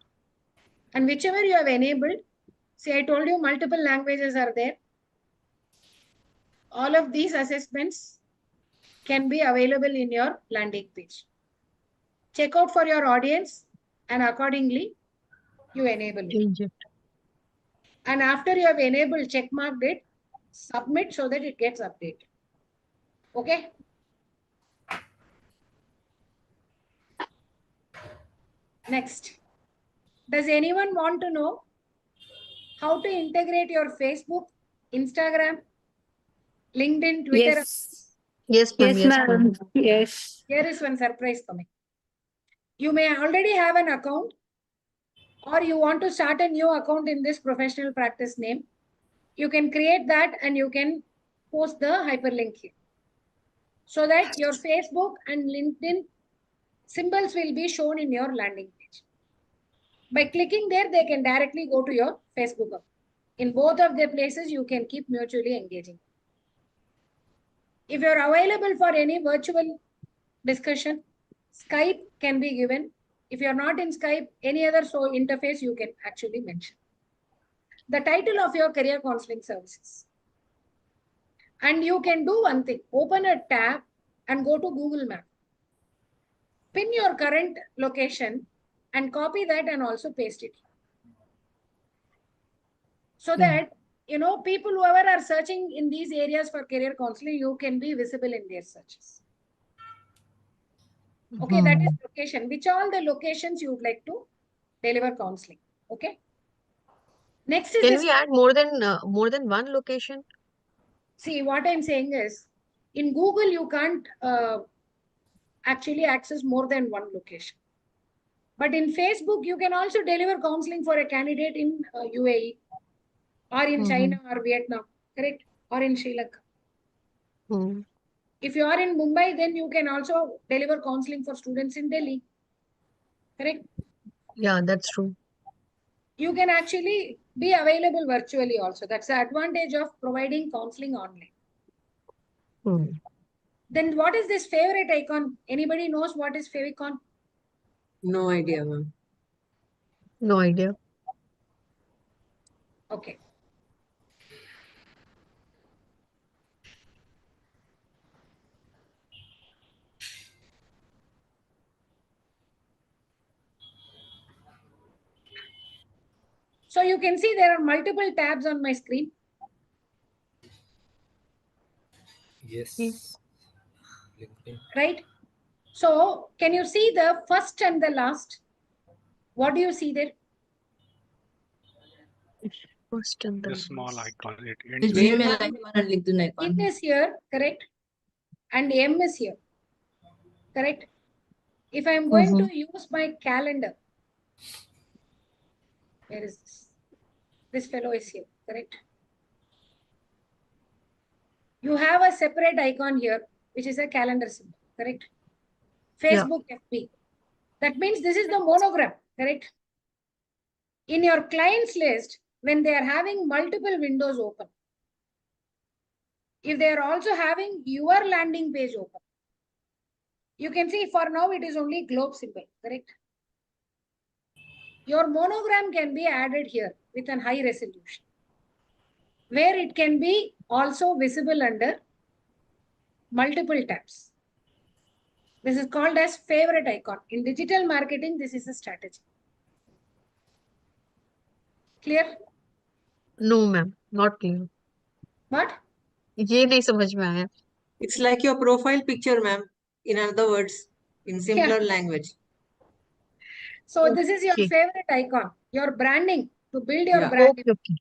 And whichever you have enabled, see, I told you multiple languages are there. All of these assessments can be available in your landing page. Check out for your audience and accordingly, you enable it. And after you have enabled, check marked it, submit so that it gets updated. Okay. Next. Does anyone want to know how to integrate your Facebook, Instagram, LinkedIn, Twitter? Yes. Yes, ma'am. Yes, ma'am. Yes. Here is one surprise coming. You may already have an account or you want to start a new account in this professional practice name, you can create that and you can post the hyperlink here. So that your Facebook and LinkedIn symbols will be shown in your landing page. By clicking there, they can directly go to your Facebook account. In both of the places, you can keep mutually engaging. If you're available for any virtual discussion, Skype can be given. If you're not in Skype, any other interface you can actually mention. The title of your career counseling services. And you can do one thing, open a tab and go to Google Map. Pin your current location and copy that and also paste it. So that, people whoever are searching in these areas for career counseling, you can be visible in their searches. Okay, that is location. Which all the locations you would like to deliver counseling. Okay. Next is Can this. we add more than one location? See, what I'm saying is, in Google, you can't actually access more than one location. But in Facebook, you can also deliver counseling for a candidate in UAE or in China or Vietnam, correct? Or in Sri Lanka. If you are in Mumbai, then you can also deliver counseling for students in Delhi, correct? Yeah, that's true. You can actually be available virtually also. That's the advantage of providing counseling online. Then what is this favorite icon? Anybody knows what is favicon? No idea, ma'am. No idea. Okay. So you can see there are multiple tabs on my screen. Yes. Right? So can you see the first and the last? What do you see there? First and The small icon. It The ends with Gmail icon and LinkedIn icon. In is here, correct? And M is here, correct? If I'm going to use my calendar, where is this? This fellow is here, correct? You have a separate icon here, which is a calendar symbol, correct? Facebook FB. That means this is the monogram, correct? In your clients list, when they are having multiple windows open, if they are also having your landing page open, you can see for now it is only globe symbol, correct? Your monogram can be added here with a high resolution, where it can be also visible under multiple tabs. This is called as favorite icon. In digital marketing, this is a strategy. Clear? No, ma'am, not clear. What? ये नहीं समझ में आया. It's like your profile picture, ma'am. In other words, in simpler language. So this is your favorite icon, your branding, to build your brand. Okay.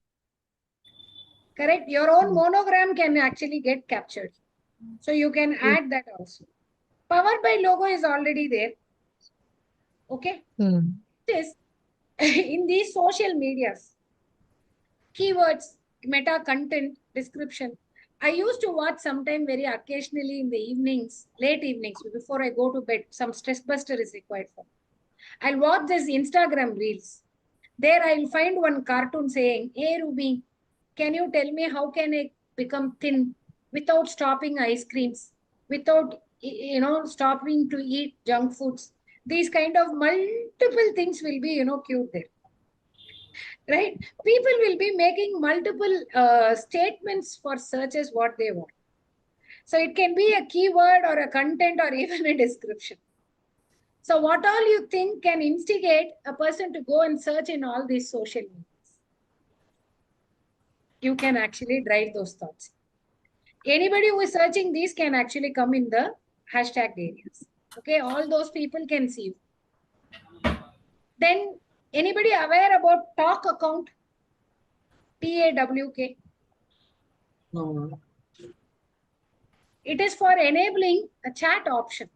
Correct? Your own monogram can actually get captured. So you can add that also. Powered by logo is already there. Okay? This in these social medias, keywords, meta content, description. I used to watch sometime very occasionally in the evenings, late evenings, before I go to bed. Some stress buster is required for me. I'll watch this Instagram reels. There I'll find one cartoon saying, "Hey Ruby, can you tell me how can I become thin without stopping ice creams, without stopping to eat junk foods?" These kind of multiple things will be queued there. Right? People will be making multiple statements for searches what they want. So it can be a keyword or a content or even a description. So what all you think can instigate a person to go and search in all these social medias? You can actually drive those thoughts. Anybody who is searching these can actually come in the hashtag areas. Okay, all those people can see you. Then anybody aware about talk account? TAWK. No. It is for enabling a chat option.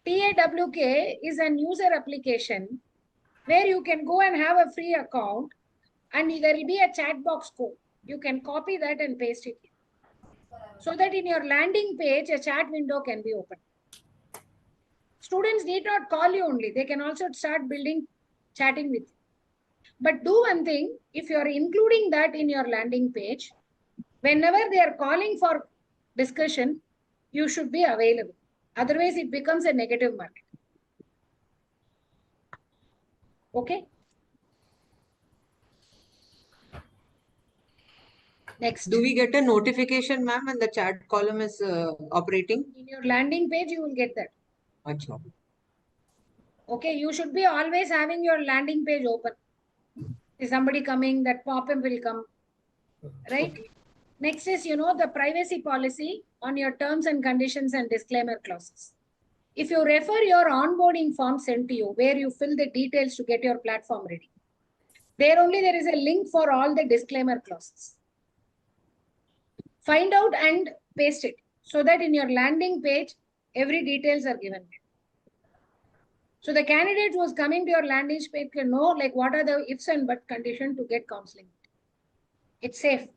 TAWK is an user application where you can go and have a free account and there will be a chat box code. You can copy that and paste it here. So that in your landing page, a chat window can be opened. Students need not call you only. They can also start building, chatting with you. But do one thing, if you are including that in your landing page, whenever they are calling for discussion, you should be available. Otherwise, it becomes a negative market. Okay. Next. Do we get a notification, ma'am, when the chat column is operating? In your landing page, you will get that. Achha. Okay, you should be always having your landing page open. Is somebody coming, that pop-up will come. Right? Okay. Next is, the privacy policy on your terms and conditions and disclaimer clauses. If you refer your onboarding form sent to you, where you fill the details to get your platform ready, there is a link for all the disclaimer clauses. Find out and paste it so that in your landing page, every details are given. So the candidate who was coming to your landing page can know like what are the ifs and but condition to get counseling. It's safe.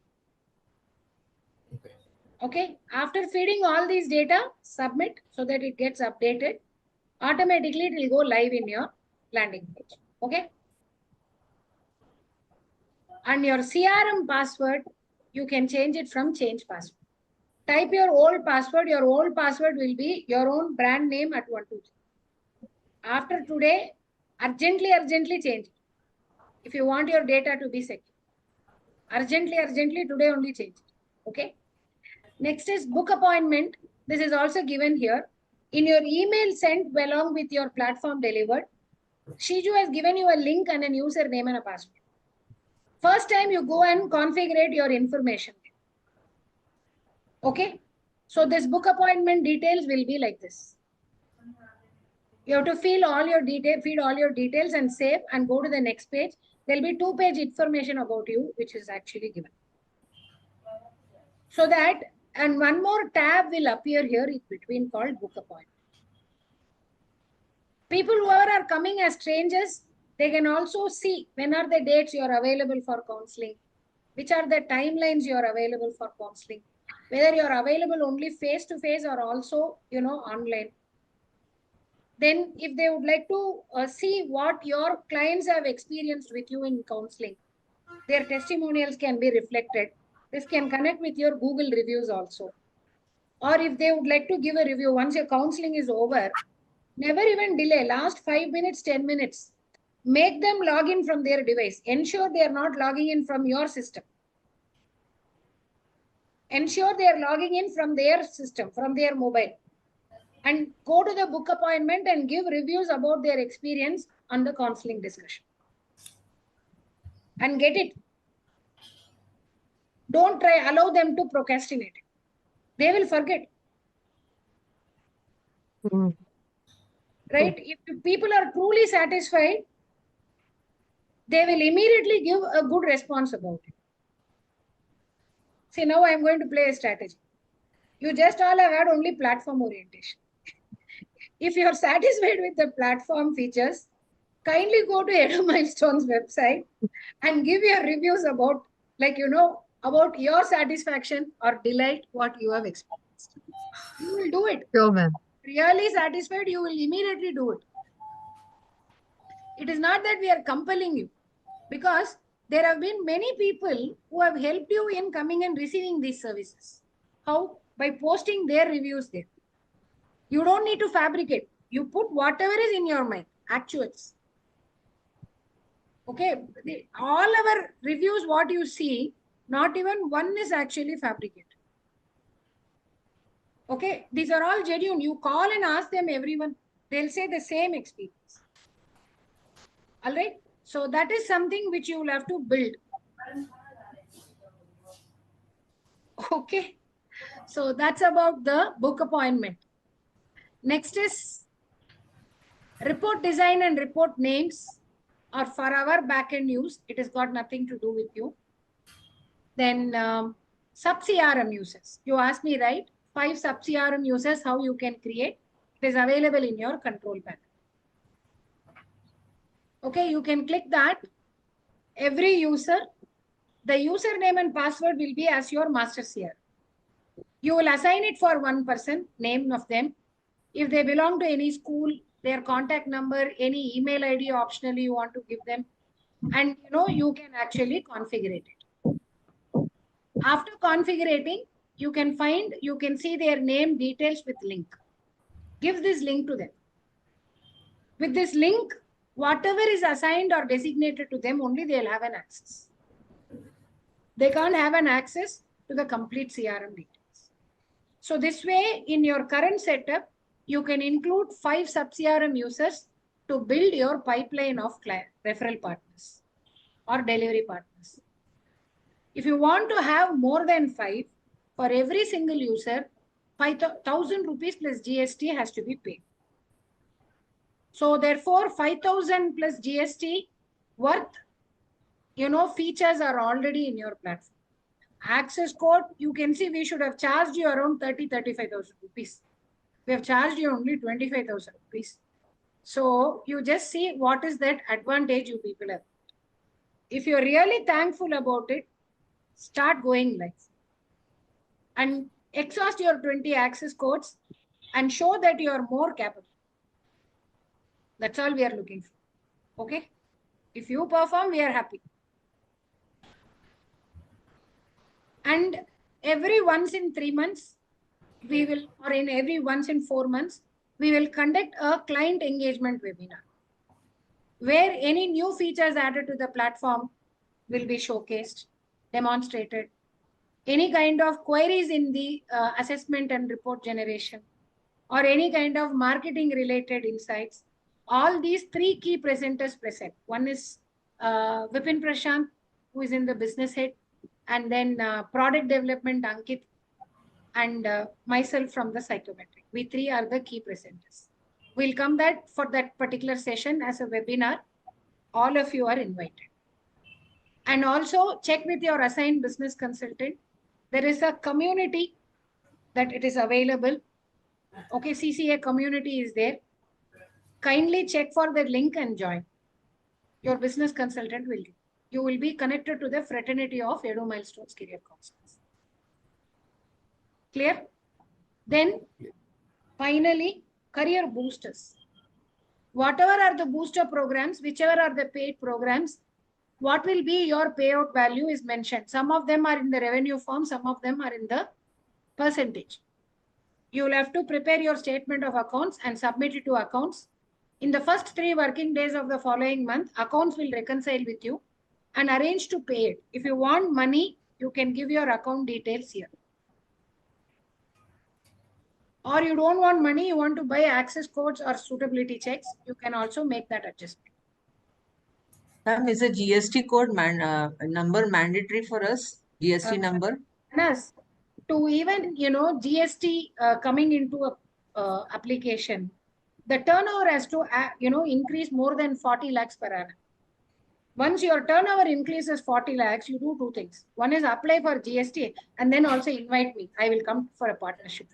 Okay. After feeding all these data, submit so that it gets updated. Automatically, it will go live in your landing page. Okay. And your CRM password, you can change it from change password. Type your old password. Your old password will be your own brand name at 123. After today, urgently change it. If you want your data to be secure. Urgently, today only change it. Okay. Next is book appointment. This is also given here. In your email sent along with your platform delivered, Shiju has given you a link and a username and a password. First time you go and configure your information. Okay. So this book appointment details will be like this. You have to feed all your details and save and go to the next page. There will be 2-page information about you, which is actually given. So that, and one more tab will appear here in between called book appointment. People who are coming as strangers, they can also see when are the dates you are available for counseling, which are the timelines you are available for counseling, whether you are available only face-to-face or also, online. Then if they would like to see what your clients have experienced with you in counseling, their testimonials can be reflected. This can connect with your Google reviews also. Or if they would like to give a review, once your counseling is over, never even delay, last 5 minutes, 10 minutes. Make them log in from their device. Ensure they are not logging in from your system. Ensure they are logging in from their system, from their mobile. And go to the book appointment and give reviews about their experience on the counseling discussion. And get it. Don't allow them to procrastinate. They will forget. Right? If people are truly satisfied, they will immediately give a good response about it. See, now I am going to play a strategy. You just all have had only platform orientation. If you are satisfied with the platform features, kindly go to Edu Milestone's website and give your reviews about, about your satisfaction or delight, what you have experienced. You will do it. Sure, ma'am. Really satisfied, you will immediately do it. It is not that we are compelling you, because there have been many people who have helped you in coming and receiving these services. How? By posting their reviews there. You don't need to fabricate. You put whatever is in your mind, actuals. Okay. All our reviews, what you see, not even one is actually fabricated. Okay. These are all genuine. You call and ask them, everyone. They'll say the same experience. All right. So that is something which you will have to build. Okay. So that's about the book appointment. Next is report design and report names are for our backend use. It has got nothing to do with you. Then sub CRM users. You asked me, right? 5 sub CRM users, how you can create. It is available in your control panel. Okay, you can click that. Every user, the username and password will be as your master CRM. You will assign it for one person, name of them. If they belong to any school, their contact number, any email ID optionally you want to give them. And you can actually configure it. After configuring, you can see their name details with link. Give this link to them. With this link, whatever is assigned or designated to them, only they'll have an access. They can't have an access to the complete CRM details. So this way, in your current setup, you can include 5 sub-CRM users to build your pipeline of referral partners or delivery partners. If you want to have more than 5, for every single user, 5,000 rupees plus GST has to be paid. So therefore, 5,000 plus GST worth, features are already in your platform. Access code, you can see we should have charged you around 35,000 rupees. We have charged you only 25,000 rupees. So you just see what is that advantage you people have. If you're really thankful about it, start going live and exhaust your 20 access codes and show that you are more capable. That's all we are looking for. Okay? If you perform, we are happy. And every once in 3 months, we will, or in every once in 4 months, we will conduct a client engagement webinar where any new features added to the platform will be showcased, demonstrated. Any kind of queries in the assessment and report generation, or any kind of marketing related insights, all these 3 key presenters present. One is Vipin Prashant, who is in the business head, and then product development Ankit, and myself from the psychometric. We 3 are the key presenters. We'll come that for that particular session as a webinar. All of you are invited. And also check with your assigned business consultant. There is a community that it is available. Okay, CCA community is there. Kindly check for the link and join. Your business consultant will. You will be connected to the fraternity of Edu Milestones Career Counselors. Clear? Then finally, career boosters. Whatever are the booster programs, whichever are the paid programs, what will be your payout value is mentioned. Some of them are in the revenue form, some of them are in the percentage. You will have to prepare your statement of accounts and submit it to accounts. In the first 3 working days of the following month, accounts will reconcile with you and arrange to pay it. If you want money, you can give your account details here. Or you don't want money, you want to buy access codes or suitability checks, you can also make that adjustment. Is a GST code number mandatory for us? GST number? Yes. To even, GST coming into a application, the turnover has to, increase more than 40 lakhs per annum. Once your turnover increases 40 lakhs, you do 2 things. One is apply for GST and then also invite me. I will come for a partnership.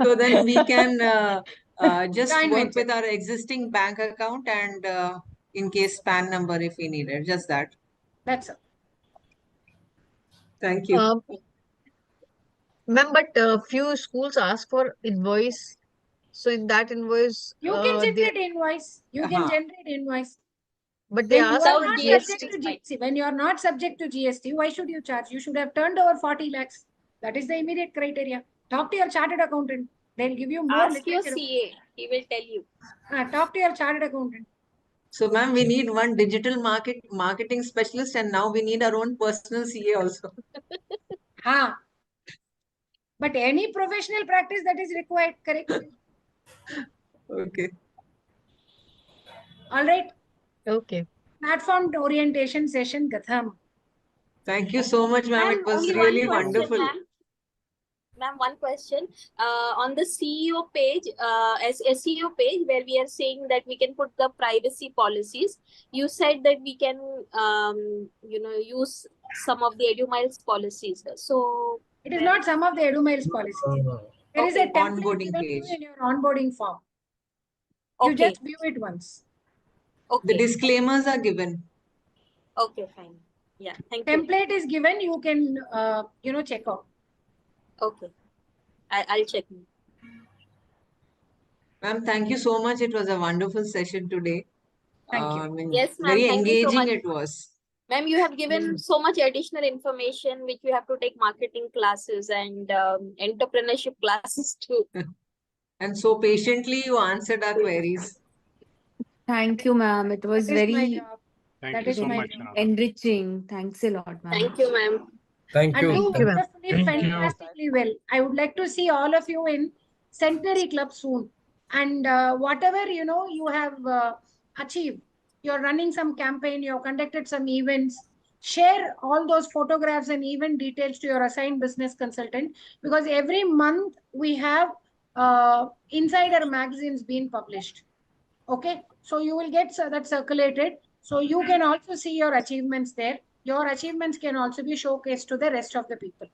So then we can just Joint work venture. with our existing bank account and in case PAN number if we need it. Just that. That's all. Thank you. Ma'am, but few schools ask for invoice. So in that invoice, You can generate invoice. You can generate invoice. but they When you ask are for not GST. subject to GST, when you are not subject to GST, why should you charge? You should have turned over 40 lakhs. That is the immediate criteria. Talk to your chartered accountant. They'll give you more. Ask your CA. He will tell you. Talk to your chartered accountant. So ma'am, we need one digital marketing specialist and now we need our own personal CA also. But any professional practice that is required, correct? Okay. All right. Okay. Platform orientation session, Gatham. Thank you so much, ma'am. It was Only really one question, wonderful. Ma'am, one question. On the CEO page, as SEO page, where we are saying that we can put the privacy policies, you said that we can, use some of the EduMiles policies. So it is not some of the EduMiles policies. There is a template onboarding given page in your onboarding form. You Okay. just view it once. The Okay. disclaimers are given. Okay, fine. Yeah, thank you. Template is given, you can, check out. Okay. I'll check. Ma'am, thank you so much. It was a wonderful session today. Thank you. Yes, ma'am. Very Thank you so engaging much. it was. Ma'am, you have given so much additional information which you have to take marketing classes and entrepreneurship classes too. And so patiently you answered our queries. Thank you, ma'am. It was That is my very, job. Thank That you is so my much, job. Radha. enriching. Thanks a lot, ma'am. Thank you, ma'am. Thank And you. do Thank you, ma'am. wonderfully, Thank you. fantastically well. I would like to see all of you in Centenary Club soon. And whatever, you have achieved, you're running some campaign, you've conducted some events, share all those photographs and event details to your assigned business consultant, because every month we have insider magazines being published. Okay, so you will get that circulated. So you can also see your achievements there. Your achievements can also be showcased to the rest of the people.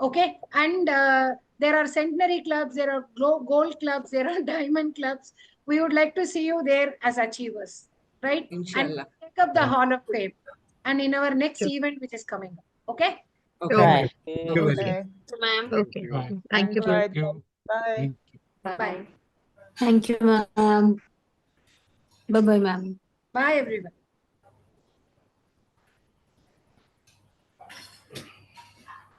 Okay, and there are centenary clubs, there are gold clubs, there are diamond clubs. We would like to see you there as achievers, right? Inshallah. And take up the Hall of Fame. And in our next Sure. event, which is coming up. Okay. Okay. Right. Thank you very much. Okay. Ma'am. Okay. you. Thank you, All ma'am. right. Thank you. Bye. Thank you. Bye. Thank you, ma'am. Bye-bye, ma'am. Bye, everyone.